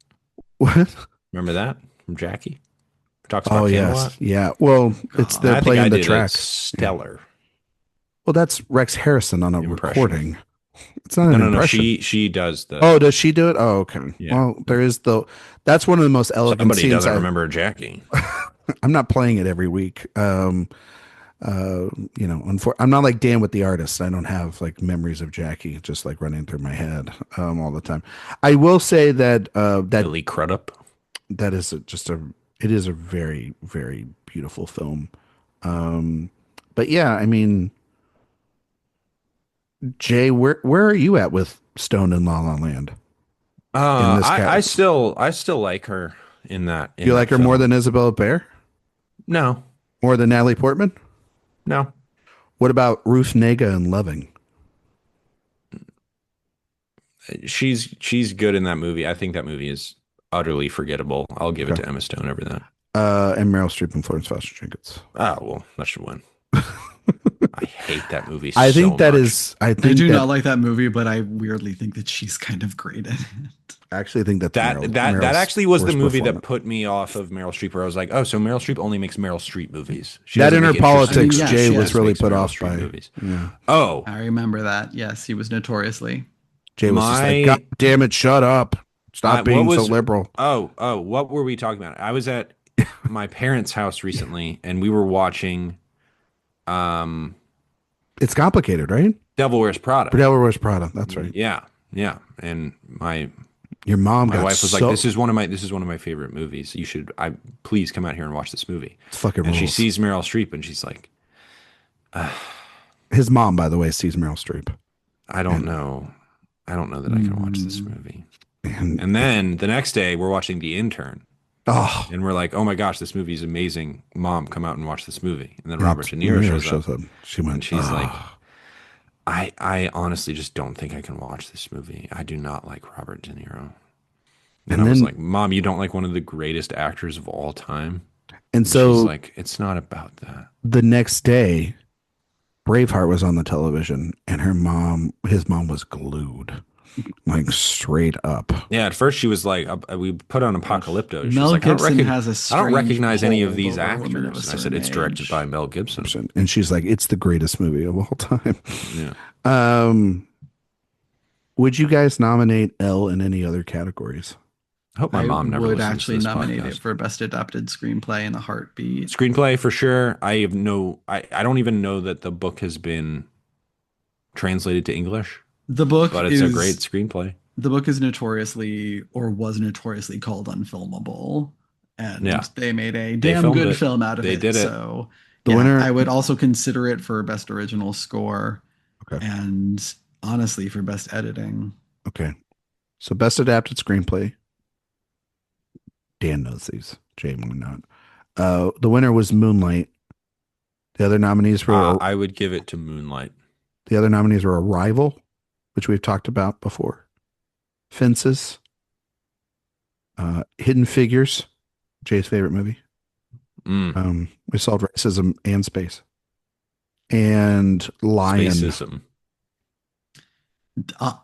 What? Remember that from Jackie? Talks about Oh Camelot. yes, yeah. Well, it's I they're think playing I the did track. stellar. Well, that's Rex Harrison on a Impression. recording. It's not an No. impression. She does the. Oh, does she do it? Oh, okay. Yeah. Well, there is that's one of the most elegant Somebody scenes. doesn't remember Jackie. I'm not playing it every week. I'm not like Dan with the artist. I don't have like memories of Jackie just like running through my head all the time. I will say that Billy Crudup. that is it is a very, very beautiful film. But yeah, I mean, Jay, where are you at with Stone and La La Land? I still like her in that. Do you like her more than Isabelle Huppert? No. More than Natalie Portman? No. What about Ruth Negga and Loving? She's good in that movie. I think that movie is utterly forgettable. I'll give it to Emma Stone over that. And Meryl Streep and Florence Foster Jenkins. Oh, well, that should win. I hate that movie. I think so that much. is. I I think do that, not like that movie, but I weirdly think that she's kind of great at it. I actually think that's that Meryl, that Meryl's actually was the worst movie that performance. put me off of Meryl Streep. Where I was like, oh, so Meryl Streep only makes Meryl Streep movies. She That doesn't in her make interesting politics, I mean, yeah, Jay she was just really makes put Meryl off Streep by. movies. Yeah, Oh, I remember that. Yes, he was notoriously. Jay was just like, God damn it, shut up, stop being so liberal. What were we talking about? I was at my parents' house recently, and we were watching It's complicated, right? Devil Wears Prada. Devil Wears Prada. That's right. Yeah, and Your mom my got wife was so, like, this is one of my favorite movies. You should please come out here and watch this movie. It's fucking And she rules. sees Meryl Streep and she's like, His mom, by the way, sees Meryl Streep. I don't know that I can watch this movie. And And then the next day we're watching The Intern. oh, And we're like, oh my gosh, this movie is amazing. Mom, come out and watch this movie. And then yeah, Robert De Niro shows up. She went. And she's "Oh." like, I honestly just don't think I can watch this movie. I do not like Robert De Niro. And I was then- like, Mom, you don't like one of the greatest actors of all time? and She's so like, it's not about that. the next day, Braveheart was on the television, and his mom was glued, like straight up. Yeah, at first she was like, we put on Apocalypto. She Mel was like, Gibson has a I don't strange recognize any of hold these over women of a actors. And I said, certain it's directed age. by Mel Gibson. And she's like, it's the greatest movie of all time. Yeah. Would you guys nominate Elle in any other categories? I hope my mom never would listens actually to this nominate podcast. it for best adapted screenplay in a heartbeat. Screenplay for sure. I don't even know that the book has been translated to English, The book but it's is a great screenplay. The book is notoriously called unfilmable, and Yeah. they made a They damn filmed good it. film out of They it. did it. So The yeah, winner- I would also consider it for best original score, Okay. and honestly for best editing. Okay. So best adapted screenplay. Dan knows these. Jay might not. The winner was Moonlight. The other nominees were I would give it to Moonlight. Arrival, which we've talked about before. Fences. Hidden Figures, Jay's favorite movie. We solved racism and space. And Lion. Spacism.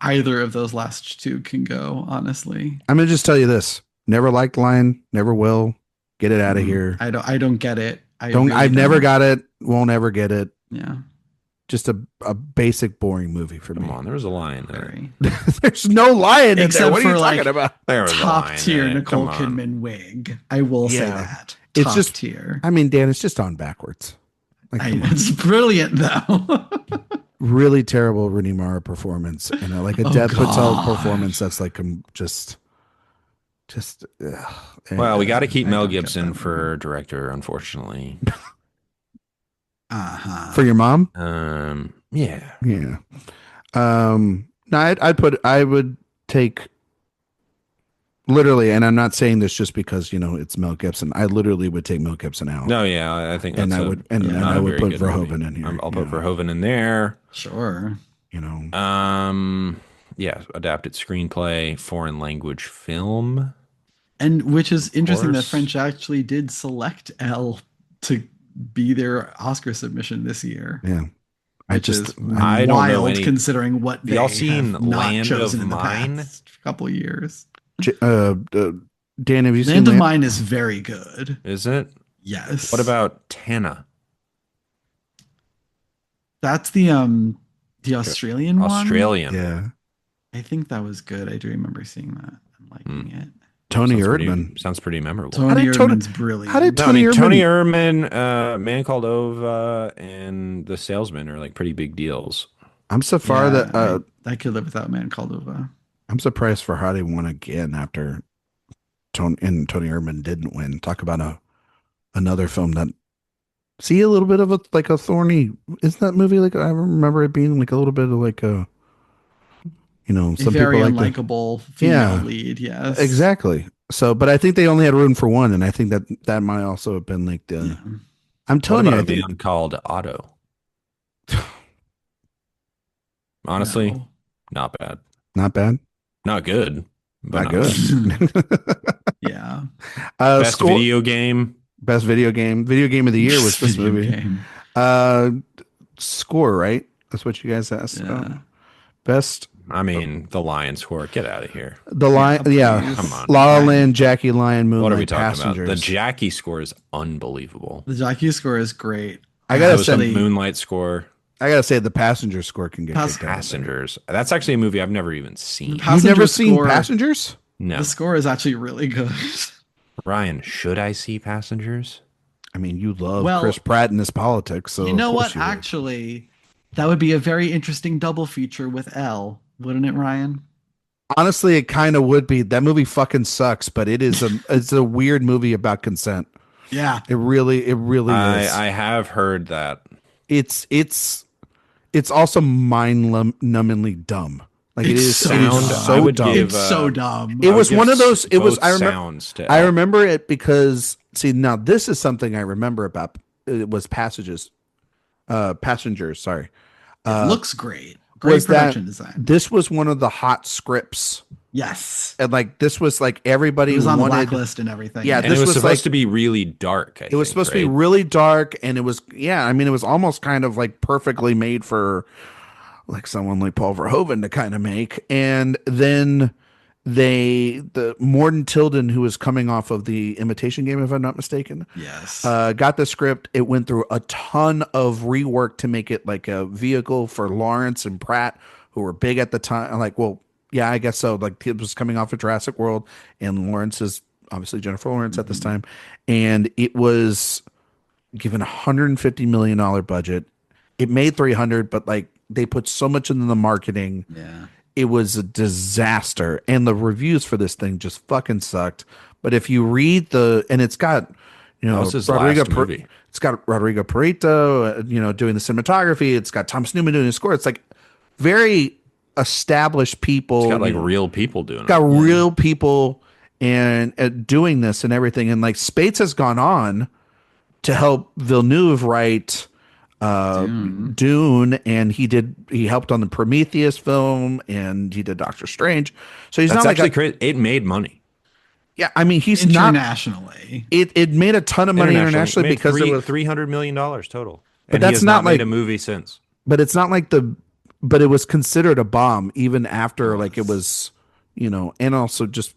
Either of those last two can go, honestly. I'm gonna just tell you this: never liked Lion, never will. Get it out of here. I don't get it. I've never got it. Won't ever get it. Yeah. Just a basic, boring movie for Come me. on, there was a lion there. Very. There's no lion in there. Except What are you for, talking like, about? There was a Top lion tier in it. Nicole Come on. Kidman wig. I will say Yeah. that. It's Top just- tier. I mean, Dan, it's just on backwards. Like, come on. It's brilliant though. Really terrible Rooney Mara performance, and like a Oh, Dev Patel God. performance that's like just. Well, we got to keep I Mel don't get Gibson that for director, unfortunately. for your mom. Yeah. Yeah. No, I would take literally, and I'm not saying this just because, it's Mel Gibson. I literally would take Mel Gibson out. No, yeah, I think and that's I would, and not I a would very put good Verhoeven movie. in here. I'll put Verhoeven in there. Sure. Yeah, adapted screenplay, foreign language film. And which is interesting that course. French actually did select Elle to be their Oscar submission this year. Yeah. Which is I don't know wild any- considering what they Y'all seen have not Land of chosen in the Mine? past couple of years. Dan, have you seen Land of Land? Mine is very good. Is it? Yes. What about Tana? That's the Australian one? Australian. Yeah. I think that was good. I do remember seeing that and liking it. Tony Sounds Erdmann. Sounds pretty memorable. Tony did Tony- Erdmann's brilliant. how did No, Tony Erdmann- Tony Erdmann, Man Called Ova, and The Salesman are like pretty big deals. I'm so far Yeah, that I could live without Man Called Ova. I'm surprised Farhadi won again after Tony Erdmann didn't win. Talk about another film that see a little bit of a thorny. Isn't that movie like I remember it being like a little bit of like a some A very people like unlikable female Yeah. lead, yes. exactly. So, but I think they only had room for one, and I think that might also have been like the. Yeah. I'm What telling you, I about a think band called Otto? Honestly, No. not bad. not bad, Not good. But not good. Yeah. Best video game. Best video game. Video game of the year was this Video movie. game. score, right? That's what you guys asked Yeah. about. Best I mean, the Lion score. Get out of here. the line, yeah. Please. Come on. La La Ryan. Land, Jackie, Lion, Moonlight, What are we talking Passengers. about? The Jackie score is unbelievable. The Jackie score is great. I gotta So is the say- Moonlight score. I gotta say, the Passenger score can get kicked out of there. Passengers. That's actually a movie I've never even seen. You've Passenger never seen score- Passengers? No. The score is actually really good. Ryan, should I see Passengers? I mean, you love Well, Chris Pratt and his politics, so you know of what? course you would. Actually, that would be a very interesting double feature with Elle, wouldn't it, Ryan? Honestly, it kind of would be. That movie fucking sucks, but it's a weird movie about consent. Yeah. It really is. I have heard that. It's also mind-numbingly dumb. Like it is It's so it is dumb. so I would dumb. give, It's so dumb. It I would was give one of those. It was. both I remember. sounds to I Elle. remember it because now this is something I remember about. It was passengers. Sorry. It looks great. Great Was that- production design. This was one of the hot scripts, Yes. and like this was like everybody It was on the wanted. blacklist and everything. Yeah, And this it was was supposed like- to be really dark. It was supposed to be really dark, and it was I mean, it was almost kind of like perfectly made for like someone like Paul Verhoeven to kind of make. And then the Morton Tilden, who was coming off of The Imitation Game, if I'm not mistaken, Yes. got the script. It went through a ton of rework to make it like a vehicle for Lawrence and Pratt, who were big at the time. Like, well, yeah, I guess so. Like, it was coming off of Jurassic World, and Lawrence is obviously Jennifer Lawrence at this time, and it was given $150 million budget. It made 300, but like they put so much into the marketing. Yeah. It was a disaster, and the reviews for this thing just fucking sucked. But if you read and it's got, That was his last movie. It's got Rodrigo Prieto, doing the cinematography. It's got Thomas Newman doing the score. It's like very established people. It's got like real people doing it. Got real people and doing this and everything. And like Spates has gone on to help Villeneuve write Dune, and he helped on the Prometheus film, and he did Doctor Strange. So he's That's not like actually crazy. It made money. yeah. I mean, he's not. Internationally. It made a ton of money internationally Made because it was, $300 million total. But And that's he has not made like- a movie since. but it's not like but it was considered a bomb even after like it was, and also just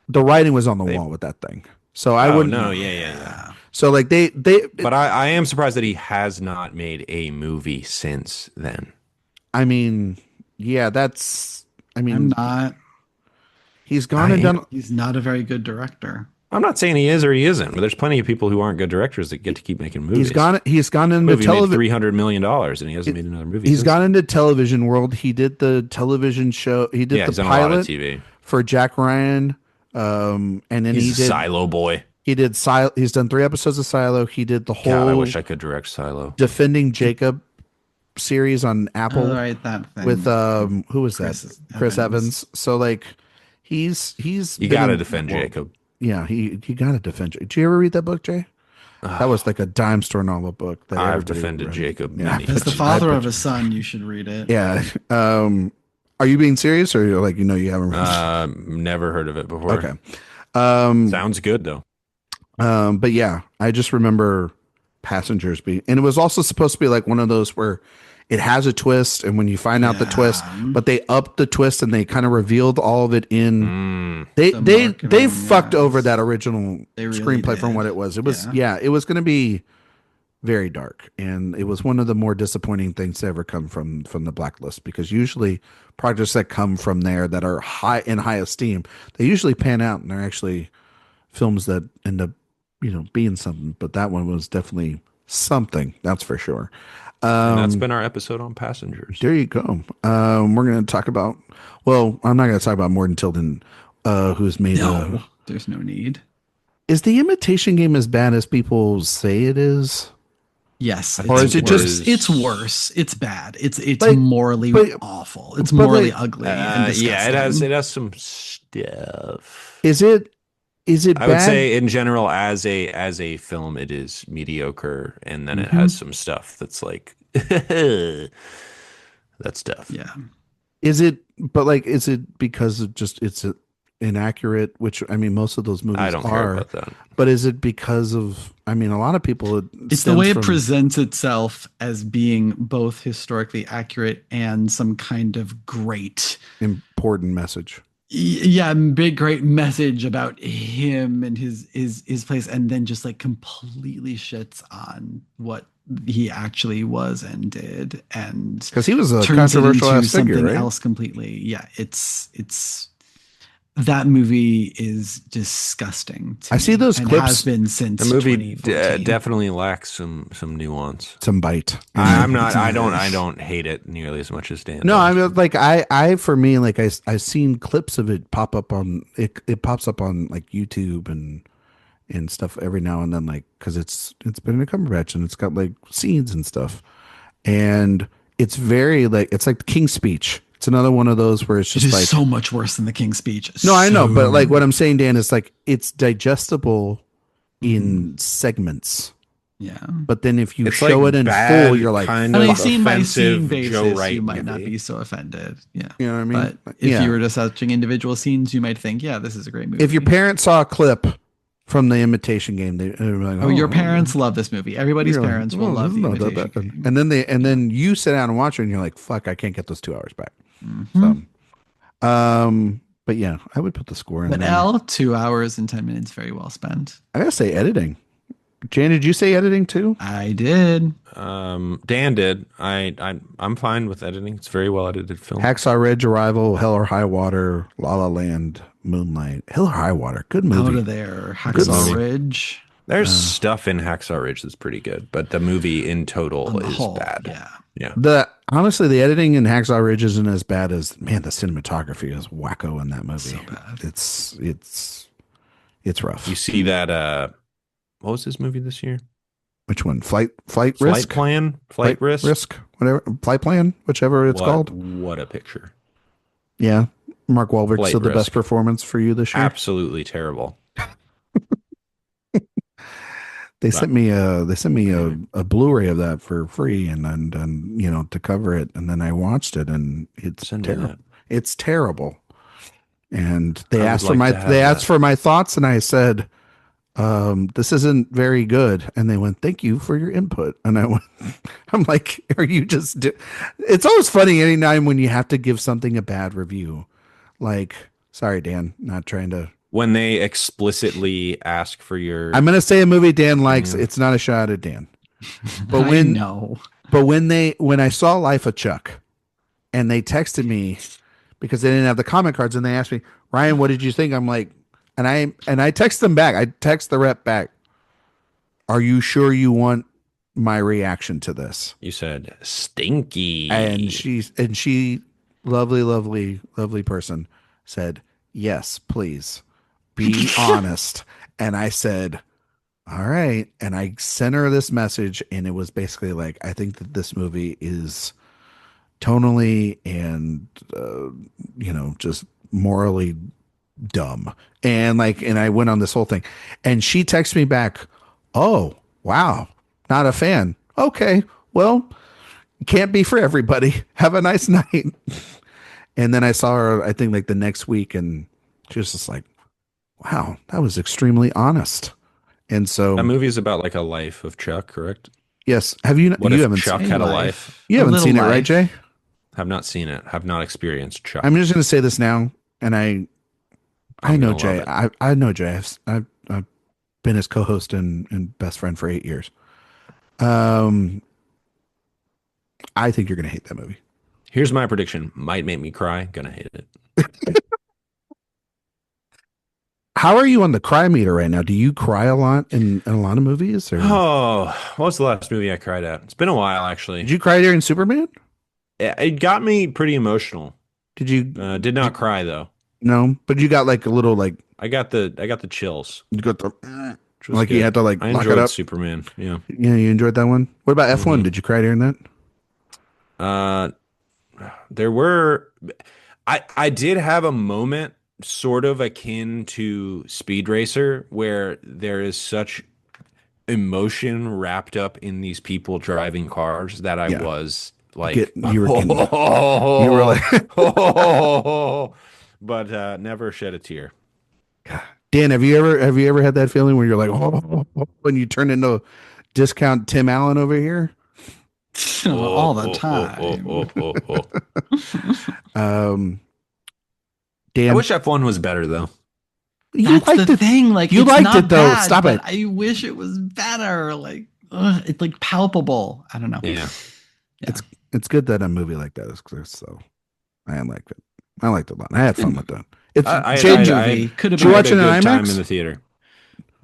the writing was on the wall with that thing. So I wouldn't. No, yeah. So like they But I am surprised that he has not made a movie since then. I mean, yeah, I'm not. he's gone and done. He's not a very good director. I'm not saying he is or he isn't, but there's plenty of people who aren't good directors that get to keep making movies. He's gone into movie made television. $300 million and he hasn't made another movie. He's since. gone into television world. He did the television show. He did he's the done a lot of pilot TV. for Jack Ryan. And then He's he a did Silo boy. He did Silo. He's done 3 episodes of Silo. He did the whole God, I wish I could direct Silo. Defending Jacob series on Apple Oh, right, that thing. with who was that? Chris Evans. Evans. So like he's You been got to in- defend Jacob. Yeah, he got to defend. Did you ever read that book, Jay? That was like a dime store novel book that I've everybody defended read. Jacob. Yeah. many As the times. father of a son, you should read it. Yeah. Are you being serious, or you're like you haven't read? Never heard of it before. Okay. Sounds good though. But yeah, I just remember Passengers being, and it was also supposed to be like one of those where it has a twist, and when you find out the twist, but they upped the twist and they kind of revealed all of it in. They marketing, fucked yes. over that original They really screenplay from did. what it was. It was Yeah. it was going to be very dark, and it was one of the more disappointing things to ever come from the Blacklist, because usually projects that come from there that are in high esteem, they usually pan out and they're actually films that end up being something. But that one was definitely something, that's for sure. And that's been our episode on Passengers. There you go. We're going to talk about, well, I'm not going to talk about Morton Tilden, who's made No, there's no need. Is The Imitation Game as bad as people say it is? Yes, Or is it just- it's worse. It's bad. It's But- morally but- awful. It's but morally like- ugly and disgusting. Yeah, it has some stuff. Is it I bad? would say in general, as a film, it is mediocre, and then it has some stuff that's like that stuff. Yeah. Is it because of just it's inaccurate, which I mean, most of those I movies don't care are. about that. But is it because of? I mean, a lot of people. It's the way it presents itself as being both historically accurate and some kind of great, important message. yeah, big great message about him and his place, and then just like completely shits on what he actually was and did, and Because he was a turns it controversial into ass figure, something right? else completely. Yeah, it's that movie is disgusting to I see me, those and clips. has been since The movie 2014. definitely lacks some nuance. Some bite. I'm not. I don't hate it nearly as much as Dan. No, I does. mean, like I for me, like I've seen clips of it pop up on it. It pops up on like YouTube and stuff every now and then, like because it's been a Cumberbatch and it's got like scenes and stuff, and it's very like it's like the King's Speech. It's another one of those where it's It just is like so much worse than the King's Speech. no, I know, So- but like what I'm saying, Dan, is like it's digestible in segments. yeah. But then if you It's show like it in bad, full, you're like, kind On of a scene by offensive scene Joe basis, Wright you might not movie. be so offended. Yeah. you know what I mean? But if Yeah. you were just watching individual scenes, you might think, yeah, this is a great movie. If your parents saw a clip from the Imitation Game, they were like, Oh, your parents love this movie. Everybody's You're like, parents will "Oh, love this the is not that Imitation bad." Game. And then you sit down and watch it, and you're like, "Fuck, I can't get those 2 hours back." Mhm. So, but yeah, I would put the score in But there. Elle, 2 hours and 10 minutes, very well spent. I gotta say editing. Jan, did you say editing too? I did. Dan did. I'm fine with editing. It's a very well edited film. Hacksaw Ridge, Arrival, Hell or High Water, La La Land, Moonlight, Hell or High Water, good movie. Out of there. Good Hacksaw movie. Ridge. There's stuff in Hacksaw Ridge that's pretty good, but the movie in total On the is whole, bad. yeah. Yeah. Honestly, the editing in Hacksaw Ridge isn't as bad as the cinematography is wacko in that movie. So bad. It's rough. You see that what was his movie this year? Which one? Flight Flight Risk? Plan? Flight Risk? Whatever. Flight Plan, whichever it's called. What a picture. Yeah. Mark Wahlberg Flight still the best Risk. performance for you this year. Absolutely terrible. They sent me a Blu-ray of that for free and you know to cover it, and then I watched it and it's Send me terrible. that. It's terrible. And they I would asked like to have that. for my thoughts, and I said, this isn't very good. And they went, thank you for your input. And I went, I'm like, are you just it's always funny anytime when you have to give something a bad review. Like, sorry, Dan, not trying to. When they explicitly ask for your I'm gonna say a movie Dan likes. It's not a shot at Dan. But I know. But when I saw Life of Chuck, and they texted me because they didn't have the comment cards, and they asked me, Ryan, what did you think? I'm like, and I text them back. I text the rep back. Are you sure you want my reaction to this? You said stinky. And she, lovely person, said, yes, please be honest. And I said, all right. And I sent her this message, and it was basically like, I think that this movie is tonally and just morally dumb. And I went on this whole thing, and she texted me back, oh wow, not a fan. Okay, well, can't be for everybody. Have a nice night. And then I saw her, I think like the next week, and she was just like, wow, that was extremely honest. And so That movie is about like a life of Chuck, correct? yes, have you What you if haven't Chuck seen, had a life. life? you haven't little seen it, right, life. Jay? Have not seen it. Have not experienced Chuck. I'm just going to say this now, and I I'm know gonna Jay. love it. I know Jay. I've been his co-host and best friend for 8 years. I think you're going to hate that movie. Here's my prediction. Might make me cry. Gonna hate it. How are you on the cry meter right now? Do you cry a lot in a lot of movies? Or Oh, what was the last movie I cried at? It's been a while, actually. did you cry during Superman? It got me pretty emotional. Did you? Did not cry though. No, but you got like a little like I got the chills. you got the Which was like you good. had to like I lock it enjoyed up. Superman. Yeah. Yeah, you enjoyed that one. What about F1? Did you cry during that? There were I did have a moment sort of akin to Speed Racer where there is such emotion wrapped up in these people driving cars that I Yeah. was like You were like but never shed a tear. Dan, have you ever had that feeling where you're like, oh, when you turn into discount Tim Allen over here? All the time. Um, I Dan, wish F1 was better though. you That's liked the it. thing. Like, You it's liked not it, though. bad, Stop but it. I wish it was better. Like, it's like palpable. I don't know. Yeah. It's good that a movie like that is clear. So I liked it. I liked it a lot. I had fun with that. It's I- Jade, I- movie. Could have did you been watch it in good time IMAX? in the theater.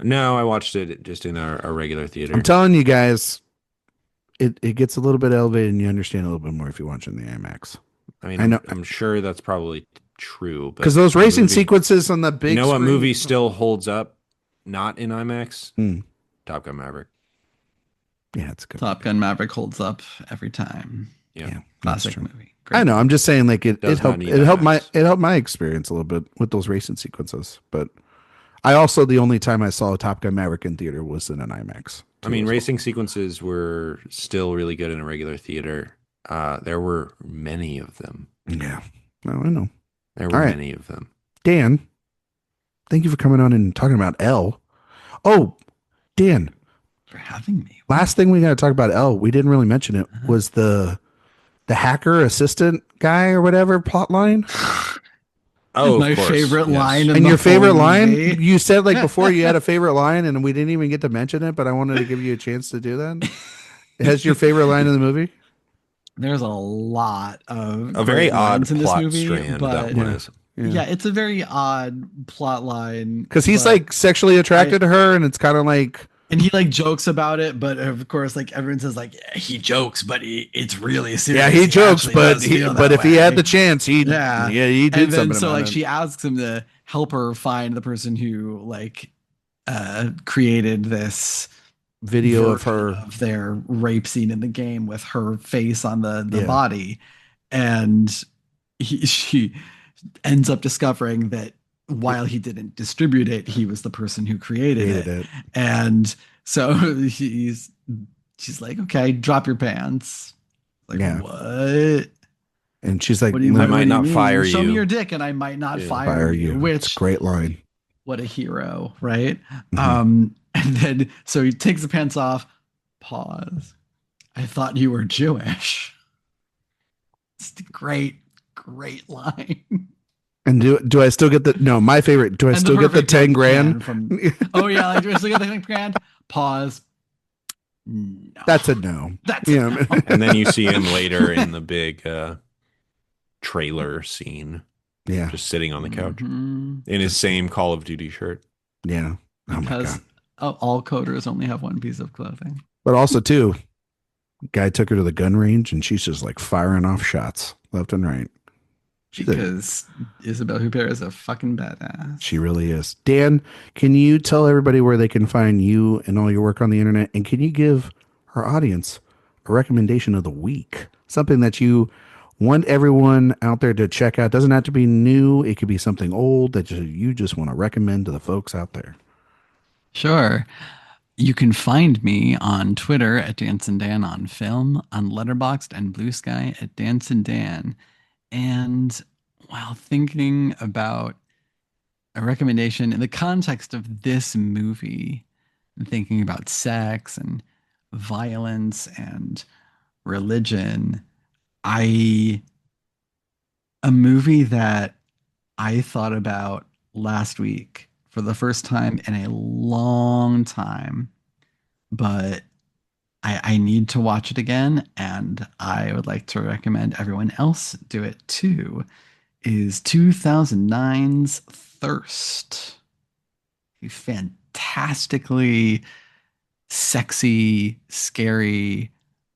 No, I watched it just in our regular theater. I'm telling you guys, it gets a little bit elevated and you understand a little bit more if you watch it in the IMAX. I mean, I know. I'm sure that's probably true, Because but those a racing movie- sequences on the big You know what screen- movie still holds up? Not in IMAX. Hmm. Top Gun Maverick. Yeah, it's good. Top Gun Maverick holds up every time. Yeah. That's Classic true. movie. I know. I'm just saying, like it Does not helped. need It helped IMAX. my experience a little bit with those racing sequences. But I also the only time I saw Top Gun Maverick in theater was in an IMAX. I mean, racing sequences were still really good in a regular theater. There were many of them. Yeah. No, I know. There were All right. many of them. Dan, thank you for coming on and talking about Elle. Oh, Dan, For having me. last thing we got to talk about Elle, we didn't really mention it, was the hacker assistant guy or whatever plot line. Oh, My of course. favorite Yes. line in And the your favorite whole line? movie. You said like before you had a favorite line and we didn't even get to mention it, but I wanted to give you a chance to do that. Has your favorite line in the movie? There's a lot of A very great odd lines in this plot movie, strand but that one is. yeah, it's a very odd plot line Because he's but- like sexually attracted to her and it's kind of like, and he like jokes about it, but of course, like everyone says, like yeah, he jokes, but it's really serious. yeah, he jokes, actually but does feel but that if he way. had the chance, he did and then something so about like it. she asks him to help her find the person who like created this Video of version her. of their rape scene in the game with her face on the Yeah. body, and she ends up discovering that while he didn't distribute it, he was the person who created it. And so she's like, okay, drop your pants. Like, Yeah. what? And she's like, What do you, I what might do you not mean? fire Show me you. your dick and I might not Yeah. fire you. It's Which, a great line. what a hero, right? Mhm. And then so he takes the pants off. Pause. I thought you were Jewish. It's a great line. And do I still get the no? My favorite. Do I And still get the perfect 10 can grand? from? Oh yeah, like do I still get the 10 grand? Pause. No, That's a no. that's Yeah. a no. And then you see him later in the big trailer scene, Yeah, just sitting on the couch Mhm. in his same Call of Duty shirt. yeah. Oh my Because god. all coders only have one piece of clothing. But also too, guy took her to the gun range and she's just like firing off shots left and right. Because Isabelle Huppert is a fucking badass. She really is. Dan, can you tell everybody where they can find you and all your work on the internet? And can you give our audience a recommendation of the week? Something that you want everyone out there to check out. Doesn't have to be new. It could be something old that you just want to recommend to the folks out there. Sure. You can find me on Twitter at Dance and Dan on Film, on Letterboxd and Blue Sky at Dance and Dan. And while thinking about a recommendation in the context of this movie, and thinking about sex and violence and religion, a movie that I thought about last week for the first time in a long time, but I need to watch it again, and I would like to recommend everyone else do it too, is 2009's Thirst. A fantastically sexy, scary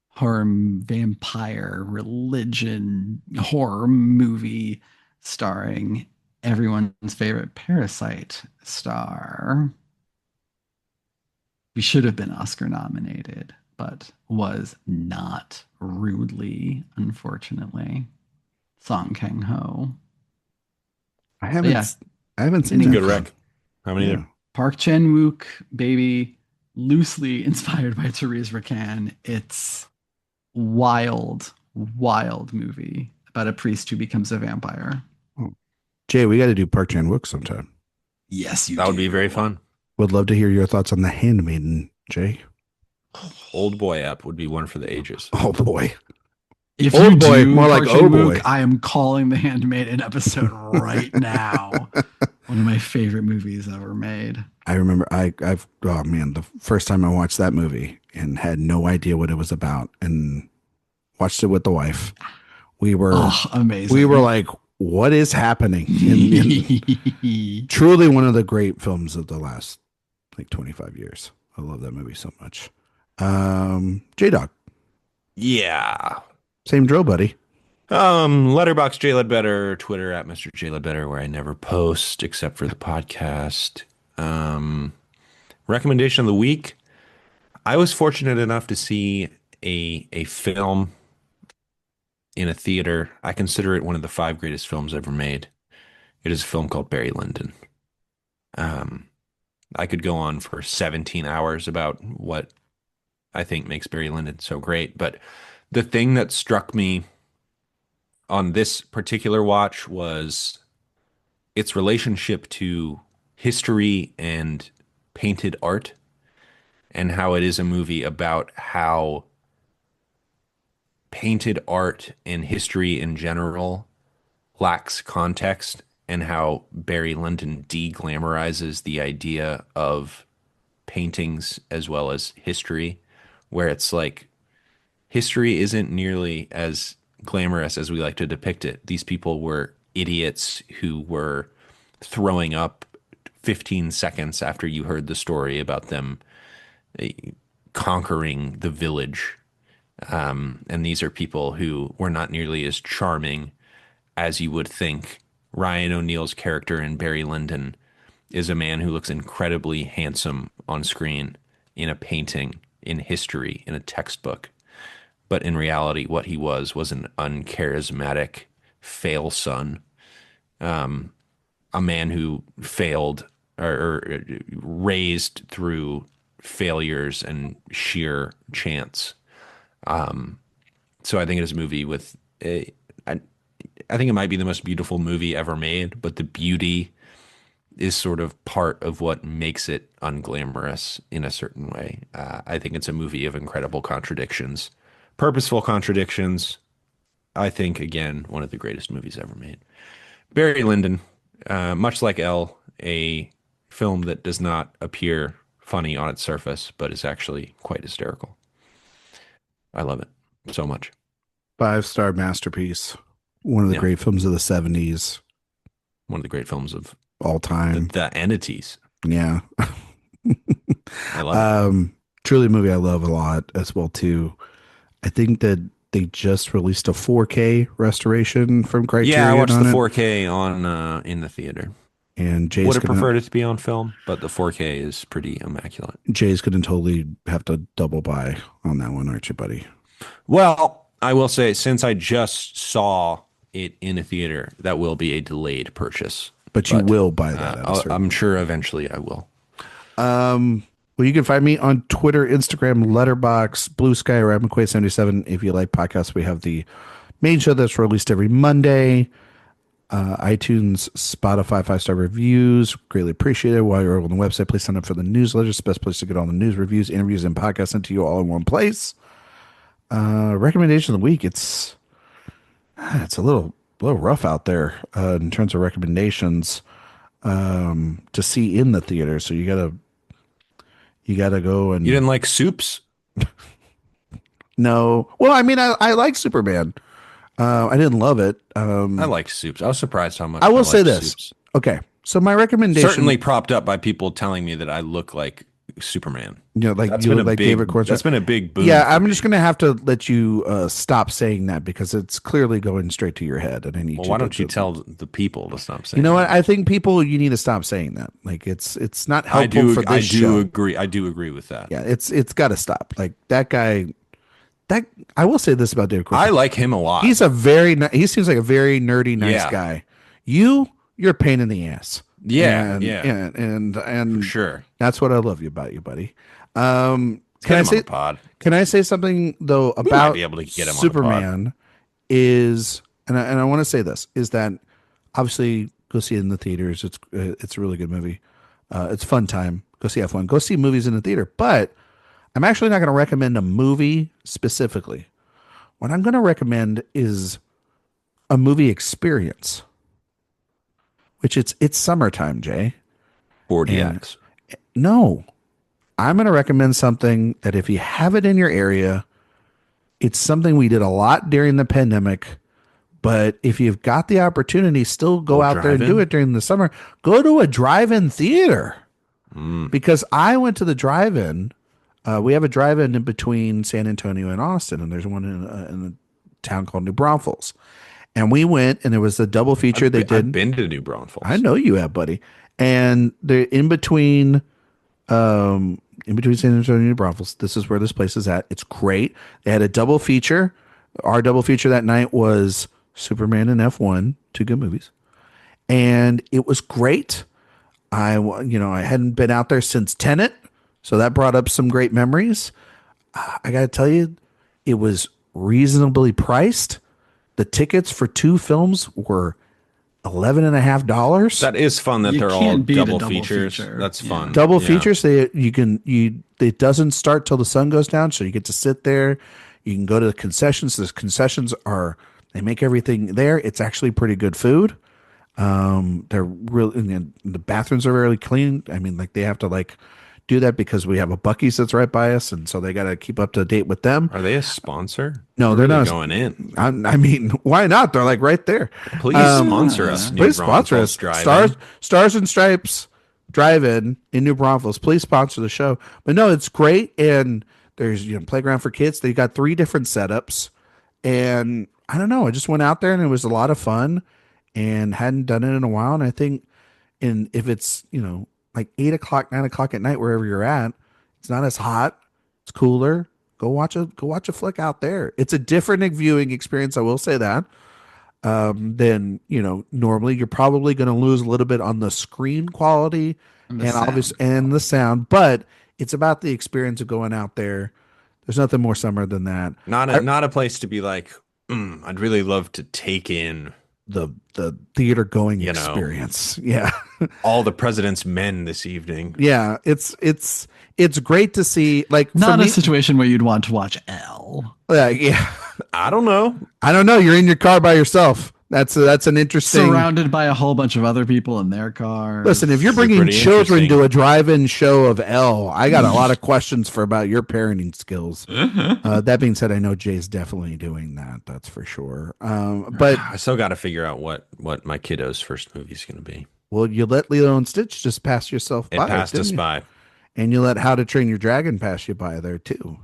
horror vampire religion horror movie starring everyone's favorite Parasite star. We should have been Oscar nominated, but was not, rudely, unfortunately. Song Kang Ho. I haven't Yeah. seen It's that. Good rec. How many? Yeah. Park Chan-wook, baby, loosely inspired by Therese Rakan. It's wild movie about a priest who becomes a vampire. Jay, we got to do Park Chan-wook sometime. Yes, you That would do. be very fun. Would love to hear your thoughts on The Handmaiden, Jay. Old Boy app would be one for the ages. Oh boy. If Old you boy, do more like Park oh Chan-wook, boy. I am calling The Handmaiden episode right now. One of my favorite movies ever made. I remember I've oh man, the first time I watched that movie and had no idea what it was about and watched it with the wife. We were amazing. we were like, what is happening? Truly one of the great films of the last like 25 years. I love that movie so much. J-Dog. Yeah. Same drill, buddy. Letterbox J Ledbetter, Twitter at Mr. J Ledbetter, where I never post except for the podcast. Recommendation of the week. I was fortunate enough to see a film in a theater. I consider it one of the 5 greatest films ever made. It is a film called Barry Lyndon. I could go on for 17 hours about what I think makes Barry Lyndon so great, but the thing that struck me on this particular watch was its relationship to history and painted art, and how it is a movie about how painted art and history in general lacks context, and how Barry Lyndon de-glamorizes the idea of paintings as well as history, where it's like history isn't nearly as glamorous as we like to depict it. These people were idiots who were throwing up 15 seconds after you heard the story about them conquering the village. And these are people who were not nearly as charming as you would think. Ryan O'Neal's character in Barry Lyndon is a man who looks incredibly handsome on screen, in a painting, in history, in a textbook. But in reality, what he was an uncharismatic fail son, a man who failed or raised through failures and sheer chance. So I think it is a movie with I think it might be the most beautiful movie ever made, but the beauty is sort of part of what makes it unglamorous in a certain way. I think it's a movie of incredible contradictions, purposeful contradictions. I think, again, one of the greatest movies ever made. Barry Lyndon, much like Elle, a film that does not appear funny on its surface, but is actually quite hysterical. I love it so much. 5-star masterpiece. One of the great films of the 70s. One of the great films of all time. The entities. Yeah. I love it. Truly a movie I love a lot as well too. I think that they just released a 4K restoration from Criterion. Yeah, I watched the 4K on in the theater. And Jay's would have preferred it to be on film, but the 4K is pretty immaculate. Jay's going to totally have to double buy on that one, aren't you, buddy? Well, I will say, since I just saw it in a theater, that will be a delayed purchase. But you will buy that. I'm sure eventually I will. Well, you can find me on Twitter, Instagram, Letterbox, Blue Sky, or at McQuade77. If you like podcasts, we have the main show that's released every Monday. iTunes, Spotify, 5-star reviews. Greatly appreciated. While you're over on the website, please sign up for the newsletter. It's the best place to get all the news, reviews, interviews, and podcasts sent to you all in one place. Recommendation of the week. It's a little rough out there in terms of recommendations to see in the theater. So you gotta go and. You didn't like Soups? No. Well, I mean, I like Superman. I didn't love it. I like Soups. I was surprised how much. I will say this. Soups. Okay, so my recommendation, certainly propped up by people telling me that I look like Superman. You know, like that's you look like David Cornstalk. That's been a big boom. Yeah, I'm just gonna have to let you stop saying that because it's clearly going straight to your head, and I need. Well, why don't you tell the people to stop saying? You know what? I think people, you need to stop saying that. Like it's not helpful for this show. I do agree with that. Yeah, it's got to stop. Like that guy. That I will say this about David Cornstalk. I like him a lot. He seems like a very nerdy, nice guy. You're a pain in the ass. Yeah, and for sure. That's what I love you about you, buddy. Can I say something though about be able to get him Superman? On the pod. Is and I want to say this is that obviously Go see it in the theaters. It's a really good movie. It's a fun time. Go see F1. Go see movies in the theater. But I'm actually not going to recommend a movie specifically. What I'm going to recommend is a movie experience, which it's summertime, Jay. 40X. No, I'm going to recommend something that if you have it in your area, it's something we did a lot during the pandemic. But if you've got the opportunity, still go out there and do it during the summer. Go to a drive-in theater. Because I went to the drive-in. We have a drive-in in between San Antonio and Austin, and there's one in a town called New Braunfels. And we went, and there was a double feature they did. I've been to New Braunfels. I know you have, buddy. And they're in between San Antonio and New Braunfels. This is where this place is at. It's great. They had a double feature. Our double feature that night was Superman and F1, two good movies. And it was great. I hadn't been out there since Tenet, so that brought up some great memories. I got to tell you, it was reasonably priced. The tickets for two films were $11.50. That is fun that they're all double features. feature. That's fun. Double features. It doesn't start till the sun goes down, so you get to sit there. You can go to the concessions. The concessions they make everything there. It's actually pretty good food. They're really, and the bathrooms are really clean. I mean, like they have to do that because we have a Buc-ee's that's right by us, and so they got to keep up to date with them. Are they a sponsor? No, they're not going in. I mean, why not? They're like right there. Please sponsor us. Please sponsor us. Stars and Stripes Drive-In in New Braunfels. Please sponsor the show. But no, it's great, and there's playground for kids. They got 3 different setups, and I don't know. I just went out there, and it was a lot of fun, and hadn't done it in a while. And I think, if it's like 8 o'clock, 9 o'clock at night, wherever you're at, it's not as hot. It's cooler. Go watch a flick out there. It's a different viewing experience. I will say that. Then normally you're probably going to lose a little bit on the screen quality and the sound, but it's about the experience of going out there. There's nothing more summer than that. Not a place to be like, I'd really love to take in the theater going experience. Yeah. All the President's Men this evening. Yeah. It's great to see, not a situation where you'd want to watch Elle. Yeah. I don't know. You're in your car by yourself. That's an interesting. Surrounded by a whole bunch of other people in their cars. Listen, if you're bringing children to a drive-in show of Elle, I got a lot of questions about your parenting skills. That being said, I know Jay's definitely doing that. That's for sure. But I still got to figure out what my kiddo's first movie is going to be. Well, you let Lilo and Stitch just pass yourself by. It passed us by. And you let How to Train Your Dragon pass you by there too.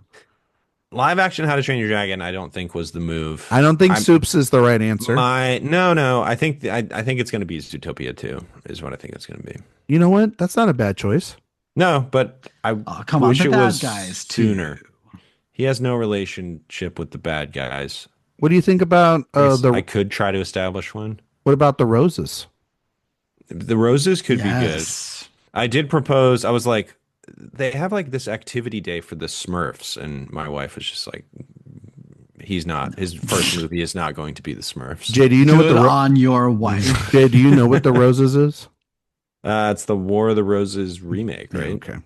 Live action How to Train Your Dragon, I don't think was the move. I don't think Soups is the right answer. No. I think it's going to be Zootopia 2 is what I think it's going to be. You know what? That's not a bad choice. No, but I wish it was guys sooner. Too. He has no relationship with the bad guys. What do you think about I could try to establish one. What about the Roses? The Roses could be good. I did propose. I was like, they have this activity day for the Smurfs, and my wife was just like, his first movie is not going to be the Smurfs. Jay, do you know what on your wife? Jay, do you know what the Roses is? It's the War of the Roses remake, right? Okay.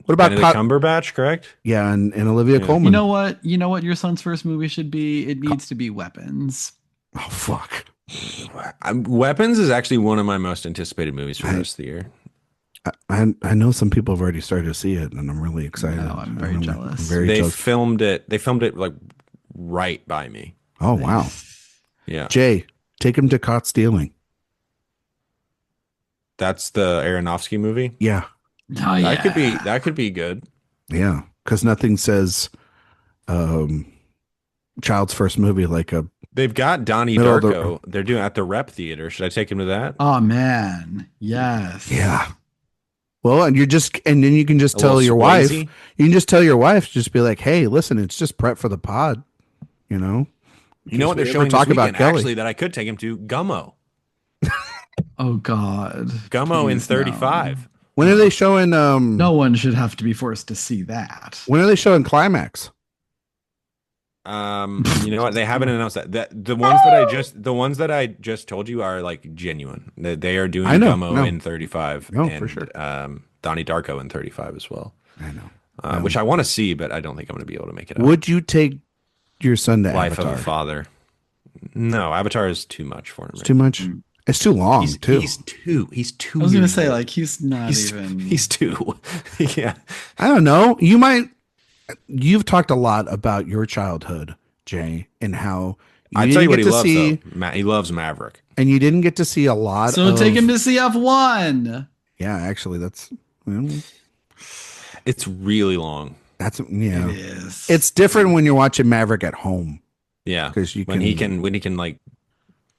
What about Cumberbatch? Correct? Yeah, and Olivia Colman. You know what your son's first movie should be? It needs to be Weapons. Oh fuck! Weapons is actually one of my most anticipated movies for the rest of the year. I know some people have already started to see it, and I'm really excited. No, I'm very jealous. They filmed it right by me. Oh wow! Yeah, Jay, take him to Caught Stealing. That's the Aronofsky movie. Yeah, that could be good. Yeah, because nothing says child's first movie like a. They've got Donnie Darko. They're doing at the Rep Theater. Should I take him to that? Oh man, yes. Yeah. Well, and then you can just tell your wife. You can just tell your wife, just be like, "Hey, listen, it's just prep for the pod." You know what they're showing this weekend, actually, that I could take him to Gummo. Oh God, Gummo in 35. No. When are they showing? No one should have to be forced to see that. When are they showing Climax? You know what? They haven't announced that. The ones that I just told you are like genuine. They are doing I know, Gummo no. in 35 No, and for sure. Donnie Darko in 35 as well. I know. Which I want to see, but I don't think I'm going to be able to make it out. Would you take your son to Life Avatar? of a Father. No, Avatar is too much for him. It's too much. It's too long too. He's two. He's 2 I was gonna years say old. like he's not even. He's 2. Yeah. I don't know. You've talked a lot about your childhood, Jay, and how I tell you what he loves see, though. He loves Maverick. and you didn't get to see a lot. So of, take him to see F1. Yeah, actually, It's really long. that's It yeah. is. It's different when you're watching Maverick at home Yeah. because when he can like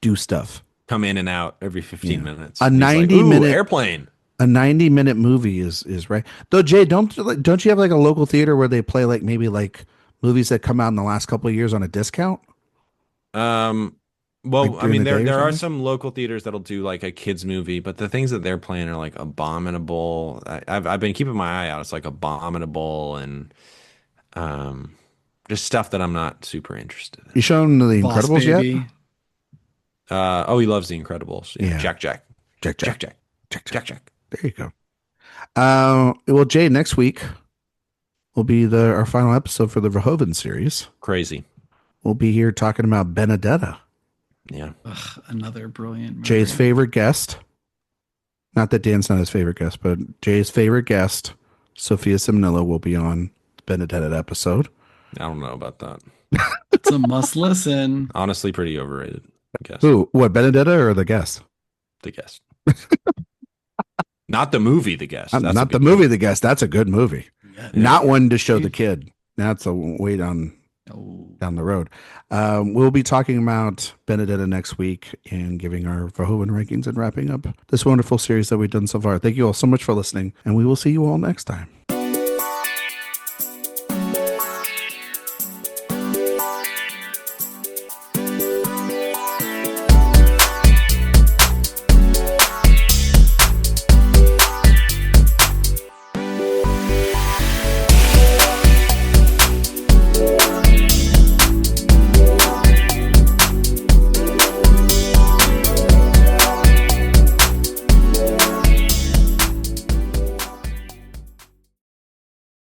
do stuff. come in and out every 15 minutes. A He's 90-minute airplane. A 90-minute movie is right. Though, Jay, don't you have like a local theater where they play like maybe like movies that come out in the last couple of years on a discount? Well, Like I during mean, the day or there are something? some local theaters that'll do like a kids movie, but the things that they're playing are like abominable. I've been keeping my eye out. It's like abominable and just stuff that I'm not super interested in. You shown The Boss Incredibles Baby. yet? Oh, he loves The Incredibles. Yeah. Jack. Jack. There you go. Well, Jay, next week will be our final episode for the Verhoeven series. Crazy. We'll be here talking about Benedetta. Yeah. Ugh, another brilliant movie. Jay's favorite guest. Not that Dan's not his favorite guest, but Jay's favorite guest, Sophia Simonillo, will be on the Benedetta episode. I don't know about that. It's a must listen. Honestly, pretty overrated, I guess. Who? What, Benedetta or the guest? The Guest. Not the movie, The Guest. That's a Not the big movie, deal. The Guest. That's a good movie. Not one to show the kid. That's a way down the road. We'll be talking about Benedetta next week and giving our Verhoeven rankings and wrapping up this wonderful series that we've done so far. Thank you all so much for listening, and we will see you all next time.